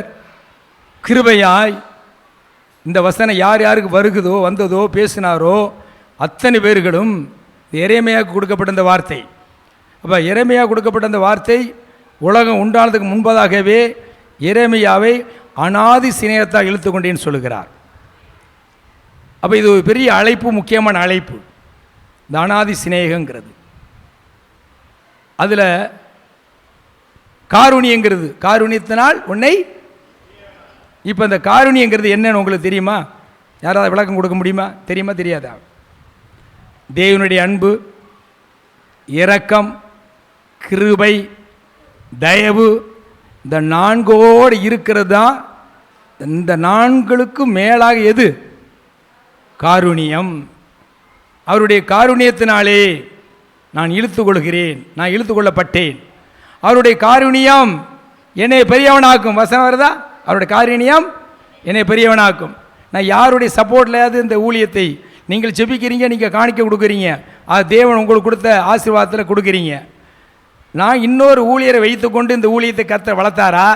கிருபையாய் இந்த வசனம் யார் யாருக்கு வருகுதோ வந்ததோ பேசினாரோ அத்தனை பேர்களும் எரேமியாவுக்கு கொடுக்கப்பட்ட இந்த வார்த்தை. அப்போ எரேமியா கொடுக்கப்பட்ட அந்த வார்த்தை உலகம் உண்டானதுக்கு முன்பதாகவே எரேமியாவை அனாதி சிநேகத்தால் இழுத்து கொண்டேன்னு சொல்லுகிறார். அப்போ இது ஒரு பெரிய அழைப்பு, முக்கியமான அழைப்பு, இந்த அனாதி சிநேகங்கிறது. அதில் காருணியங்கிறது, காருணியத்தினால் உன்னை. இப்போ இந்த காருணியங்கிறது என்னன்னு உங்களுக்கு தெரியுமா? யாராவது விளக்கம் கொடுக்க முடியுமா? தெரியுமா தெரியாதா? தேவனுடைய அன்பு, இரக்கம், கிருபை, தயவு, இந்த நான்கோடு இருக்கிறது தான். இந்த நான்களுக்கும் மேலாக எது? காருணியம். அவருடைய காருணியத்தினாலே நான் இழுத்து கொள்கிறேன், நான் இழுத்து கொள்ளப்பட்டேன். அவருடைய காருணியம் என்னை பெரியவனாக்கும். வசனம் வருதா? அவருடைய காருணியம் என்னை பெரியவனாக்கும். நான் யாருடைய சப்போர்ட்லையாவது இந்த ஊழியத்தை நீங்கள் ஜெபிக்கிறீங்க, நீங்கள் காணிக்க கொடுக்குறீங்க, அது தேவன் உங்களுக்கு கொடுத்த ஆசீர்வாதத்தில் கொடுக்குறீங்க. நான் இன்னொரு ஊழியரை வைத்துக்கொண்டு இந்த ஊழியத்தை கர்த்தர் வளர்த்தாரா,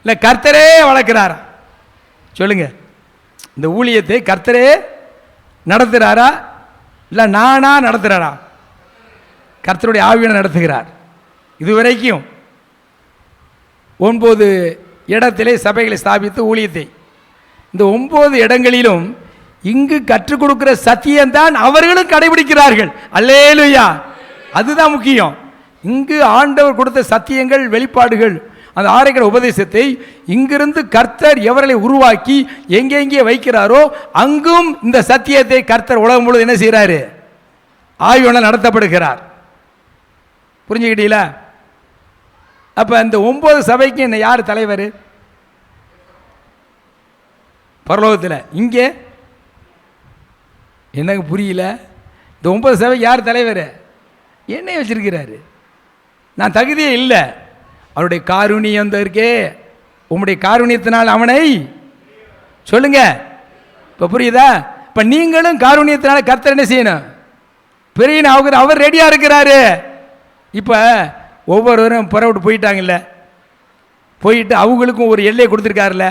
இல்லை கர்த்தரே வளர்க்குறாரா? சொல்லுங்க. இந்த ஊழியத்தை கர்த்தரே நடத்துகிறாரா, இல்லை நானா நடத்துகிறாரா? கர்த்தருடைய ஆவியான நடத்துகிறார். இதுவரைக்கும் 9 இடத்திலே சபைகளை ஸ்தாபித்து ஊழியத்தை, இந்த 9 இடங்களிலும் இங்கு கற்றுக் கொடுக்கிற சத்தியம்தான் அவர்களும் கடைபிடிக்கிறார்கள். அல்லேலூயா. அதுதான் முக்கியம். இங்கு ஆண்டவர் கொடுத்த சத்தியங்கள், வெளிப்பாடுகள், அந்த ஆரைக்கிற உபதேசத்தை இங்கிருந்து கர்த்தர் எவர்களை உருவாக்கி எங்கெங்கே வைக்கிறாரோ அங்கும் இந்த சத்தியத்தை கர்த்தர் உலகம் முழுவதும் என்ன செய்கிறாரு? ஆய்வுடன் நடத்தப்படுகிறார். புரிஞ்சுக்கிட்டீங்களா? அப்போ இந்த 9 சபைக்கு என்ன யார் தலைவர்? பரலோகத்தில். இங்கே எனக்கு புரியல. இந்த 9 சபைக்கு யார் தலைவர்? என்னை வச்சிருக்கிறாரு. நான் தகுதியே இல்லை. அவருடைய காருணியம் இருக்கே, உங்களுடைய காருணியத்தினால் அவனை சொல்லுங்க. இப்போ புரியுதா? இப்போ நீங்களும் காருணியத்தினால கர்த்தர் என்ன செய்யணும்? பெரிய அவர் ரெடியாக இருக்கிறாரு. இப்போ ஒவ்வொருவரும் புறவிட்டு போயிட்டாங்கல்ல, போயிட்டு அவங்களுக்கும் ஒரு எல்லையை கொடுத்துருக்காருல்ல,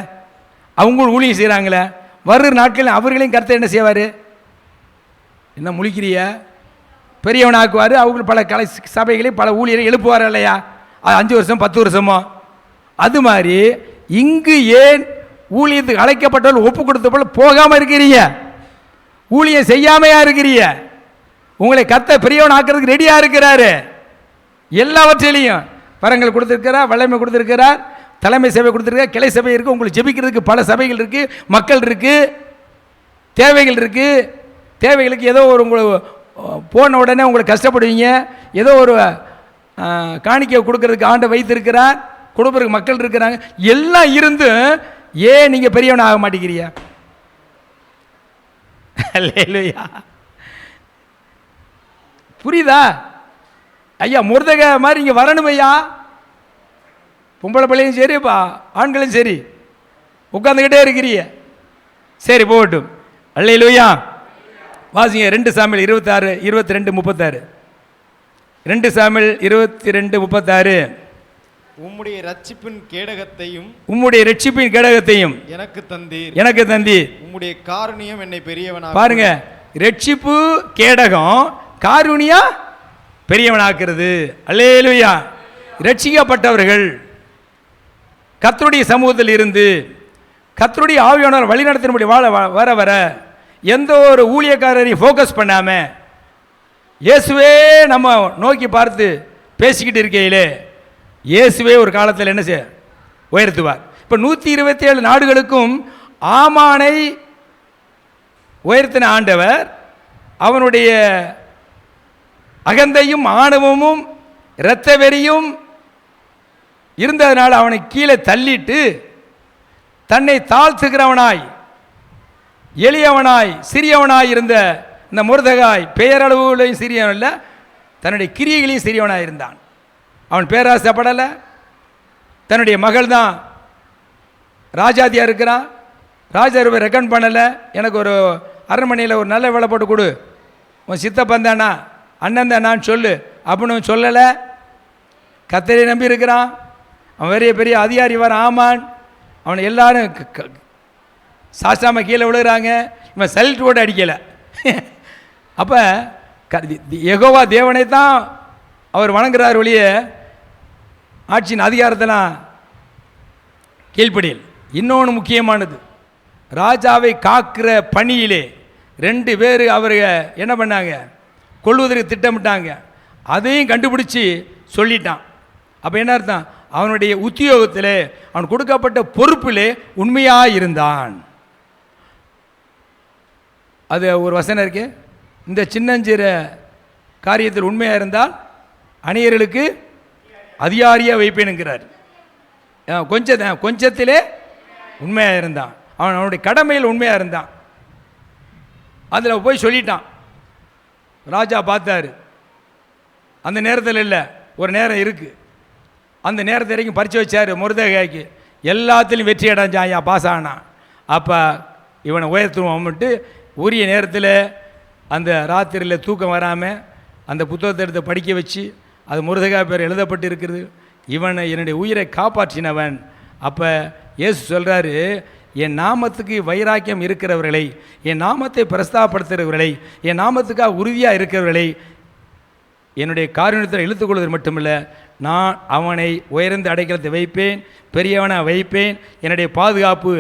அவங்களும் ஊழியம் செய்கிறாங்களே, வர்ற நாட்களில் அவர்களையும் கர்த்தர் என்ன செய்வார்? என்ன முழிக்கிறிய? பெரியவனாக்குவார். அவங்க பல கலை சபைகளையும் பல ஊழியரை எழுப்புவார் இல்லையா? 5 வருஷம் 10 வருஷமோ. அது மாதிரி இங்கு ஏன் ஊழியத்துக்கு அழைக்கப்பட்டவர்கள் ஒப்பு கொடுத்த போல போகாமல் இருக்கிறீங்க? ஊழியம் செய்யாமையா இருக்கிறீங்க? உங்களை கர்த்தர் பெரியவன் ஆக்கிறதுக்கு ரெடியாக இருக்கிறாரு. எல்லாவற்றிலையும் வரங்கள் கொடுத்துருக்கிறார், வல்லமை கொடுத்துருக்கிறார், தலைமை சபை கொடுத்துருக்கார், கிளை சபை இருக்குது, உங்களுக்கு ஜெபிக்கிறதுக்கு பல சபைகள் இருக்குது, மக்கள் இருக்குது, தேவைகள் இருக்குது. தேவைகளுக்கு ஏதோ ஒரு உங்களுக்கு போன உடனே உங்களுக்கு கஷ்டப்படுவீங்க, ஏதோ ஒரு காணிக்கை கொடுக்கறதுக்கு ஆண்டை வைத்திருக்கிறார், கொடுப்பதற்கு மக்கள் இருக்கிறாங்க. எல்லாம் இருந்து ஏன் நீங்கள் பெரியவன் ஆக மாட்டேங்கிறீங்க? அல்லேலூயா. புரியுதா ஐயா? முருதக மாதிரி இங்கே வரணும் ஐயா. பொம்பளை பிள்ளையும் சரி, ஆண்களும் சரி, உட்காந்துக்கிட்டே இருக்கிறீங்க. சரி, போகட்டும். அல்லேலூயா. வாசிங்க 2 சாமுவேல் 26, 22, 36. 2 சாமுவேல் 22, 36. உம்முடைய ரட்சிப்பின் கேடகத்தையும் எனக்கு தந்தீர். உம்முடைய காருணியம் என்னை பெரியவனாக. பாருங்க, ரட்சிப்பு கேடகம், காருணியா பெரியவனாக்குறது. அல்லேலூயா. ரட்சிக்கப்பட்டவர்கள் கர்த்தருடைய சமூகத்தில் இருந்து கர்த்தருடைய ஆவியானவர் வழிநடத்தின்படி வர வர எந்த ஒரு ஊழியக்காரரையும் ஃபோக்கஸ் பண்ணாமல் இயேசுவே நம்ம நோக்கி பார்த்து பேசிக்கிட்டு இருக்கையிலே இயேசுவே ஒரு காலத்தில் என்ன செய்ய உயர்த்துவார். இப்போ 127 நாடுகளுக்கும் ஆமானை உயர்த்தின ஆண்டவர் அவனுடைய அகந்தையும் ஆணவமும் இரத்த வெறியும் இருந்ததனால் அவனை கீழே தள்ளிட்டு தன்னை தாழ்த்துகிறவனாய், எளியவனாய், சிறியவனாய் இருந்த இந்த முருதகாய் பெயரளவுலையும் சிறியவன் இல்லை, தன்னுடைய கிரியைகளையும் சிறியவனாக இருந்தான். அவன் பேராசைப்படலை. தன்னுடைய மகள் தான் ராஜாதியாக இருக்கிறான். ராஜாவை ரெக்கமெண்ட் பண்ணலை. எனக்கு ஒரு அரண்மனையில் ஒரு நல்ல வேலை போட்டு கொடு, உன் சித்தப்பன் தானா அண்ணன் தானான்னு சொல்லு அப்படின்னு சொல்லலை. கர்த்தரை நம்பி இருக்கிறான். அவன் பெரிய பெரிய அதிகாரி வர ஆமான். அவனை எல்லாரும் சாஸ்தாம கீழே விழுகிறாங்க. இவன் சல்ட் ஓட அடிக்கலை. அப்போ யெகோவா தேவனை தான் அவர் வணங்குறார் ஒழிய ஆட்சியின் அதிகாரத்தெல்லாம் கீழ்ப்படியல். இன்னொன்று முக்கியமானது, ராஜாவை காக்கிற பணியிலே 2 பேர் அவருங்க என்ன பண்ணாங்க? கொள்வதற்கு திட்டமிட்டாங்க. அதையும் கண்டுபிடிச்சி சொல்லிட்டான். அப்போ என்ன அர்த்தம்? அவனுடைய உத்தியோகத்தில் அவன் கொடுக்கப்பட்ட பொறுப்பிலே உண்மையாக இருந்தான். அது ஒரு வசனம் இருக்கு, இந்த சின்னஞ்சிற காரியத்தில் உண்மையாக இருந்தால் அந்நியர்களுக்கு அதிகாரியாக வைப்பேனுங்கிறார். கொஞ்சத்திலே உண்மையாக இருந்தான், அவனுடைய கடமையில் உண்மையாக இருந்தான். அதில் போய் சொல்லிட்டான். ராஜா பார்த்தாரு. அந்த நேரத்தில் இல்லை, ஒரு நேரம் இருக்குது. அந்த நேரத்து வரைக்கும் பறித்து வச்சார் மொர்தெகாய்க்கு. எல்லாத்துலேயும் வெற்றி அடைஞ்சான், ஐயா பாஸ் ஆனான். அப்போ இவனை உயர்த்துவோம்ட்டு உரிய நேரத்தில் அந்த ராத்திரியில் தூக்கம் வராமல் அந்த புத்தகத்தை எடுத்து படிக்க வச்சு அது மொர்தெகாய் பேர் எழுதப்பட்டு இருக்கிறது. இவனை என்னுடைய உயிரை காப்பாற்றினவன். அப்போ இயேசு சொல்கிறாரு, என் நாமத்துக்கு வைராக்கியம் இருக்கிறவர்களை, என் நாமத்தை பிரஸ்தாபப்படுத்துகிறவர்களை, என் நாமத்துக்காக உறுதியாக இருக்கிறவர்களை என்னுடைய காரியத்தில் இழுத்துக்கொள்வது மட்டுமில்லை, நான் அவனை உயர்ந்த அடைக்கலத்தை வைப்பேன், பெரியவனை வைப்பேன், என்னுடைய பாதுகாப்பு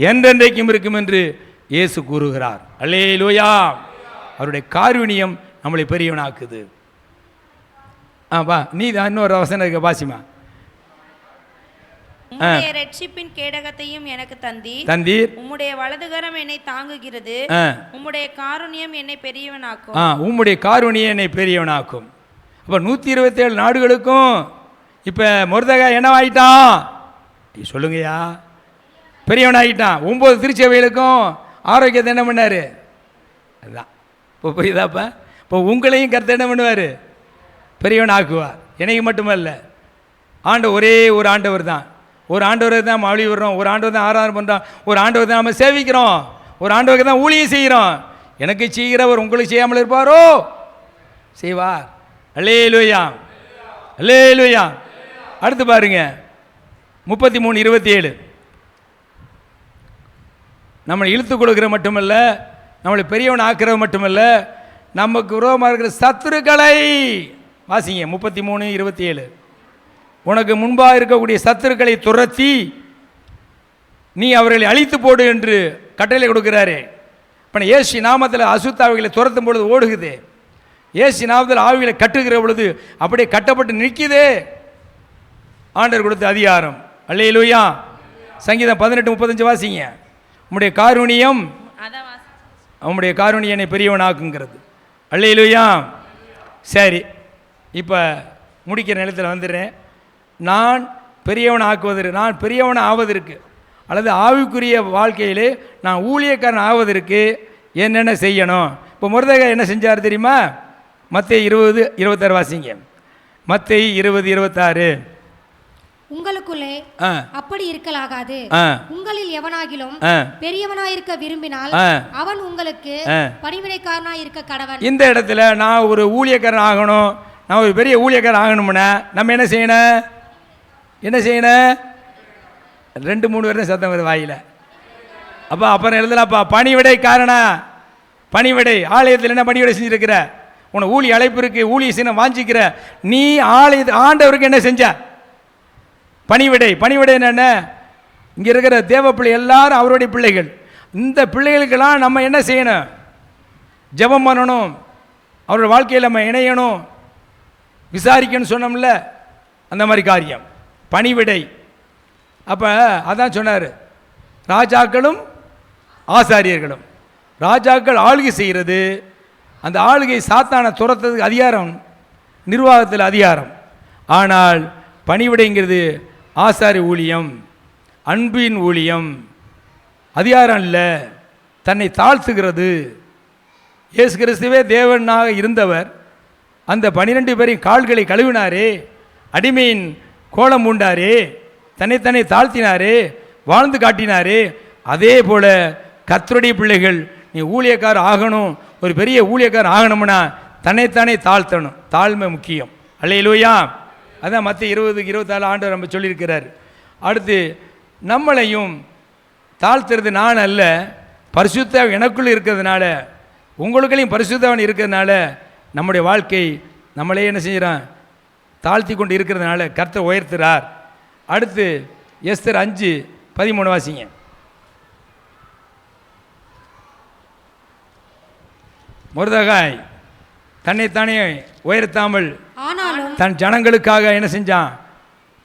என்றென்றைக்கும் இருக்கும் என்று இயேசு கூறுகிறார். அல்லேலூயா. அவருடைய காருண்யம் நம்மளை பெரியவனாக்குது. வா நீ தான் இன்னொரு வசனம் இருக்க பாசிமா. உம்முடைய ரட்சிப்பின் கேடகத்தையும் எனக்கு தந்தீர். உம்முடைய வலதுகரம் என்னை தாங்குகிறது. உம்முடைய காருண்யம் என்னை பெரியவனாக்கும். உம்முடைய காருண்யம் என்னை பெரியவனாக்கும். அப்போ 127 நாடுகளுக்கும் இப்போ மொர்தெகாய் என்னவாயிட்டான் சொல்லுங்கய்யா? பெரியவனாகிட்டான். 9 திருச்சபைகளுக்கும் ஆரோக்கியத்தை என்ன பண்ணார்? அதுதான் இப்போ புரியுதாப்பா? இப்போ உங்களையும் கருத்து என்ன பண்ணுவார்? பெரியவன் ஆக்குவார். எனக்கு மட்டுமல்ல, ஒரே ஒரு ஆண்டவர் தான். ஒரு ஆண்டவரை தான் நம்ம அழி விடுறோம், ஒரு ஆண்டவர் தான் ஆராதனை பண்ணுறோம், ஒரு ஆண்டவர் தான் நம்ம சேவிக்கிறோம், ஒரு ஆண்டவருக்கு தான் ஊழியம் செய்கிறோம். எனக்கு செய்கிறவர் உங்களுக்கு செய்யாமல் இருப்பாரோ? செய்வார். அல்லேலூயா, அல்லேலூயா. அடுத்து பாருங்க 33:27. நம்மளை இழுத்து கொடுக்குற மட்டுமல்ல, நம்மளை பெரியவன் ஆக்குறது மட்டுமல்ல, நமக்கு விரோதமாக இருக்கிற சத்துருக்களை வாசிங்க. 33:27. உனக்கு முன்பாக இருக்கக்கூடிய சத்துருக்களை துரத்தி நீ அவர்களை அழித்து போடு என்று கட்டளை கொடுக்கிறாரு. இப்போ இயேசு நாமத்தில் அசுத்தாவிகளை துரத்தும் பொழுது ஓடுகுது. இயேசு நாமத்தில் ஆவிகளை கட்டுகிற பொழுது அப்படியே கட்டப்பட்டு நிற்குதே. ஆண்டவர் கொடுத்த அதிகாரம். அல்லேலூயா. சங்கீதம் 18:35 வாசிங்க. உம்முடைய காருண்யம், உம்முடைய காருண்யம் என்னை பெரியவனாக்குங்கிறது. அல்லேலூயா. சரி, இப்போ முடிக்கிற நிலத்தில் வந்துடுறேன். நான் பெரியவன் ஆக்குவதற்கு, நான் பெரியவன் ஆவதற்கு அல்லது ஆவிக்குரிய வாழ்க்கையிலே நான் ஊழியக்காரன் ஆவதற்கு என்னென்ன செய்யணும்? இப்போ மொர்தெகாய் என்ன செஞ்சார் தெரியுமா? மத்தேயு 20:26 வாசிங்க. மத்தேயு 20:26. உங்களுக்குள்ளே அப்படி இருக்கலாகாது. உங்களில் எவனாகிலும் பெரியவனாயிருக்க விரும்பினால் அவன் உங்களுக்கு பணிவிடைக்காரனாய் இருக்க கடவன். இந்த இடத்துல நான் ஒரு ஊழியக்காரன் ஆகணும், நான் ஒரு பெரிய ஊழியக்காரன் ஆகணும்னா நம்ம என்ன செய்யணும்? என்ன செய்யணும்? 2-3 பேரும் சத்தம் வருது வாயில. அப்போ அப்புறம் எழுதலாப்பா, பணிவிடைக்காரனா. பணிவிடை ஆலயத்தில் என்ன பணிவிடை செஞ்சுருக்கிற? உனக்கு ஊழி அழைப்பு இருக்கு, ஊழிய செய்ய வாஞ்சிக்கிற நீ ஆண்டவருக்கு என்ன செஞ்ச? பணிவிடை. பணிவிடை என்ன? இங்கே இருக்கிற தேவ பிள்ளை எல்லாரும் அவருடைய பிள்ளைகள். இந்த பிள்ளைகளுக்கெல்லாம் நம்ம என்ன செய்யணும்? ஜெபம் பண்ணணும், அவருடைய வாழ்க்கையில் நம்ம இணையணும், விசாரிக்கணும்னு சொன்னோம்ல, அந்த மாதிரி காரியம் பணிவிடை. அப்போ அதான் சொன்னார், ராஜாக்களும் ஆசாரியர்களும். ராஜாக்கள் ஆளுகை செய்கிறது, அந்த ஆளுகை சாத்தான துரத்துறதுக்கு அதிகாரம், நிர்வாகத்தில் அதிகாரம். ஆனால் பணிவிடைங்கிறது ஆசாரி ஊழியம், அன்பின் ஊழியம், அதிகாரம் இல்லை, தன்னை தாழ்த்துகிறது. இயேசு கிறிஸ்துவே தேவனாக இருந்தவர் அந்த 12 பேரின் கால்களை கழுவினாரே, அடிமையின் கோலம் பூண்டாரே, தன்னைத்தன்னை தாழ்த்தினாரே, வாழ்ந்து காட்டினாரே. அதே போல கர்த்தருடைய பிள்ளைகள் நீ ஊழியக்காரர் ஆகணும், ஒரு பெரிய ஊழியக்காரர் ஆகணும்னா தன்னைத்தானே தாழ்த்தணும். தாழ்மை முக்கியம். அல்லேலூயா. அதான் மத்தேயு 20:24 ஆண்டவர் நம்ம சொல்லியிருக்கிறார். அடுத்து நம்மளையும் தாழ்த்துறது நான் அல்ல, பரிசுத்த எனக்குள்ள இருக்கிறதுனால, உங்களுக்களையும் பரிசுத்தவன் இருக்கிறதுனால நம்முடைய வாழ்க்கை நம்மளே என்ன செய்கிறான்? தாழ்த்தி கொண்டு இருக்கிறதுனால கர்த்தர் உயர்த்துறார். அடுத்து எஸ்தர் 5:13 வாசிங்க. மொர்தெகாய் தன்னைத்தானே உயர்த்தாமல் தன் ஜனங்களுக்காக என்ன செஞ்சான்?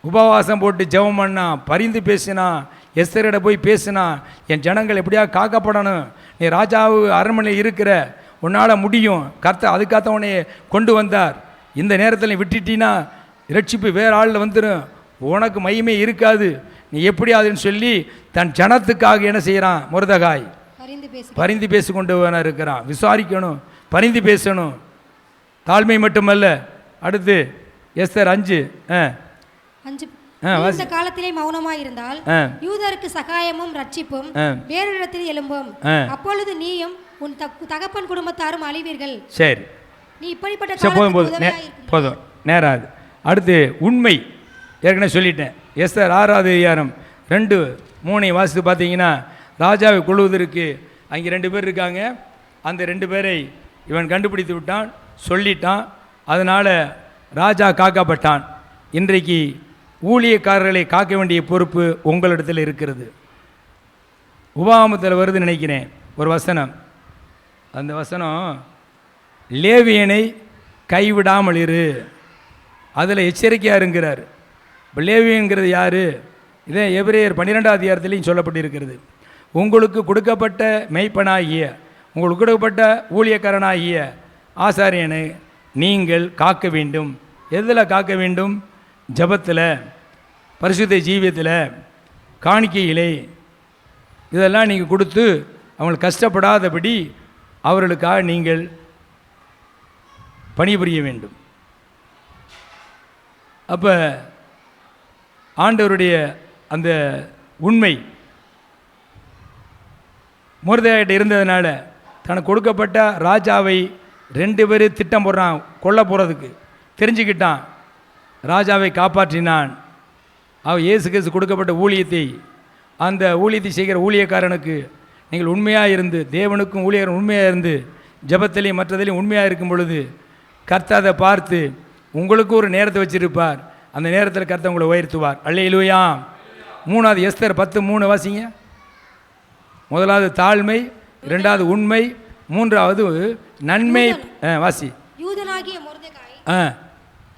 உபவாசம் போட்டு ஜெபம் பண்ணான், பரிந்து பேசினான், எஸ்தரிட போய் பேசினான், என் ஜனங்கள் எப்படியா காக்கப்படணும், நீ ராஜாவு அரண்மனையில் இருக்கிற உன்னால் முடியும், கர்த்தர் அதுக்காக உன்னை கொண்டு வந்தார். இந்த நேரத்தில் நீ விட்டுட்டீன்னா இரட்சிப்பு வேறு ஆளில் வந்துடும், உனக்கு மகிமை இருக்காது, நீ எப்படி அதுன்னு சொல்லி தன் ஜனத்துக்காக என்ன செய்கிறான் மொர்தெகாய் பரிந்து பேசி கொண்டு இருக்கிறான். விசாரிக்கணும், பரிந்து பேசணும், தாழ்மை மட்டுமல்ல. அடுத்து எஸ்தர் 5 இந்த காலத்திலே மௌனமாய் இருந்தால் யூதருக்கு சகாயமும் ரட்சிப்பும் வேறிடத்தில் எழும்பும், அப்பொழுது நீயும் உன் தகப்பன் குடும்பத்தாரும் அழிவீர்கள். சரி, நீ இப்படிப்பட்ட போதும் நேராது. அடுத்து உண்மை, ஏற்கனவே சொல்லிட்டேன். எஸ்தர் 6வது அதிகாரம் 2-3 வாசித்து பார்த்தீங்கன்னா, ராஜாவை கொள்வதற்கு அங்கே 2 பேர் இருக்காங்க. அந்த 2 பேரை இவன் கண்டுபிடித்து விட்டான், சொல்லிட்டான். அதனால் ராஜா காக்கப்பட்டான். இன்றைக்கு ஊழியக்காரர்களை காக்க வேண்டிய பொறுப்பு உங்களிடத்தில் இருக்கிறது. உபாகமத்தில் வருது நினைக்கிறேன் ஒரு வசனம். அந்த வசனம் லேவியனை கைவிடாமல் இரு, அதில் எச்சரிக்கையாக இருங்கிறார். இப்போ லேவியன்கிறது யார்? இதே எபிரேயர் 12வது அதிகாரத்திலையும் சொல்லப்பட்டிருக்கிறது. உங்களுக்கு கொடுக்கப்பட்ட மெய்ப்பனாகிய, உங்களுக்கு கொடுக்கப்பட்ட ஊழியக்காரனாகிய ஆசாரியனை நீங்கள் காக்க வேண்டும். எதில் காக்க வேண்டும்? ஜபத்தில், பரிசுத்த ஜீவியத்தில், காணிக்கையிலே, இதெல்லாம் நீங்கள் கொடுத்து அவங்களுக்கு கஷ்டப்படாதபடி அவர்களுக்காக நீங்கள் பணிபுரிய வேண்டும். அப்போ ஆண்டவருடைய அந்த உண்மை மொர்தெகாய்கிட்ட இருந்ததுனால தனக்கு கொடுக்கப்பட்ட ராஜாவை 2 பேர் திட்டம் போடுறான் கொல்ல போகிறதுக்கு. தெரிஞ்சுக்கிட்டான், ராஜாவை காப்பாற்றினான். அவன் இயேசு கிறிஸ்து கொடுக்கப்பட்ட ஊழியத்தை, அந்த ஊழியத்தை செய்கிற ஊழியக்காரனுக்கு நீங்கள் உண்மையாக இருந்து, தேவனுக்கும் ஊழியர் உண்மையாக இருந்து, ஜபத்திலையும் மற்றதிலையும் உண்மையாக இருக்கும் பொழுது கர்த்தர் அதை பார்த்து உங்களுக்கு ஒரு நேரத்தை வச்சிருப்பார். அந்த நேரத்தில் கர்த்தர் உங்களை உயர்த்துவார். அல்லேலூயா. 3வது எஸ்தர் 10:3 வாசிங்க. முதலாவது தாழ்மை, 2வது உண்மை, 3வது நன்மை. வாசி. யூதனாகிய மொர்தெகாய்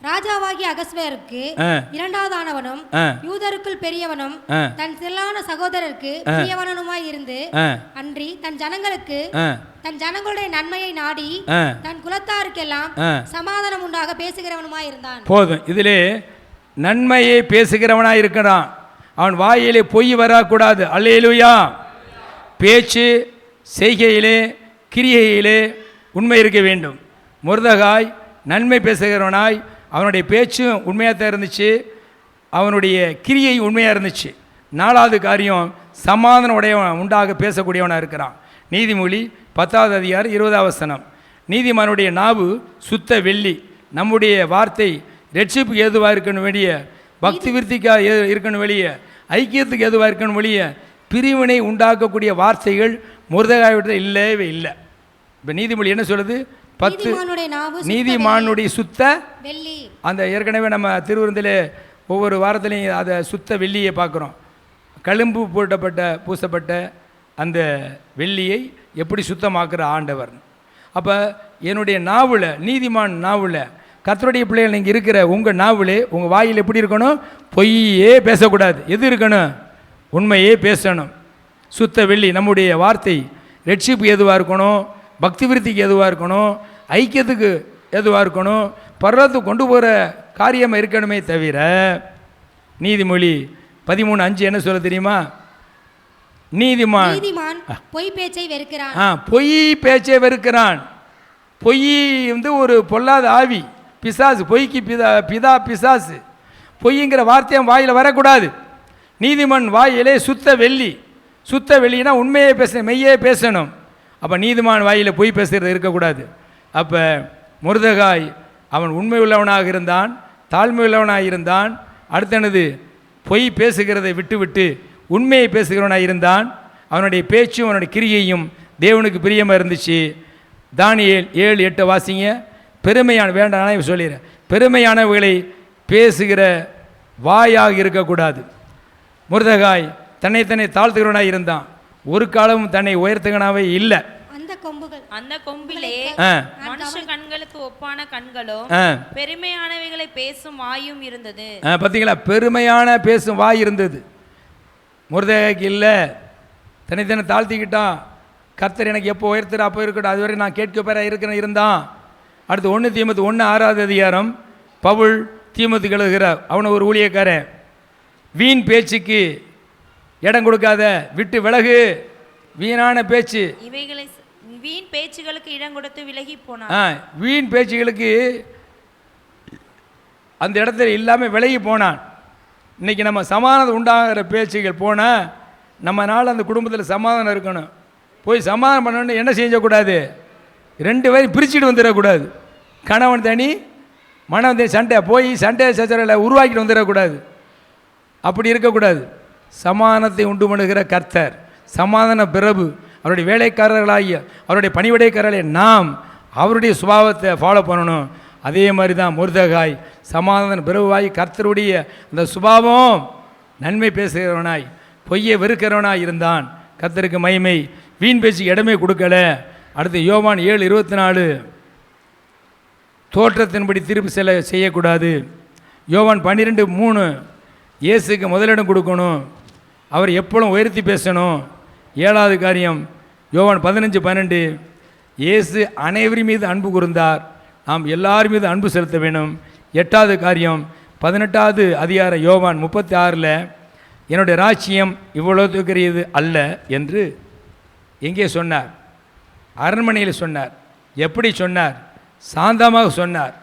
ராஜாவாகிய அகஸ்வேருக்கு 2வது ஆனவனும் யூதருக்குள் பெரியவனும் தன் செல்லான சகோதரருக்கு பெரியவனுமாய் இருந்து அன்றி தன் ஜனங்களுக்கு தன் ஜனங்களுடைய நன்மையை நாடி தன் குலத்தாருக்கெல்லாம் சமாதானம் உண்டாக பேசுகிறவனுமாய் இருந்தான். போதும், இதிலே நன்மையை பேசுகிறவனாய் இருக்கிறான். அவன் வாயிலே பொய் வரக்கூடாது. அல்லேலூயா. பேச்சு, செய்கையிலே, கிரியையிலே உண்மை இருக்க வேண்டும். மொர்தெகாய் நன்மை பேசுகிறவனாய், அவனுடைய பேச்சும் உண்மையாக தான் இருந்துச்சு, அவனுடைய கிரியை உண்மையாக இருந்துச்சு. 4வது காரியம், சமாதான உடையவன் உண்டாக பேசக்கூடியவனாக இருக்கிறான். நீதிமொழி 10வது அதிகாரம் 20வது வசனம். நீதிமானுடைய நாவு சுத்த வெள்ளி. நம்முடைய வார்த்தை ரட்சிப்புக்கு ஏதுவாக இருக்கணும் வெளிய, பக்தி விருத்திக்காக இருக்கணும் வெளிய, ஐக்கியத்துக்கு ஏதுவாக இருக்கணும் வெளிய, பிரிவினை உண்டாக்கக்கூடிய வார்த்தைகள் மொர்தெகாய்விடத்தில் இல்லவே இல்லை. இப்போ நீதிமொழி என்ன சொல்லுது? 10 நீதிமானுடைய சுத்த வெள்ளி. அந்த ஏற்கனவே நம்ம திருவிருந்தில் ஒவ்வொரு வாரத்திலையும் அதை சுத்த வெள்ளியை பார்க்குறோம். களும்பு பூசப்பட்ட அந்த வெள்ளியை எப்படி சுத்தமாக்குற ஆண்டவர். அப்போ என்னுடைய நாவில், நீதிமான் நாவில், கர்த்தருடைய பிள்ளைகள் நீங்கள் இருக்கிற உங்கள் நாவில், உங்கள் வாயில் எப்படி இருக்கணும்? பொய்யே பேசக்கூடாது. எது இருக்கணும்? உண்மையே பேசணும். சுத்த வெள்ளி. நம்முடைய வார்த்தை ரட்சிப்பு எதுவாக இருக்கணும், பக்தி விருத்திக்கு எதுவாக இருக்கணும், ஐக்கியத்துக்கு எதுவாக இருக்கணும், பரலத்துக்கு கொண்டு போகிற காரியமாக இருக்கணுமே தவிர. நீதிமொழி 13:5 என்ன சொல்ல தெரியுமா? நீதிமான் பொய் பேச்சை வெறுக்கிறான். பொய் பேச்சை வெறுக்கிறான். பொய் ஒரு பொல்லாத ஆவி, பிசாசு. பொய்க்கு பிதா பிசாசு. பொய்ங்கிற வார்த்தையும் வாயில் வரக்கூடாது. நீதிமான் வாயிலே சுத்த வெள்ளி. சுத்த வெள்ளினா உண்மையே பேசணும், மெய்யே பேசணும். அப்போ நீதிமான் வாயில் பொய் பேசுகிறது இருக்கக்கூடாது. அப்போ மொர்தெகாய் அவன் உண்மை உள்ளவனாக இருந்தான், தாழ்மை உள்ளவனாக இருந்தான். அடுத்தனது பொய் பேசுகிறதை விட்டு உண்மையை பேசுகிறவனாக இருந்தான். அவனுடைய பேச்சும் அவனுடைய கிரியையும் தேவனுக்கு பிரியமாக இருந்துச்சு. தானியேல் 7:8 வாசிங்க. பெருமையான, வேண்டாம் சொல்லிடுறேன், பெருமையானவர்களை பேசுகிற வாயாக இருக்கக்கூடாது. மொர்தெகாய் தன்னை தாழ்த்துகிறவனாக இருந்தான். ஒரு காலமும் தன்னை உயர்த்துகனாவே இல்லை. அந்த கொம்பிலே மனுஷ கண்களுக்கு ஒப்பான கண்களும் பெருமையானவைகளை பேசும் வாயும் இருந்தது. பார்த்தீங்களா? பெருமையான பேசும் வாய் இருந்தது. மொர்தெகாய்க்கு இல்லை. தன்னை தாழ்த்திக்கிட்டான். கர்த்தர் எனக்கு எப்போ உயர்த்துறா அப்போ இருக்கட்டும், அது வரை நான் கேட்க பேர இருக்கிறேன் இருந்தான். அடுத்து 1 தீமோத்தேயு 1:6 அதிகாரம். பவுல் தீமோத்தேயுக்கு எழுதுகிறார், அவனை ஒரு ஊழியக்காரன். வீண் பேச்சுக்கு இடம் கொடுக்காத, விட்டு விலகு. வீணான பேச்சு, இவைகளை வீண் பேச்சுகளுக்கு இடம் கொடுத்து விலகி போனான். வீண் பேச்சுகளுக்கு அந்த இடத்துல இல்லாமல் விலகி போனான். இன்றைக்கி நம்ம சமாதானம் உண்டாகிற பேச்சுகள் போனால் நம்மளால் அந்த குடும்பத்தில் சமாதானம் இருக்கணும். போய் சமாதானம் பண்ணணுன்னு என்ன செய்யக்கூடாது, 2 பேரும் பிரிச்சுட்டு வந்துடக்கூடாது. கணவன் தனி மனம் தனி, சண்டை போய் சண்டை சச்சரவில் உருவாக்கிட்டு வந்துடக்கூடாது. அப்படி இருக்கக்கூடாது. சமாதானத்தை உண்டு பண்ணுகிற கர்த்தர், சமாதான பிரபு, அவருடைய வேலைக்காரர்களாகிய அவருடைய பணிவிடைக்காரர்களே நாம் அவருடைய சுபாவத்தை ஃபாலோ பண்ணணும். அதே மாதிரி தான் மொர்தெகாய் சமாதான பிரபுவாய் கர்த்தருடைய அந்த சுபாவம் நன்மை பேசுகிறவனாய் பொய்யை வெறுக்கிறவனாய் இருந்தான். கர்த்தருக்கு மகிமை. வீண் பேச்சுக்கு இடமே கொடுக்கல. அடுத்து யோவான் 7:24 தோற்றத்தின்படி திருப்பி செய்யக்கூடாது. யோவான் 12:3 இயேசுக்கு முதலிடம் கொடுக்கணும், அவர் எப்பொழுதும் உயர்த்தி பேசணும். 7வது காரியம் யோவான் 15:12 இயேசு அனைவரின் மீது அன்பு கூர்ந்தார், நாம் எல்லார் மீது அன்பு செலுத்த வேணும். 8வது காரியம் 18வது அதிகாரம் யோவான் 36 என்னுடைய ராஜ்யம் இவ்வளவுக்குரியது அல்ல என்று எங்கே சொன்னார்? அரண்மனையில் சொன்னார். எப்படி சொன்னார்? சாந்தமாக சொன்னார்.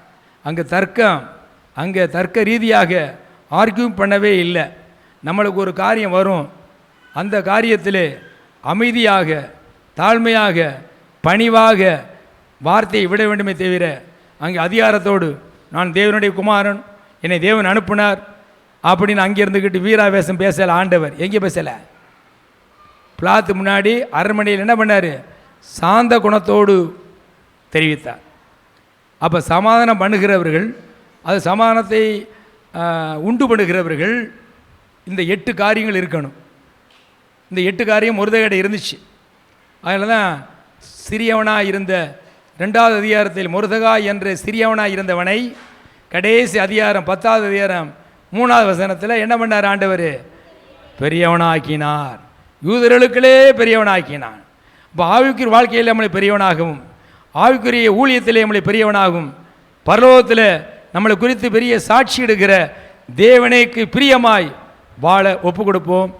அங்கே தர்க்க ரீதியாக ஆர்கியூ பண்ணவே இல்லை. நம்மளுக்கு ஒரு காரியம் வரும், அந்த காரியத்தில் அமைதியாக தாழ்மையாக பணிவாக வார்த்தையை விட வேண்டுமே தவிர அங்கே அதிகாரத்தோடு நான் தேவனுடைய குமாரன், என்னை தேவன் அனுப்புனார் அப்படின்னு அங்கே இருந்துக்கிட்டு வீராவேசம் பேசலை. ஆண்டவர் எங்கே பேசலை? பிளாத்து முன்னாடி அரண்மனையில் என்ன பண்ணார்? சாந்த குணத்தோடு தெரிவித்தார். அப்போ சமாதானம் பண்ணுகிறவர்கள், அது சமாதானத்தை உண்டு பண்ணுகிறவர்கள், இந்த 8 காரியங்கள் இருக்கணும். இந்த 8 காரியம் மொர்தெகாய் இருந்துச்சு. அதில் தான் சிறியவனாக இருந்த 2வது அதிகாரத்தில் மொர்தெகாய் என்ற சிறியவனாக இருந்தவனை கடைசி அதிகாரம் 10வது அதிகாரம் 3வது வசனத்தில் என்ன பண்ணார்? ஆண்டவர் பெரியவனாக்கினார், யூதர்களுக்களே பெரியவனாக்கினான். இப்போ ஆவிக்குரிய வாழ்க்கையில் நம்மளை பெரியவனாகவும், ஆவிக்குரிய ஊழியத்திலே நம்மளை பெரியவனாகவும், பரலோகத்தில் நம்மளை குறித்து பெரிய சாட்சி எடுக்கிற தேவனுக்கு பிரியமாய் வாழ ஒப்பு கொடுப்போம்.